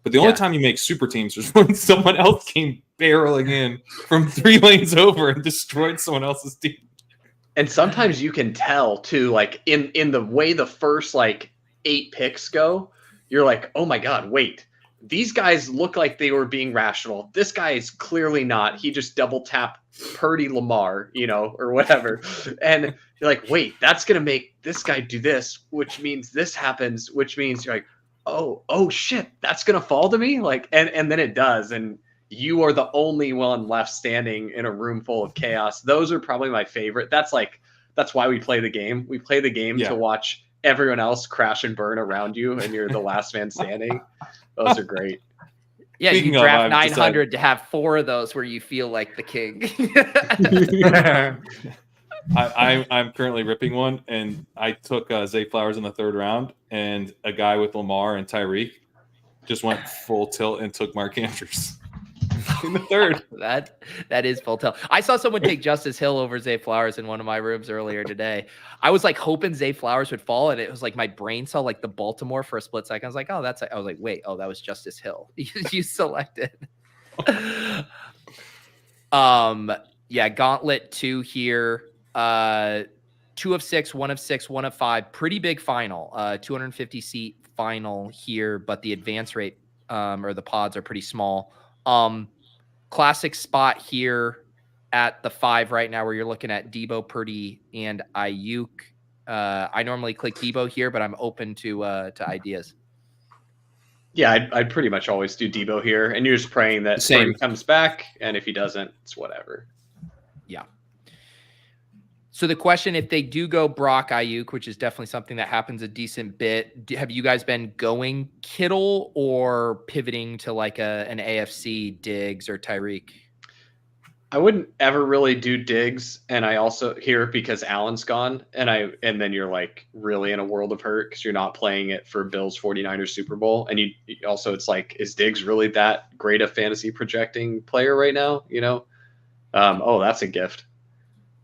But the only time you make super teams is when someone else came barreling in from 3 lanes over and destroyed someone else's team. And sometimes you can tell too, like in the way the first like 8 picks go, you're like, oh my God, wait. These guys look like they were being rational. This guy is clearly not. He just double tapped Purdy Lamar, or whatever. And you're like, wait, that's going to make this guy do this, which means this happens, which means you're like, oh shit, that's going to fall to me. Like, and then it does. And you are the only one left standing in a room full of chaos. Those are probably my favorite. That's why we play the game. We play the game to watch everyone else crash and burn around you, and you're the last man standing. Those are great. Yeah, Speaking you draft 900 to have 4 of those where you feel like the king. I'm currently ripping one, and I took Zay Flowers in the 3rd round, and a guy with Lamar and Tyreek just went full tilt and took Mark Andrews in the 3rd. That is full tilt. I saw someone take Justice Hill over Zay Flowers in one of my rooms earlier today. I was like hoping Zay Flowers would fall, and it was like my brain saw like the Baltimore for a split second. I was like, oh, I was like, wait, that was Justice Hill. You selected. Gauntlet 2 here. 2 of 6, 1 of 6, 1 of 5. Pretty big final. 250 seat final here, but the advance rate or the pods are pretty small. Classic spot here at the 5 right now where you're looking at Debo, Purdy, and Ayuk. I normally click Debo here, but I'm open to ideas. Yeah, I'd pretty much always do Debo here, and you're just praying that Purdy comes back, and if he doesn't, it's whatever. Yeah. So the question, if they do go Brock Ayuk, which is definitely something that happens a decent bit, have you guys been going Kittle or pivoting to like an AFC Diggs or Tyreek? I wouldn't ever really do Diggs, and I also here because Allen's gone, and then you're like really in a world of hurt because you're not playing it for Bills 49ers Super Bowl, and you also it's like, is Diggs really that great a fantasy projecting player right now? Oh, that's a gift.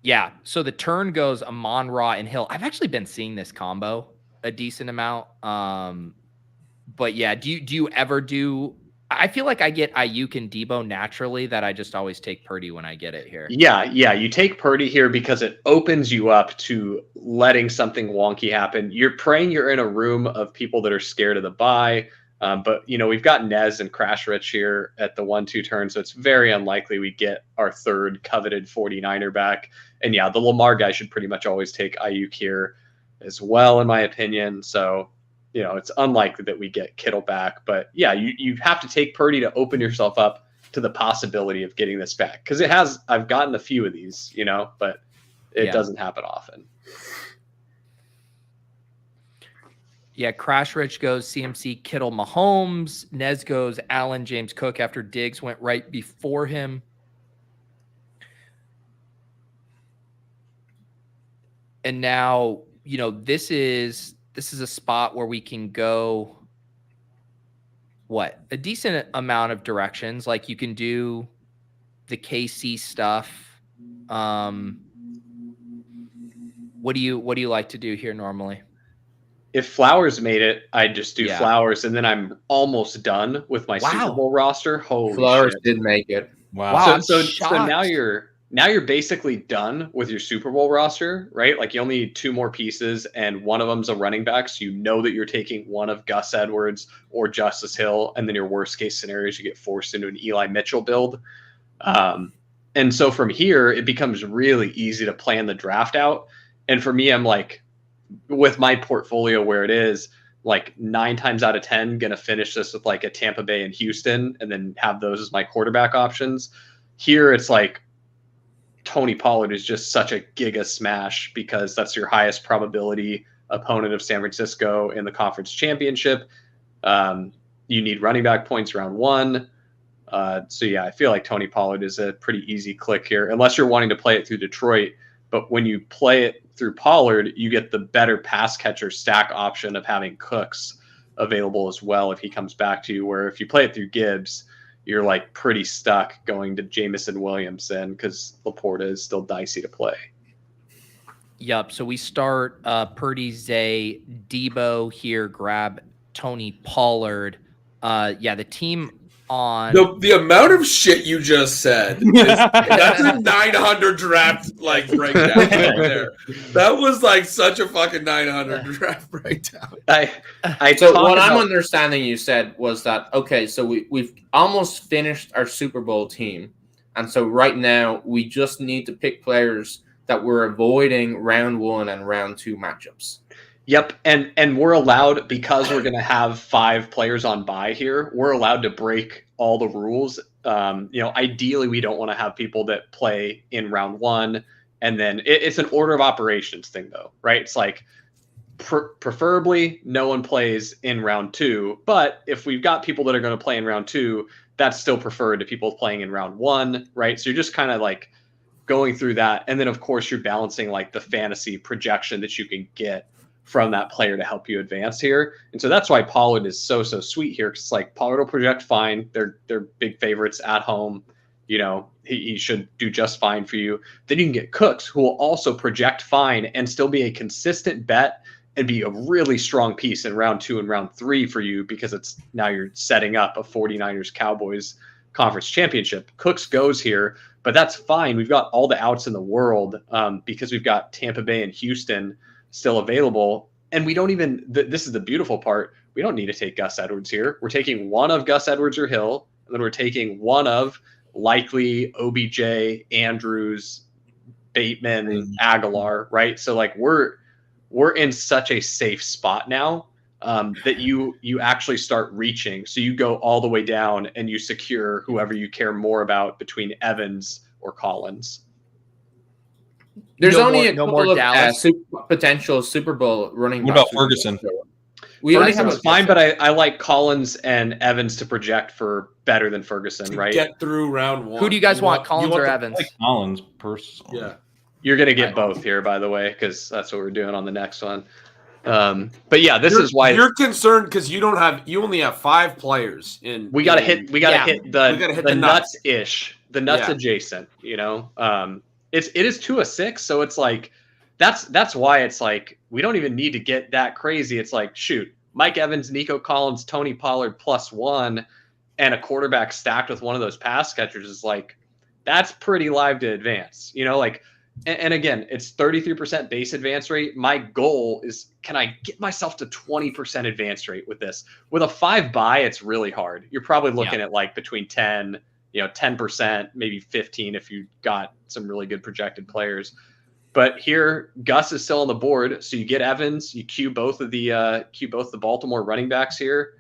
Yeah, so the turn goes Amon-Ra and Hill. I've actually been seeing this combo a decent amount. But yeah, do you ever do? I feel like I get Ayuk and Debo naturally that I just always take Purdy when I get it here. Yeah, you take Purdy here because it opens you up to letting something wonky happen. You're praying you're in a room of people that are scared of the bye. But, we've got Nez and Crash Rich here at the 1-2 turn, so it's very unlikely we get our 3rd coveted 49er back. And, yeah, the Lamar guy should pretty much always take Ayuk here as well, in my opinion. So, it's unlikely that we get Kittle back. But, yeah, you have to take Purdy to open yourself up to the possibility of getting this back. Because I've gotten a few of these, but it doesn't happen often. Yeah, Crash Rich goes CMC, Kittle, Mahomes. Nez goes Allen, James Cook after Diggs went right before him. And now, this is a spot where we can go a decent amount of directions. Like you can do the KC stuff. What do you like to do here normally? If Flowers made it, I'd just do Flowers, and then I'm almost done with my Super Bowl roster. Holy Flowers shit. did make it. Wow. So now you're basically done with your Super Bowl roster, right? Like you only need 2 more pieces, and one of them's a running back. So you know that you're taking one of Gus Edwards or Justice Hill, and then your worst case scenario is you get forced into an Eli Mitchell build. And so from here, it becomes really easy to plan the draft out. And for me, I'm like, with my portfolio where it is, like 9 times out of 10, going to finish this with like a Tampa Bay and Houston and then have those as my quarterback options. Here, it's like Tony Pollard is just such a giga smash because that's your highest probability opponent of San Francisco in the conference championship. You need running back points round 1. So yeah, I feel like Tony Pollard is a pretty easy click here, unless you're wanting to play it through Detroit. But when you play it through Pollard, you get the better pass catcher stack option of having Cooks available as well if he comes back to you. Where if you play it through Gibbs, you're like pretty stuck going to Jamison Williamson because Laporta is still dicey to play. Yep. So we start Purdy, Zay, Debo here. Grab Tony Pollard. The team on the amount of shit you just said. That's a 900 draft breakdown right there. That was like such a fucking 900 draft breakdown. So what I'm understanding you said was that so we've almost finished our Super Bowl team, and so right now we just need to pick players that we're avoiding round 1 and round 2 matchups. Yep, and we're allowed, because we're going to have 5 players on bye here, we're allowed to break all the rules. Ideally, we don't want to have people that play in round 1, and then it's an order of operations thing, though, right? It's like preferably no one plays in round 2, but if we've got people that are going to play in round 2, that's still preferred to people playing in round 1, right? So you're just kind of like going through that, and then of course you're balancing like the fantasy projection that you can get from that player to help you advance here. And so that's why Pollard is so sweet here. Cause it's like Pollard will project fine. They're big favorites at home. He should do just fine for you. Then you can get Cooks, who will also project fine and still be a consistent bet and be a really strong piece in round 2 and round 3 for you, because it's now you're setting up a 49ers Cowboys conference championship. Cooks goes here, but that's fine. We've got all the outs in the world because we've got Tampa Bay and Houston still available. And we don't even, this is the beautiful part, we don't need to take Gus Edwards here. We're taking one of Gus Edwards or Hill, and then we're taking one of likely OBJ, Andrews, Bateman, Aguilar, right? So like we're in such a safe spot now that you actually start reaching. So you go all the way down and you secure whoever you care more about between Evans or Collins. There's only a couple of potential Super Bowl running backs. What about Ferguson? We only have fine, but I like Collins and Evans to project for better than Ferguson, right? Get through round 1. Who do you guys want, Collins or Evans? Like Collins, personally. Yeah. You're going to get both here, by the way, because that's what we're doing on the next one. But yeah, this is why you're concerned, because you only have 5 players in. We got to hit the nuts ish, the nuts adjacent. It is 2 of 6, so it's like that's why it's like we don't even need to get that crazy. It's like, shoot, Mike Evans, Nico Collins, Tony Pollard +1, and a quarterback stacked with one of those pass catchers is like, that's pretty live to advance. And again, it's 33% base advance rate. My goal is, can I get myself to 20% advance rate with this? With a 5 bye, it's really hard. You're probably looking at like between 10%, maybe 15 if you got some really good projected players. But here, Gus is still on the board, so you get Evans, you queue both the Baltimore running backs here,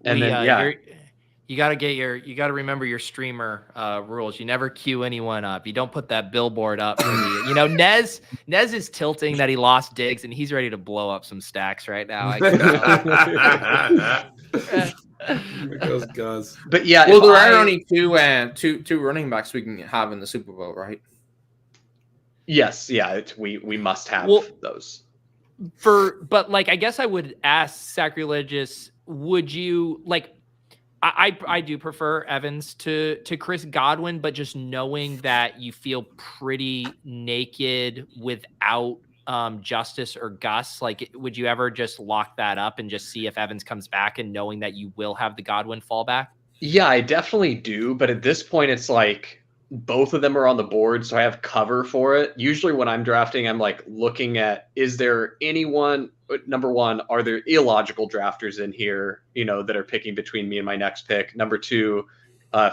and you got to remember your streamer rules. You never queue anyone up. You don't put that billboard up. Nez is tilting that he lost Diggs, and he's ready to blow up some stacks right now. There goes Gus. But yeah, well, there are only two running backs we can have in the Super Bowl, right? Yes, yeah, we must have those. But like, I guess I would ask Sacreligious, would you like? I do prefer Evans to Chris Godwin, but just knowing that you feel pretty naked without Justice or Gus, like, would you ever just lock that up and just see if Evans comes back and knowing that you will have the Godwin fallback? Yeah, I definitely do. But at this point, it's like both of them are on the board, so I have cover for it. Usually when I'm drafting, I'm like looking at, is there anyone, number one, are there illogical drafters in here, that are picking between me and my next pick? Number two,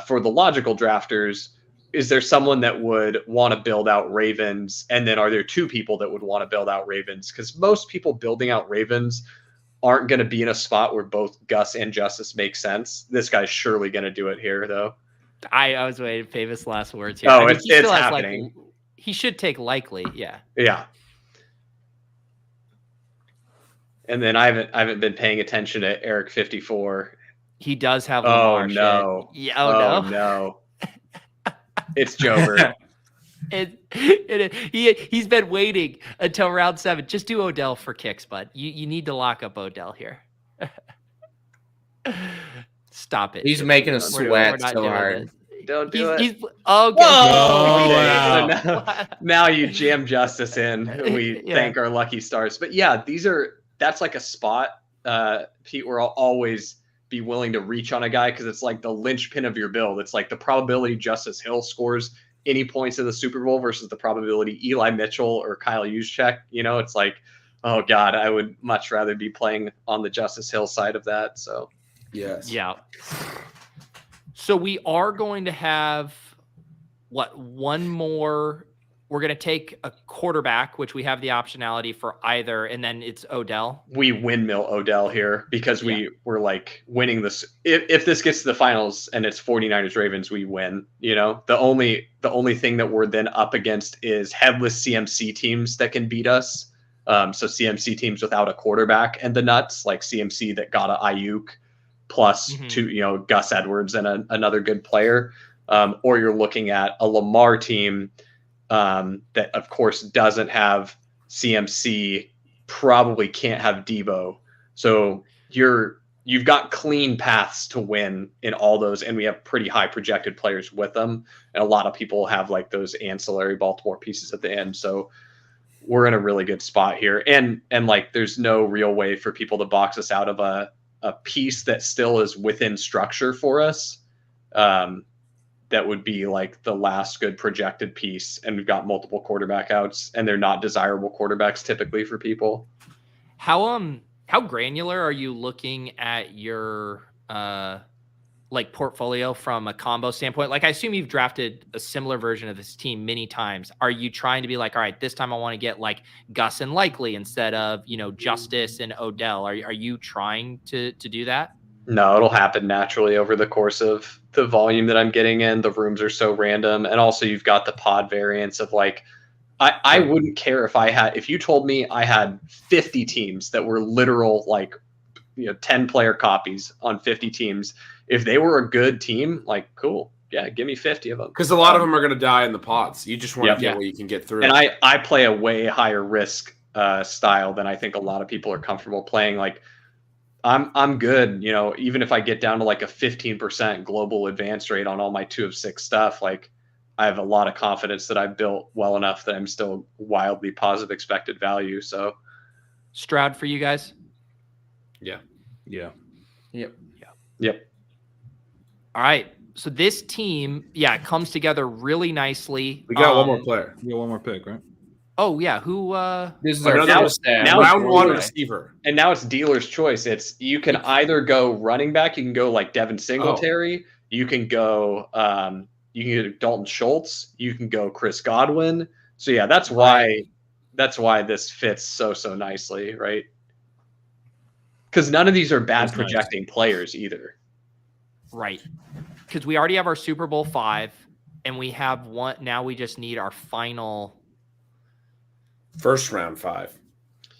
for the logical drafters, is there someone that would want to build out Ravens? And then are there two people that would want to build out Ravens? Because most people building out Ravens aren't going to be in a spot where both Gus and Justice make sense. This guy's surely going to do it here, though. I was waiting for famous last words here. Oh, it's happening. He should take likely, yeah. Yeah. And then I haven't been paying attention to Eric 54. He does have Lamar. Oh no. Shit. Yeah, no. It's Jover. He's been waiting until round 7. Just do Odell for kicks, bud. You need to lock up Odell here. Stop it. He's making us sweat so hard. Don't do it. Oh, now you jam Justice in. We thank our lucky stars. But yeah, that's like a spot, Pete, where I'll always be willing to reach on a guy because it's like the linchpin of your build. It's like the probability Justice Hill scores any points in the Super Bowl versus the probability Eli Mitchell or Kyle Juszczyk. It's like, oh God, I would much rather be playing on the Justice Hill side of that. So yes. Yeah. So we are going to have one more. We're going to take a quarterback, which we have the optionality for either, and then it's Odell. We windmill Odell here because we're like winning this. If this gets to the finals and it's 49ers Ravens, we win. The only thing that we're then up against is headless CMC teams that can beat us. So CMC teams without a quarterback and the nuts, like CMC that got a Ayuk plus two, Gus Edwards and another good player. Or you're looking at a Lamar team that of course doesn't have CMC, probably can't have Debo. So you've got clean paths to win in all those, and we have pretty high projected players with them. And a lot of people have like those ancillary Baltimore pieces at the end. So we're in a really good spot here. And like there's no real way for people to box us out of a piece that still is within structure for us. That would be like the last good projected piece. And we've got multiple quarterback outs, and they're not desirable quarterbacks typically for people. How granular are you looking at your like portfolio from a combo standpoint? Like, I assume you've drafted a similar version of this team many times. Are you trying to be like, all right, this time I want to get like Gus and Likely instead of, Justice and Odell? Are you trying to do that? No, it'll happen naturally over the course of the volume that I'm getting in. The rooms are so random. And also you've got the pod variance of like, I wouldn't care if you told me I had 50 teams that were literal, like, 10 player copies on 50 teams. If they were a good team, like, cool. Yeah, give me 50 of them. Because a lot of them are going to die in the pods. You just want to get what you can get through. And I play a way higher risk style than I think a lot of people are comfortable playing. Like, I'm good, even if I get down to like a 15% global advance rate on all my 2 of 6 stuff, like I have a lot of confidence that I've built well enough that I'm still wildly positive expected value. So Stroud for you guys. Yeah. Yep. All right. So this team, comes together really nicely. We got one more player. We got one more pick, right? Oh yeah, who? This is our now round 1 receiver, and now it's dealer's choice. You can either go running back, you can go like Devin Singletary, you can go Dalton Schultz, you can go Chris Godwin. So yeah, that's why this fits so nicely, right? Because none of these are bad projecting players either, right? Because we already have our Super Bowl 5, and we have one. Now we just need our final. First round 5.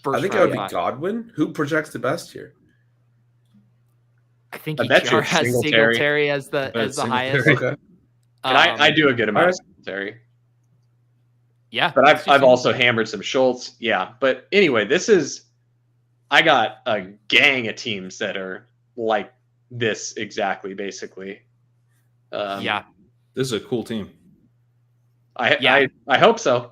I think it would be Godwin. Who projects the best here? I think ETR has Singletary as the highest. Okay. And I do a good amount of Singletary. Yeah. But I've also hammered some Schultz. Yeah. But anyway, I got a gang of teams that are like this exactly, basically. Yeah. This is a cool team. I hope so.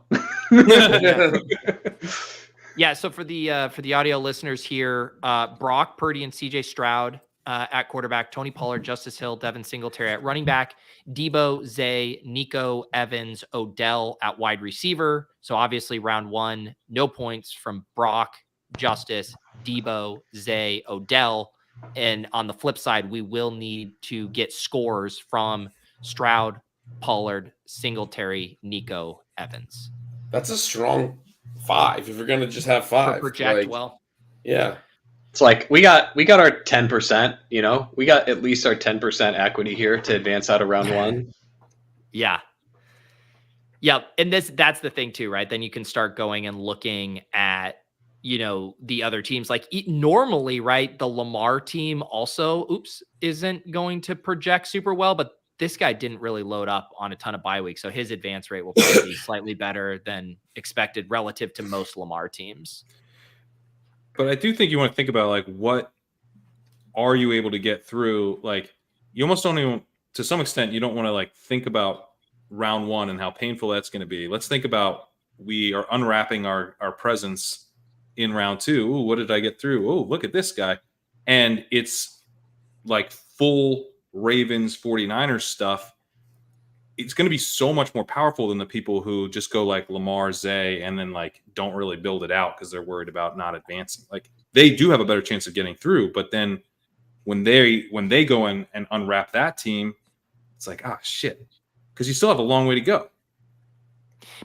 Yeah. So for the audio listeners here, Brock Purdy and CJ Stroud at quarterback, Tony Pollard, Justice Hill, Devin Singletary at running back, Debo, Zay, Nico, Evans, Odell at wide receiver. So obviously round 1, no points from Brock, Justice, Debo, Zay, Odell. And on the flip side, we will need to get scores from Stroud, Pollard, Singletary, Nico, Evans. That's a strong 5 if you're going to just have 5. For project, like, well. Yeah. It's like we got our 10%, you know, we got at least our 10% equity here to advance out of round 1. Yeah. Yeah. And that's the thing too, right? Then you can start going and looking at, you know, the other teams. Like normally, right, the Lamar team also, isn't going to project super well, but this guy didn't really load up on a ton of bye weeks. So his advance rate will probably be slightly better than expected relative to most Lamar teams. But I do think you want to think about, like, what are you able to get through? Like, you almost don't even, to some extent, you don't want to, like, think about round 1 and how painful that's going to be. Let's think about, we are unwrapping our presents in round 2. Ooh, what did I get through? Oh, look at this guy. And it's like full Ravens 49ers stuff. It's going to be so much more powerful than the people who just go like Lamar, Zay, and then like don't really build it out because they're worried about not advancing. Like they do have a better chance of getting through, but then when they go in and unwrap that team, it's like, ah, shit, because you still have a long way to go.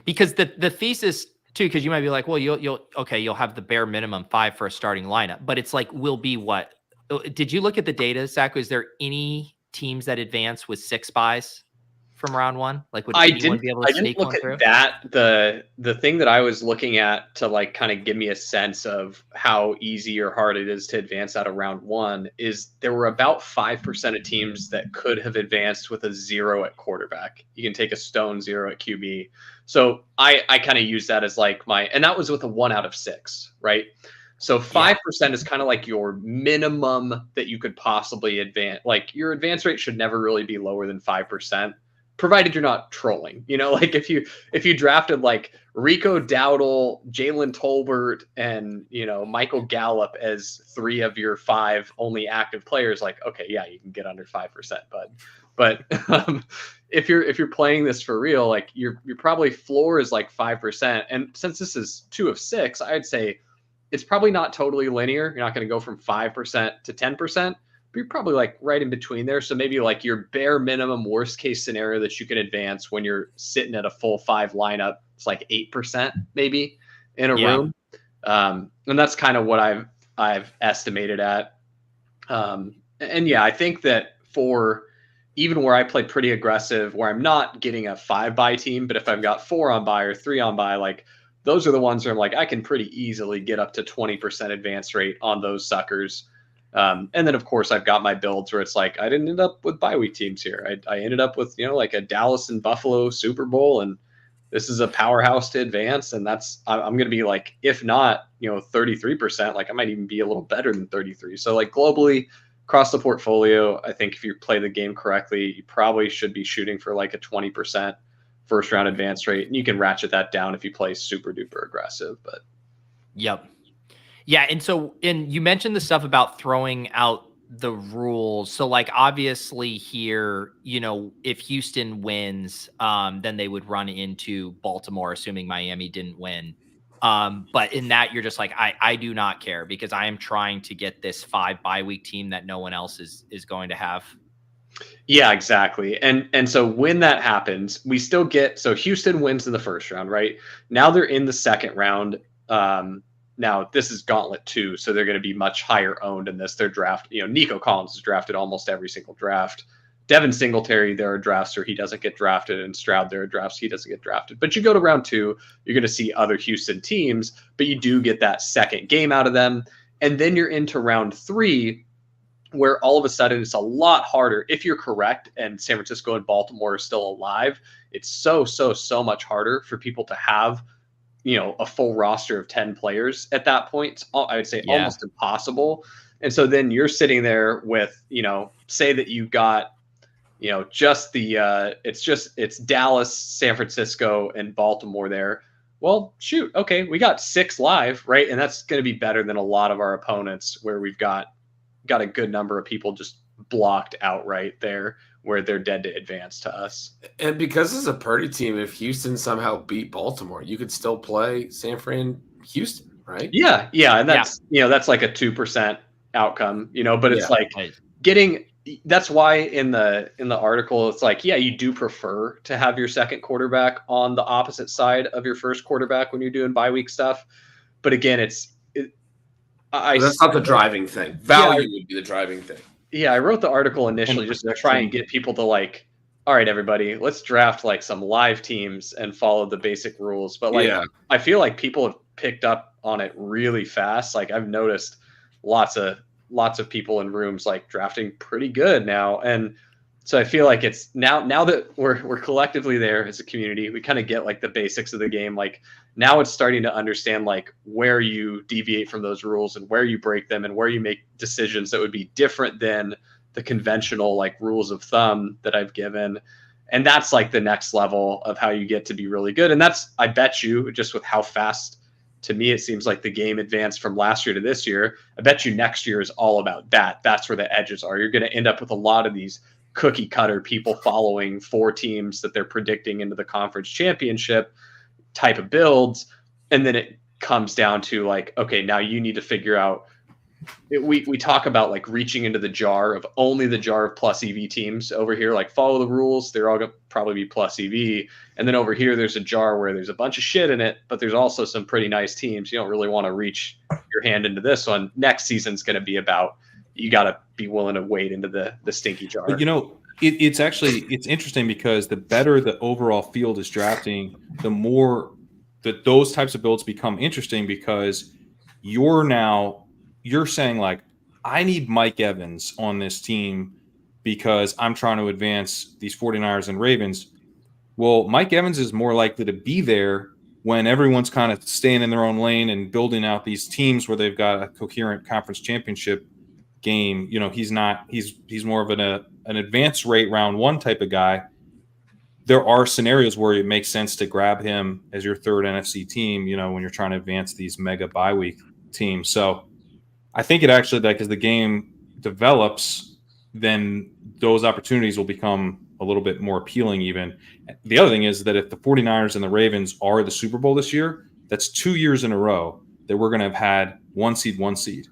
Because the thesis too, because you might be like, well, you'll have the bare minimum 5 for a starting lineup, but it's like, will be what? Did you look at the data, Zach? Was there any teams that advance with 6 buys from round 1? Like, would anyone be able to sneak one through? That. The thing that I was looking at to like kind of give me a sense of how easy or hard it is to advance out of round 1 is there were about 5% of teams that could have advanced with a 0 at quarterback. You can take a stone 0 at QB. So I kind of use that as like and that was with a 1 out of 6, right? So 5% is kind of like your minimum that you could possibly advance. Like your advance rate should never really be lower than 5%, provided you're not trolling. You know, like if you drafted like Rico Dowdle, Jalen Tolbert, and Michael Gallup as 3 of your 5 only active players, like, okay, yeah, you can get under 5%, bud. But if you're playing this for real, like your probably floor is like 5%. And since this is 2 of 6, I'd say it's probably not totally linear. You're not going to go from 5% to 10%, but you're probably like right in between there. So maybe like your bare minimum worst case scenario that you can advance when you're sitting at a full 5 lineup, it's like 8% maybe in a room. And that's kind of what I've estimated at. And yeah, I think that for even where I play pretty aggressive, where I'm not getting a 5-buy team, but if I've got 4 on buy or 3 on buy, like those are the ones where I'm like, I can pretty easily get up to 20% advance rate on those suckers. And then of course I've got my builds where it's like, I didn't end up with bye week teams here. I ended up with, like a Dallas and Buffalo Super Bowl. And this is a powerhouse to advance. And I'm going to be like, if not, 33%, like I might even be a little better than 33. So like globally across the portfolio, I think if you play the game correctly, you probably should be shooting for like a 20% first round advance rate, and you can ratchet that down if you play super duper aggressive. But yep. Yeah. And you mentioned the stuff about throwing out the rules. So like, obviously here, if Houston wins, then they would run into Baltimore, assuming Miami didn't win. But in that, you're just like, I do not care because I am trying to get this 5 bye week team that no one else is going to have. Yeah, exactly. And so when that happens, we still so Houston wins in the first round, right? Now they're in the second round. Now this is Gauntlet 2, so they're going to be much higher owned in this. They're drafted, Nico Collins is drafted almost every single draft. Devin Singletary, there are drafts where he doesn't get drafted, and Stroud, there are drafts he doesn't get drafted. But you go to round 2, you're going to see other Houston teams, but you do get that second game out of them. And then you're into round 3, where all of a sudden it's a lot harder, if you're correct and San Francisco and Baltimore are still alive, it's so much harder for people to have, a full roster of 10 players at that point. I would say almost impossible. And so then you're sitting there with, say that you got, just the it's Dallas, San Francisco, and Baltimore there. Well, shoot, okay, we got 6 live, right? And that's going to be better than a lot of our opponents where we've got a good number of people just blocked outright there where they're dead to advance to us. And because it's a Purdy team, if Houston somehow beat Baltimore, you could still play San Fran Houston, right? Yeah, and that's that's like a 2% outcome, but it's like getting. That's why in the article it's like, you do prefer to have your second quarterback on the opposite side of your first quarterback when you're doing bye week stuff. But again, that's not the driving thing. Value would be the driving thing. Yeah, I wrote the article initially just to try and get people to like, all right, everybody, let's draft like some live teams and follow the basic rules. But I feel like people have picked up on it really fast. Like I've noticed lots of people in rooms like drafting pretty good now. And so I feel like it's now that we're collectively there as a community, we kind of get like the basics of the game. Like now it's starting to understand like where you deviate from those rules and where you break them and where you make decisions that would be different than the conventional like rules of thumb that I've given. And that's like the next level of how you get to be really good. And that's, I bet you, just with how fast to me, it seems like the game advanced from last year to this year. I bet you next year is all about that. That's where the edges are. You're going to end up with a lot of these cookie cutter people following 4 teams that they're predicting into the conference championship type of builds. And then it comes down to like, okay, now you need to figure out, we talk about like reaching into the jar of only the jar of plus EV teams over here, like follow the rules. They're all going to probably be plus EV. And then over here, there's a jar where there's a bunch of shit in it, but there's also some pretty nice teams. You don't really want to reach your hand into this one. Next season's going to be about, you got to be willing to wade into the stinky jar. But, it's interesting because the better the overall field is drafting, the more that those types of builds become interesting because you're saying like, I need Mike Evans on this team because I'm trying to advance these 49ers and Ravens. Well, Mike Evans is more likely to be there when everyone's kind of staying in their own lane and building out these teams where they've got a coherent conference championship game. He's more of an advanced rate round 1 type of guy. There are scenarios where it makes sense to grab him as your third NFC team, when you're trying to advance these mega bye week teams. So I think it actually, like, as the game develops, then those opportunities will become a little bit more appealing even. The other thing is that if the 49ers and the Ravens are the Super Bowl this year, that's 2 years in a row that we're going to have had 1 seed.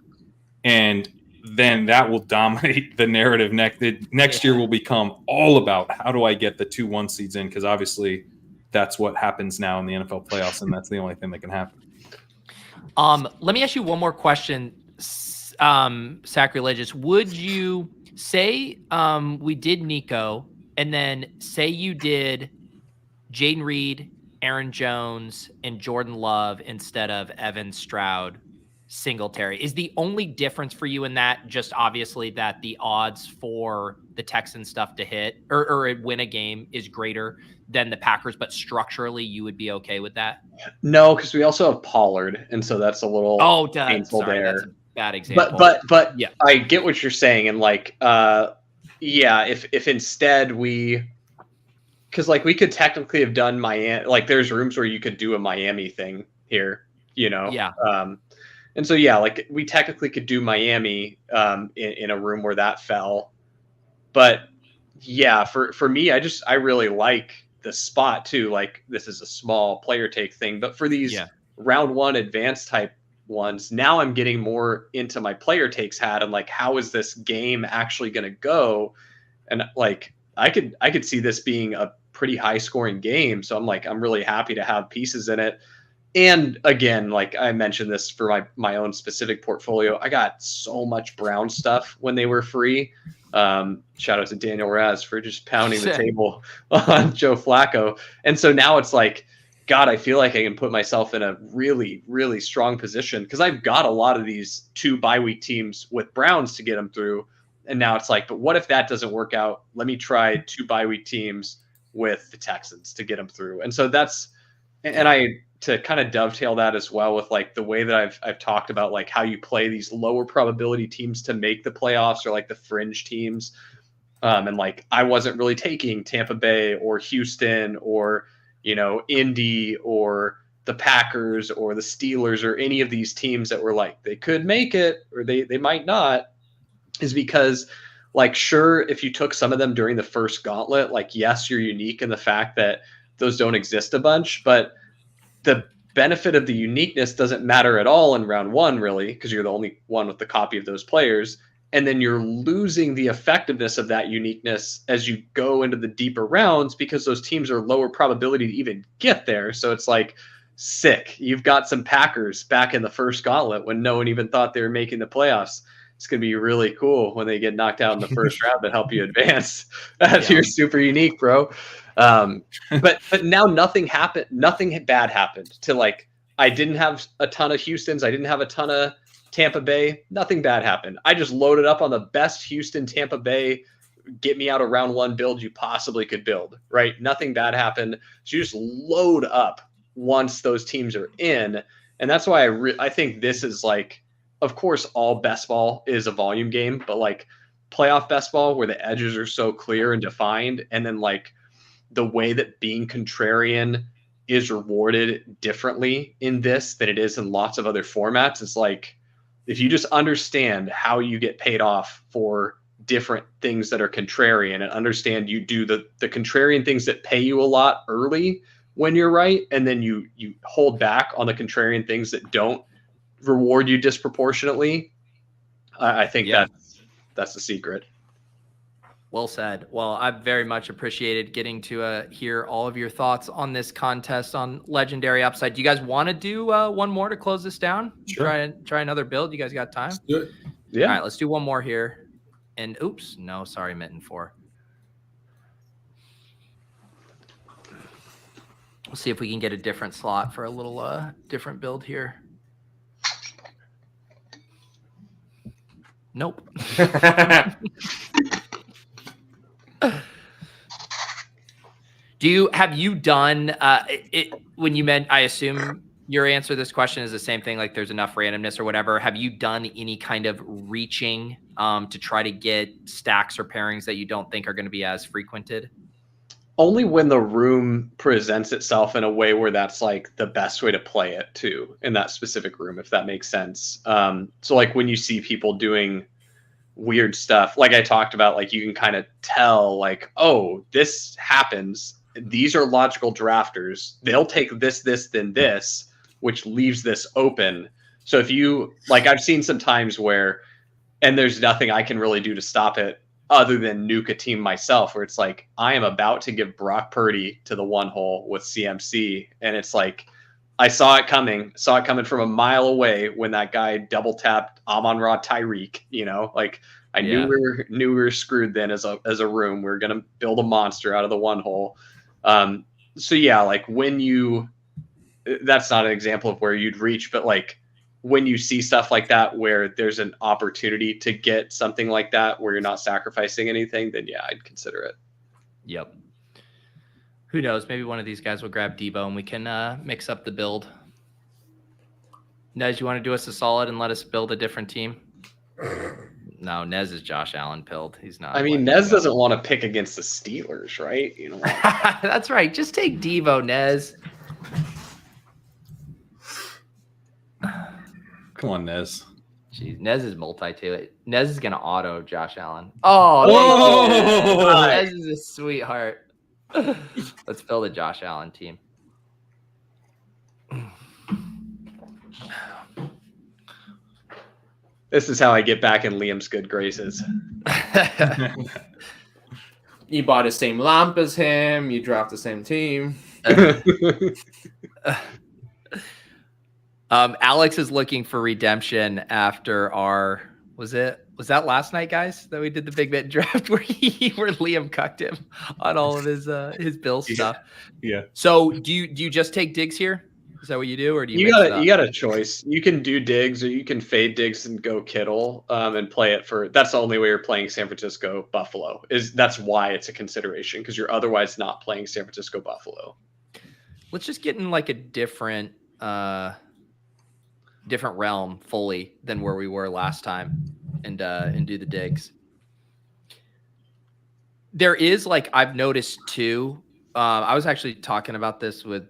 And then that will dominate the narrative. Next year will become all about how do I get the 2 1 seeds in? Because obviously that's what happens now in the NFL playoffs, and that's the only thing that can happen. Let me ask you one more question, Sacreligious. Would you say we did Nico, and then say you did Jaden Reed, Aaron Jones, and Jordan Love instead of Evan Stroud, Singletary? Is the only difference for you in that just obviously that the odds for the Texans stuff to hit or win a game is greater than the Packers, but structurally you would be okay with that? No, because we also have Pollard, and so that's a little painful there. That's a bad example. But yeah, I get what you're saying, and like if instead because like we could technically have done Miami, like there's rooms where you could do a Miami thing here, Yeah. And so, like we technically could do Miami in a room where that fell. But yeah, for me, I really like the spot too. Like this is a small player take thing, but for these round 1 advanced type ones, now I'm getting more into my player takes hat and like, how is this game actually going to go? And like, I could see this being a pretty high scoring game. So I'm really happy to have pieces in it. And again, like I mentioned this for my own specific portfolio, I got so much Brown stuff when they were free. Shout out to Daniel Raz for just pounding the table on Joe Flacco. And so now it's like, God, I feel like I can put myself in a really, really strong position because I've got a lot of these 2 bye week teams with Browns to get them through. And now it's like, but what if that doesn't work out? Let me try 2 bye week teams with the Texans to get them through. And so to kind of dovetail that as well with like the way that I've talked about like how you play these lower probability teams to make the playoffs or like the fringe teams. And like, I wasn't really taking Tampa Bay or Houston or, Indy or the Packers or the Steelers or any of these teams that were like, they could make it or they might not, is because like, sure, if you took some of them during the first gauntlet, like, yes, you're unique in the fact that those don't exist a bunch, but the benefit of the uniqueness doesn't matter at all in round one, really, because you're the only one with the copy of those players. And then you're losing the effectiveness of that uniqueness as you go into the deeper rounds because those teams are lower probability to even get there. So it's like, sick. You've got some Packers back in the first gauntlet when no one even thought they were making the playoffs. It's going to be really cool when they get knocked out in the first round that help you advance. You're super unique, bro. But now nothing happened. Nothing bad happened to like, I didn't have a ton of Houstons. I didn't have a ton of Tampa Bay. Nothing bad happened. I just loaded up on the best Houston, Tampa Bay, get me out of round one build you possibly could build, right? Nothing bad happened. So you just load up once those teams are in. And that's why I think this is like, of course, all best ball is a volume game, but like playoff best ball where the edges are so clear and defined. And then like the way that being contrarian is rewarded differently in this than it is in lots of other formats. It's like, if you just understand how you get paid off for different things that are contrarian and understand you do the contrarian things that pay you a lot early when you're right, and then you hold back on the contrarian things that don't reward you disproportionately, I think that's the secret. Well said. Well, I've very much appreciated getting to hear all of your thoughts on this contest on Legendary Upside. Do you guys want to do one more to close this down? Sure. Try another build. You guys got time? Let's do it. Yeah. All right, let's do one more here. And oops, no, sorry, Mitten 4. We'll see if we can get a different slot for a little different build here. Nope. Have you done it when you meant, I assume your answer to this question is the same thing, like there's enough randomness or whatever. Have you done any kind of reaching to try to get stacks or pairings that you don't think are going to be as frequented? Only when the room presents itself in a way where that's like the best way to play it too, in that specific room, if that makes sense. So like when you see people doing weird stuff, like I talked about, like you can kind of tell like, oh, this happens. These are logical drafters. They'll take this, then this, which leaves this open. So if you, like I've seen some times where, and there's nothing I can really do to stop it other than nuke a team myself, where it's like, I am about to give Brock Purdy to the one hole with CMC. And it's like, I saw it coming from a mile away when that guy double tapped Amon-Ra Tyreek, like I knew we were screwed then as a room. We were going to build a monster out of the one hole. So yeah, like that's not an example of where you'd reach, but like when you see stuff like that, where there's an opportunity to get something like that, where you're not sacrificing anything, then yeah, I'd consider it. Yep. Who knows? Maybe one of these guys will grab Debo and we can mix up the build. Nez, you want to do us a solid and let us build a different team? No, Nez is Josh Allen pilled. He's not. I mean, Nez doesn't want to pick against the Steelers, right? That's right. Just take Devo, Nez. Come on, Nez. Jeez, Nez is multi-too. Nez is going to auto Josh Allen. Oh, Nez is a sweetheart. Let's build a Josh Allen team. This is how I get back in Liam's good graces. You bought the same lamp as him. You dropped the same team. Alex is looking for redemption after our was that last night, guys, that we did the big bet draft where Liam cucked him on all of his Bill stuff. Yeah. So do you just take Diggs here? Is that what you do, or do you? You got a choice. You can do Diggs, or you can fade Diggs and go Kittle, and play it for. That's the only way you're playing San Francisco Buffalo. That's why it's a consideration, because you're otherwise not playing San Francisco Buffalo. Let's just get in like a different realm fully than where we were last time, and do the Diggs. There is, like, I've noticed too. I was actually talking about this with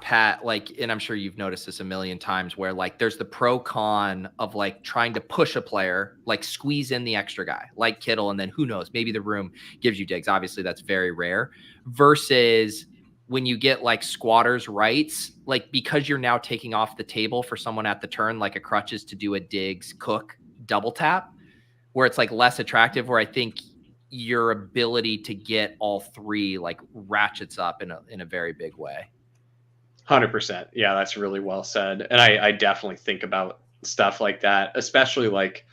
Pat, like, and I'm sure you've noticed this a million times, where like there's the pro con of like trying to push a player, like squeeze in the extra guy like Kittle, and then who knows, maybe the room gives you Diggs. Obviously that's very rare, versus when you get like squatters rights, like because you're now taking off the table for someone at the turn, like a crutches to do a Diggs Cook double tap, where it's like less attractive, where I think your ability to get all three like ratchets up in a very big way. 100%. Yeah, that's really well said. And I definitely think about stuff like that, especially like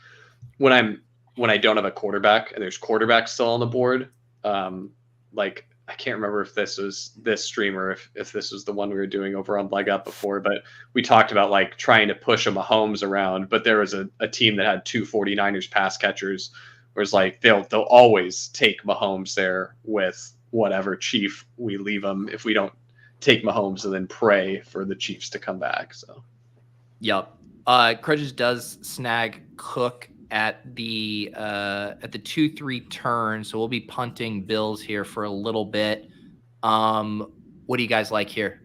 when I don't have a quarterback and there's quarterbacks still on the board. Like, I can't remember if this was this stream or if this was the one we were doing over on Leg Up before, but we talked about like trying to push a Mahomes around, but there was a team that had two 49ers pass catchers, where it's like they'll always take Mahomes there with whatever Chief we leave them if we don't take Mahomes, and then pray for the Chiefs to come back. So, yep. Crutches does snag Cook at the 2-3 turn, so we'll be punting Bills here for a little bit. What do you guys like here?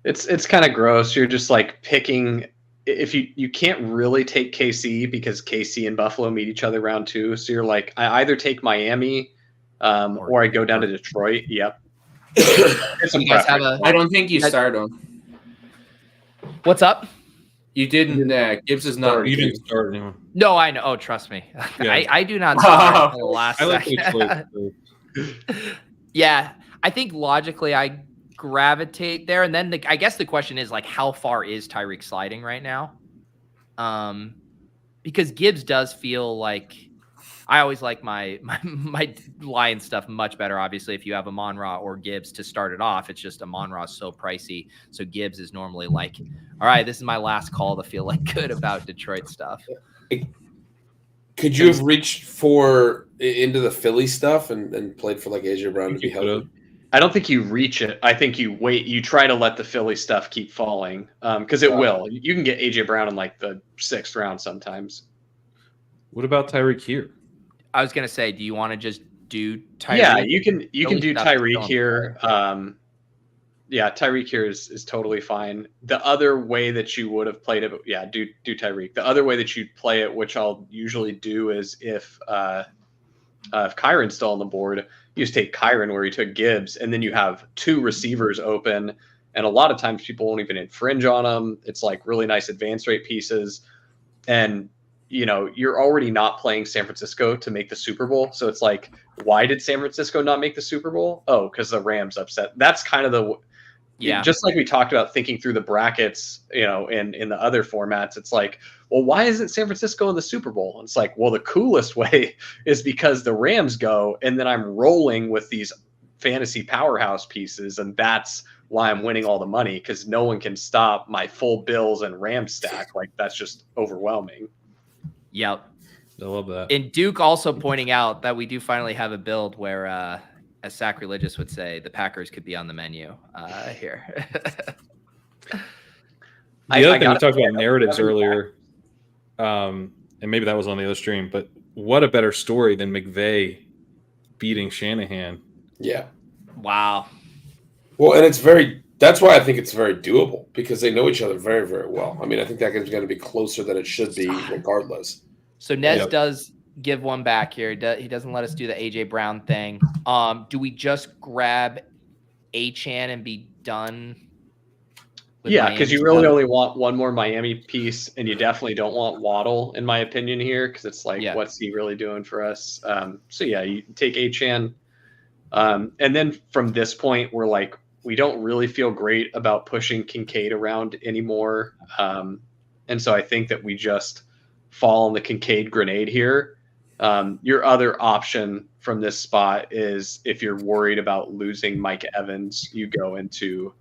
It's kind of gross. You're just like picking. If you can't really take KC because KC and Buffalo meet each other round 2, so you're like, I either take Miami. Or I go down to Detroit. Yep. I don't think you start them. What's up? You didn't. Gibbs is not. You didn't start anyone. No, I know. Oh, trust me. Yeah. I do not start the last. I like second. Yeah, I think logically I gravitate there, and then I guess the question is like, how far is Tyreek sliding right now? Because Gibbs does feel like. I always like my Lion stuff much better. Obviously, if you have Amon-Ra or Gibbs to start it off, it's just Amon-Ra is so pricey. So Gibbs is normally like, all right, this is my last call to feel like good about Detroit stuff. Could you have reached into the Philly stuff and played for like AJ Brown to be healthy? I don't think you reach it. I think you wait. You try to let the Philly stuff keep falling because it will. You can get AJ Brown in like the 6th round sometimes. What about Tyreek here? I was gonna say, do you want to just do Tyreek? Yeah, you can do Tyreek here. Yeah, Tyreek here is totally fine. The other way that you would have played it, yeah, do Tyreek. The other way that you'd play it, which I'll usually do, is if Kyron's still on the board, you just take Kyron where you took Gibbs, and then you have 2 receivers open. And a lot of times people won't even infringe on them. It's like really nice advance rate pieces, and you're already not playing San Francisco to make the Super Bowl. So it's like, why did San Francisco not make the Super Bowl? Oh, because the Rams upset. That's kind of just like we talked about thinking through the brackets, in the other formats. It's like, well, why isn't San Francisco in the Super Bowl? And it's like, well, the coolest way is because the Rams go, and then I'm rolling with these fantasy powerhouse pieces. And that's why I'm winning all the money, because no one can stop my full Bills and Rams stack. Like, that's just overwhelming. Yep. I love that. And Duke also pointing out that we do finally have a build where, as Sacreligious would say, the Packers could be on the menu here. The other thing, we talked about narratives earlier, and maybe that was on the other stream, but what a better story than McVay beating Shanahan. Yeah. Wow. Well, and that's why I think it's very doable, because they know each other very, very well. I mean, I think that game's going to be closer than it should be regardless. So Nez does give one back here. He doesn't let us do the AJ Brown thing. Do we just grab Achane and be done? Yeah, because you really only want one more Miami piece, and you definitely don't want Waddle, in my opinion, here, because it's like, what's he really doing for us? So yeah, you take Achane. And then from this point, we're like, we don't really feel great about pushing Kincaid around anymore. And so I think that we just fall on the Kincaid grenade here. Your other option from this spot is if you're worried about losing Mike Evans, you go into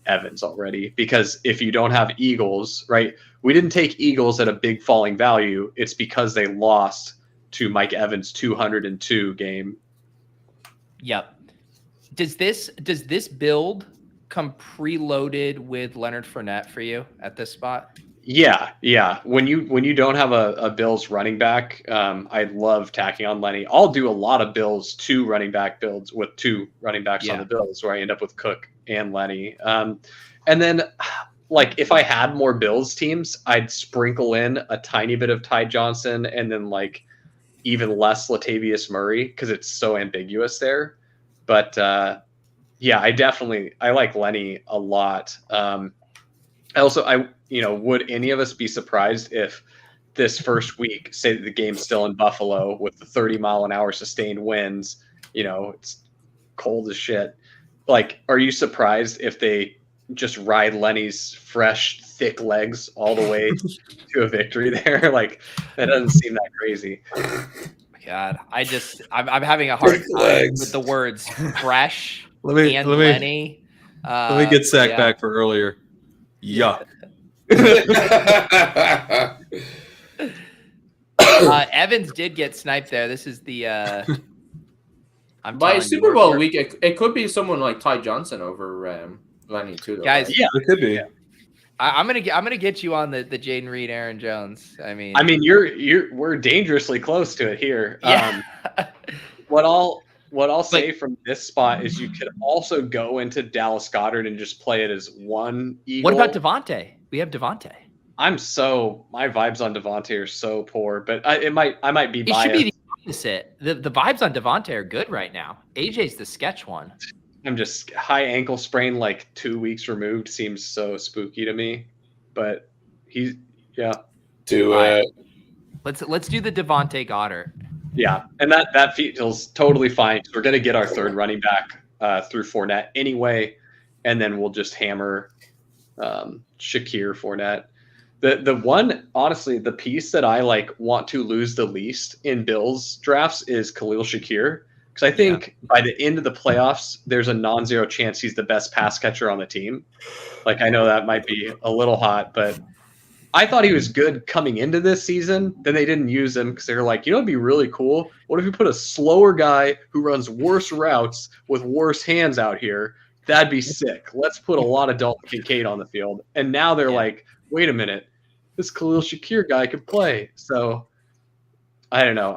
Evans already, because if you don't have Eagles, right? We didn't take Eagles at a big falling value. It's because they lost to Mike Evans' 202 game. Yep. Does this build come preloaded with Leonard Fournette for you at this spot? Yeah. When you don't have a Bills running back, I love tacking on Lenny. I'll do a lot of Bills 2 running back builds with 2 running backs on the Bills, where I end up with Cook and Lenny. And then, like, if I had more Bills teams, I'd sprinkle in a tiny bit of Ty Johnson and then like even less Latavius Murray, because it's so ambiguous there. But I like Lenny a lot. Would any of us be surprised if this first week, say that the game's still in Buffalo with the 30-mile-an-hour sustained winds, it's cold as shit. Like, are you surprised if they just ride Lenny's fresh, thick legs all the way to a victory there? Like, that doesn't seem that crazy. God, I'm having a hard time with the words fresh Lenny. Let me get Sack back for earlier. Yuck. Evans did get sniped there. This is the by Super Bowl week, it could be someone like Ty Johnson over Lenny too, though, guys. right? Yeah, it could be. Yeah. I'm gonna get you on the Jaden Reed, Aaron Jones. I mean, we're dangerously close to it here. Yeah. What I'll say from this spot is you could also go into Dallas Goedert and just play it as one Eagle. What about Devontae? We have Devontae. My vibes on Devontae are so poor, but I might be biased. It should be the opposite. The vibes on Devontae are good right now. AJ's the sketch one. I'm just high ankle sprain, like 2 weeks removed, seems so spooky to me. But do it. Let's do the Devontae Goddard. Yeah, and that feels totally fine. We're gonna get our third running back through Fournette anyway, and then we'll just hammer Shakir Fournette. The one, honestly, the piece that I want to lose the least in Bills drafts is Khalil Shakir. Because I think by the end of the playoffs, there's a non-zero chance he's the best pass catcher on the team. Like, I know that might be a little hot, but I thought he was good coming into this season. Then they didn't use him because they were like, it'd be really cool. What if we put a slower guy who runs worse routes with worse hands out here? That'd be sick. Let's put a lot of Dalton Kincaid on the field. And now they're like, wait a minute, this Khalil Shakir guy could play. So I don't know.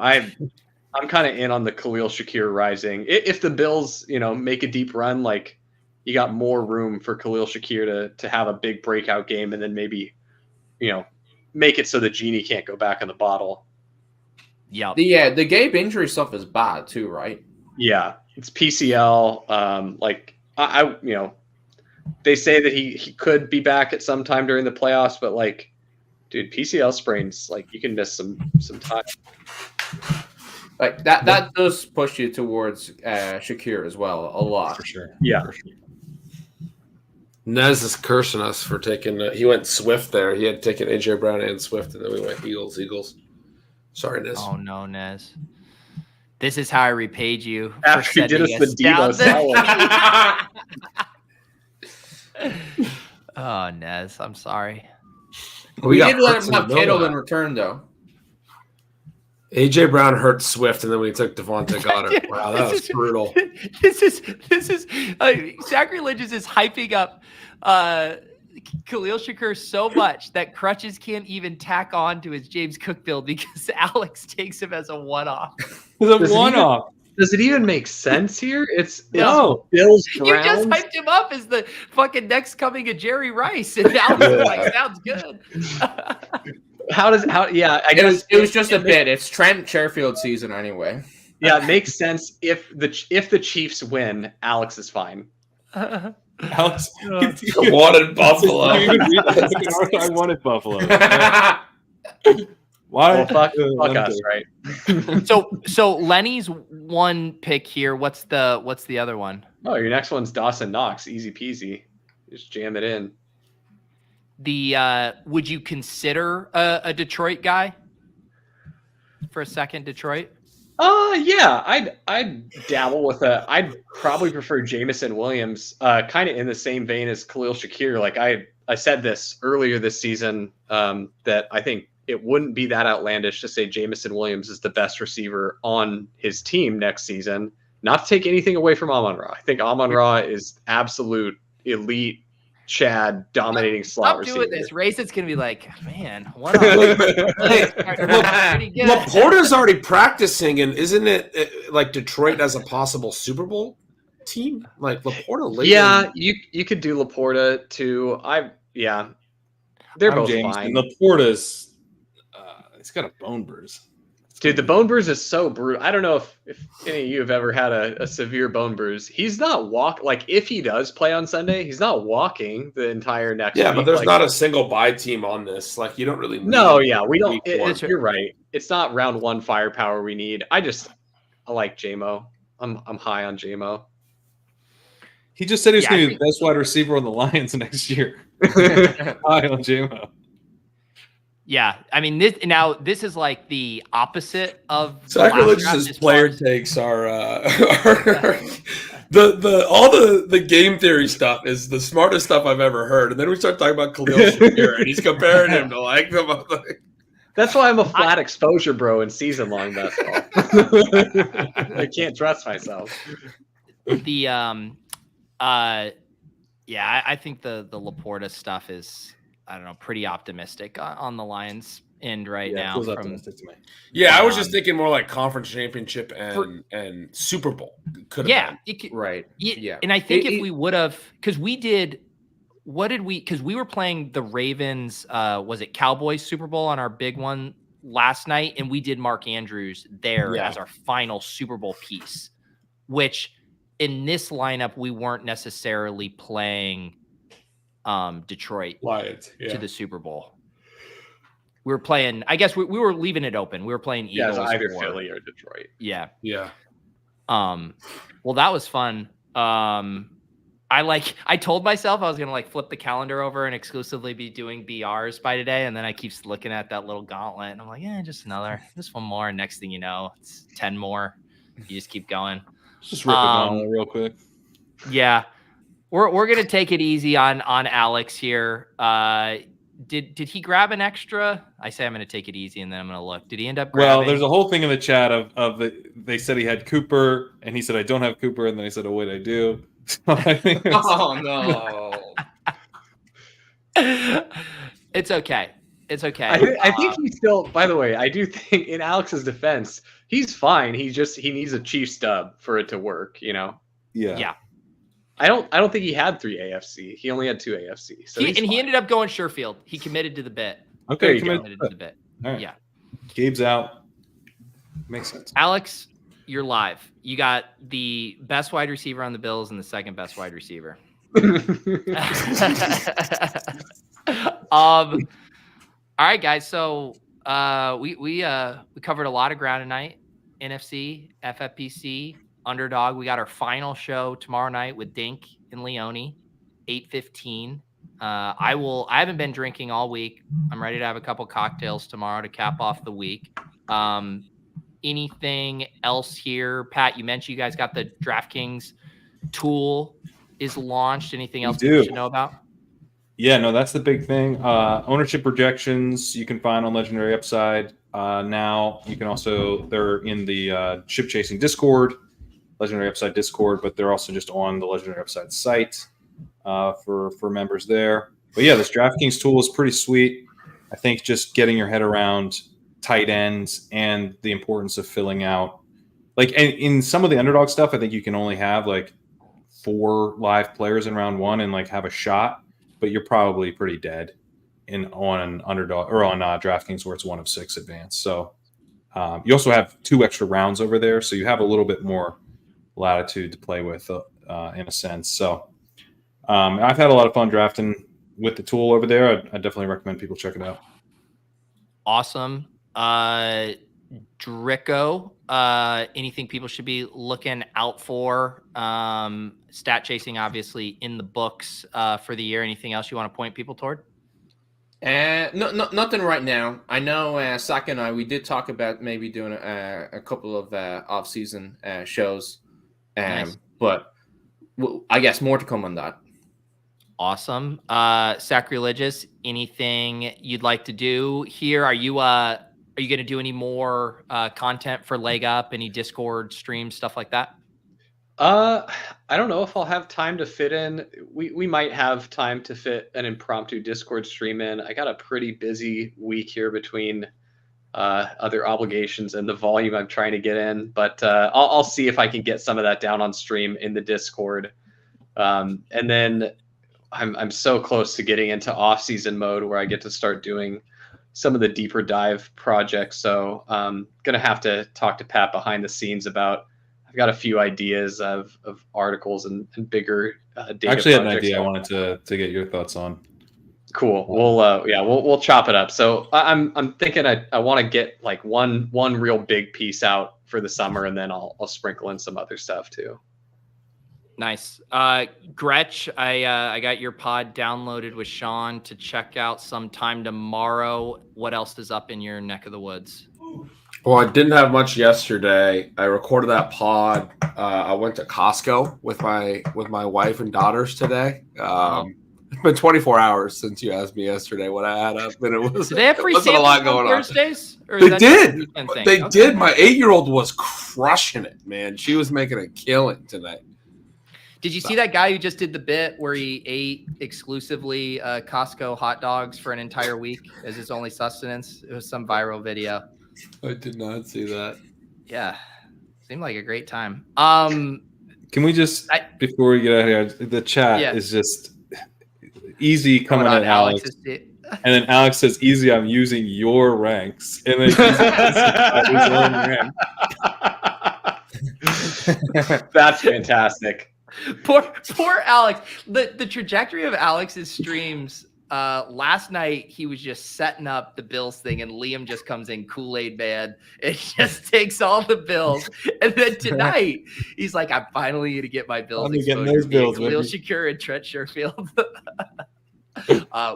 I'm kind of in on the Khalil Shakir rising. If the Bills, make a deep run, like, you got more room for Khalil Shakir to have a big breakout game and then maybe, make it so the genie can't go back in the bottle. Yeah. The Gabe injury stuff is bad too, right? Yeah, it's PCL. They say that he could be back at some time during the playoffs, but dude, PCL sprains, you can miss some time. Like that does push you towards Shakir as well a lot. For sure. Yeah. For sure. Nez is cursing us for taking he went Swift there. He had taken AJ Brown and Swift, and then we went Eagles. Sorry, Nez. Oh no, Nez. This is how I repaid you After you did us the Devo salad. Oh, Nez, I'm sorry. We did let him have Kittle in return, though. AJ Brown hurt Swift, and then we took Devontae Goddard. Wow, that was brutal. This is Sacreligious is hyping up Khalil Shakir so much that Crutches can't even tack on to his James Cook build because Alex takes him as a one-off. It's a one-off. Does it even make sense here? It's No. Bills You Browns. just hyped him up as the fucking next coming of Jerry Rice, and Alex is like, sounds good. It was just a bit. It's Trent Sherfield season anyway. Yeah, it makes sense if the Chiefs win, Alex is fine. Alex, wanted Buffalo. I wanted Buffalo. Why? Well, fuck us, right? So Lenny's one pick here. What's the other one? Oh, your next one's Dawson Knox. Easy peasy. Just jam it in. Would you consider a Detroit guy for a second? Detroit? Yeah, I'd dabble with I'd probably prefer Jamison Williams, kind of in the same vein as Khalil Shakir. Like I said this earlier this season, that I think it wouldn't be that outlandish to say Jamison Williams is the best receiver on his team next season. Not to take anything away from Amon-Ra. I think Amon-Ra is absolute elite Chad dominating slot receiver. Stop doing this. Racist's gonna be like, man, what? Laporta's already practicing, and isn't it like Detroit as a possible Super Bowl team? Like Laporta. Yeah, you could do Laporta too. They're both fine. Laporta's, he's got a bone bruise. Dude, the bone bruise is so brutal. I don't know if any of you have ever had a severe bone bruise. He's not if he does play on Sunday, he's not walking the entire next week. Yeah, but there's not a single bye team on this. Like, you don't really need we don't. You're right. It's not round one firepower we need. I like JMO. I'm high on JMO. He just said he was going to be the best wide receiver on the Lions next year. High on JMO. Yeah, I mean this is like the opposite of Sacreligious's player takes are the game theory stuff is the smartest stuff I've ever heard, and then we start talking about Khalil Shakir, and he's comparing him to like them. That's why I'm a flat exposure bro in season long basketball. I can't trust myself. I think the Laporta stuff is, I don't know, pretty optimistic on the Lions end now. Optimistic to me. Yeah, I was just thinking more like conference championship and Super Bowl. Right. Yeah. And I think if we would have, because we were playing the Ravens, was it Cowboys Super Bowl on our big one last night, and we did Mark Andrews there as our final Super Bowl piece, which in this lineup, we weren't necessarily playing Detroit Lions to the Super Bowl. We were playing, I guess we were leaving it open. We were playing Eagles. Either Philly or Detroit. Yeah. Yeah. Well, that was fun. I told myself I was going to flip the calendar over and exclusively be doing BRs by today. And then I keep looking at that little gauntlet and I'm like, just one more. And next thing you know, it's 10 more. You just keep going. Just rip it down real quick. Yeah. We're gonna take it easy on Alex here. Did he grab an extra? I say I'm gonna take it easy, and then I'm gonna look. Did he end up grabbing? Well, there's a whole thing in the chat of they said he had Cooper, and he said I don't have Cooper, and then he said, oh wait, I do. So I think oh no. It's okay. It's okay. I think he's still. By the way, I do think in Alex's defense, he's fine. He needs a Chiefs dub for it to work. Yeah. I don't think he had 3 AFC. He only had 2 AFC. So he ended up going Sherfield. He committed to the bit. Okay, committed to the bit. All right. Yeah. Gabe's out. Makes sense. Alex, you're live. You got the best wide receiver on the Bills and the second best wide receiver. All right, guys. So we covered a lot of ground tonight. NFC, FFPC, Underdog. We got our final show tomorrow night with Dink and Leone, 8:15. I haven't been drinking all week. I'm ready to have a couple cocktails tomorrow to cap off the week. Anything else here? Pat, you mentioned you guys got the DraftKings tool is launched. Anything else we should know about? Yeah, no, that's the big thing. Ownership projections you can find on Legendary Upside. Now you can also, they're in the Ship Chasing Discord, Legendary Upside Discord, but they're also just on the Legendary Upside site for members there. But yeah, this DraftKings tool is pretty sweet. I think just getting your head around tight ends and the importance of filling out, in some of the Underdog stuff, I think you can only have 4 live players in round 1 and have a shot, but you're probably pretty dead on an Underdog or on DraftKings where it's 1 of 6 advanced. So you also have 2 extra rounds over there, so you have a little bit more latitude to play with in a sense. So I've had a lot of fun drafting with the tool over there. I definitely recommend people check it out. Awesome. Drico, anything people should be looking out for? Stat chasing, obviously, in the books for the year. Anything else you want to point people toward? Nothing right now. I know Sack and I, we did talk about maybe doing a couple of off-season shows, Nice. but I guess more to come on that. Awesome. Sacreligious, anything you'd like to do here? Are you going to do any more content for Leg Up, any Discord streams, stuff like that? I don't know if I'll have time to fit in. We might have time to fit an impromptu Discord stream in. I got a pretty busy week here between other obligations and the volume I'm trying to get in, but I'll see if I can get some of that down on stream in the Discord. And then I'm so close to getting into off-season mode where I get to start doing some of the deeper dive projects. So I'm gonna have to talk to Pat behind the scenes about. I've got a few ideas of articles and bigger data. I actually had an projects. idea I wanted to get your thoughts on. Cool. We'll chop it up. So I'm thinking I want to get like one real big piece out for the summer, and then I'll sprinkle in some other stuff too. Nice. Gretch, I got your pod downloaded with Sean to check out sometime tomorrow. What else is up in your neck of the woods? Well, I didn't have much yesterday. I recorded that pod. I went to Costco with my wife and daughters today. It's been 24 hours since you asked me yesterday what I had up, and it was. Do they have free wasn't a lot samples on going on. Thursdays? Or They is that just a did. weekend thing? They Okay. did. My 8-year-old was crushing it, man. She was making a killing tonight. Did you see that guy who just did the bit where he ate exclusively Costco hot dogs for an entire week as his only sustenance? It was some viral video. I did not see that. Yeah, seemed like a great time. Can we just, before we get out of here, the chat is just easy coming at Alex. And then Alex says, easy, I'm using your ranks. And then his own rank. That's fantastic. Poor Alex. The trajectory of Alex's streams, last night he was just setting up the Bills thing, and Liam just comes in Kool-Aid man and just takes all the Bills. And then tonight he's like, I'm finally going to get my Bills exposure. Khalil Shakur and Trent Sherfield.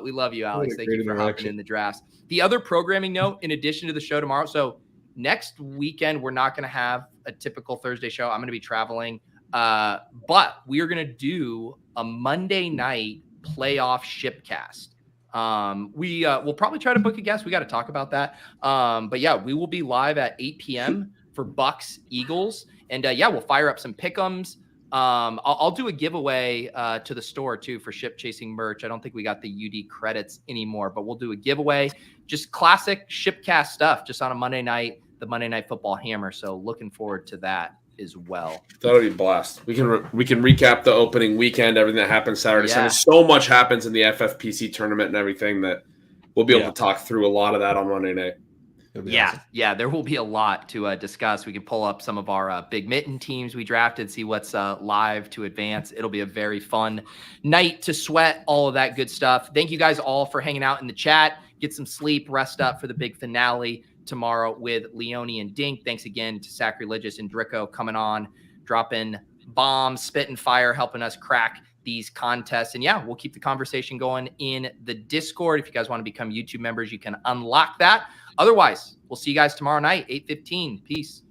We love you, Alex. Thank you for hopping in the drafts. The other programming note, in addition to the show tomorrow, so next weekend we're not going to have a typical Thursday show. I'm going to be traveling. But we are going to do a Monday night playoff shipcast. We'll probably try to book a guest. We got to talk about that. But yeah, we will be live at 8 p.m. for Bucks Eagles. And we'll fire up some pick'ems. I'll do a giveaway to the store too for ship chasing merch. I don't think we got the UD credits anymore, but we'll do a giveaway. Just classic shipcast stuff just on a Monday night, the Monday Night Football Hammer. So looking forward to that as well. That'll be a blast. We can recap the opening weekend, everything that happened Saturday, Sunday. So much happens in the FFPC tournament and everything that we'll be able to talk through a lot of that on Monday night. Awesome. Yeah, there will be a lot to discuss. We can pull up some of our Big Mitten teams we drafted, see what's live to advance. It'll be a very fun night to sweat, all of that good stuff. Thank you guys all for hanging out in the chat. Get some sleep, rest up for the big finale tomorrow with Leone and Dink. Thanks again to Sacreligious and Drico coming on, dropping bombs, spitting fire, helping us crack these contests. And yeah, we'll keep the conversation going in the Discord. If you guys want to become YouTube members, you can unlock that. Otherwise, we'll see you guys tomorrow night, 8:15. Peace.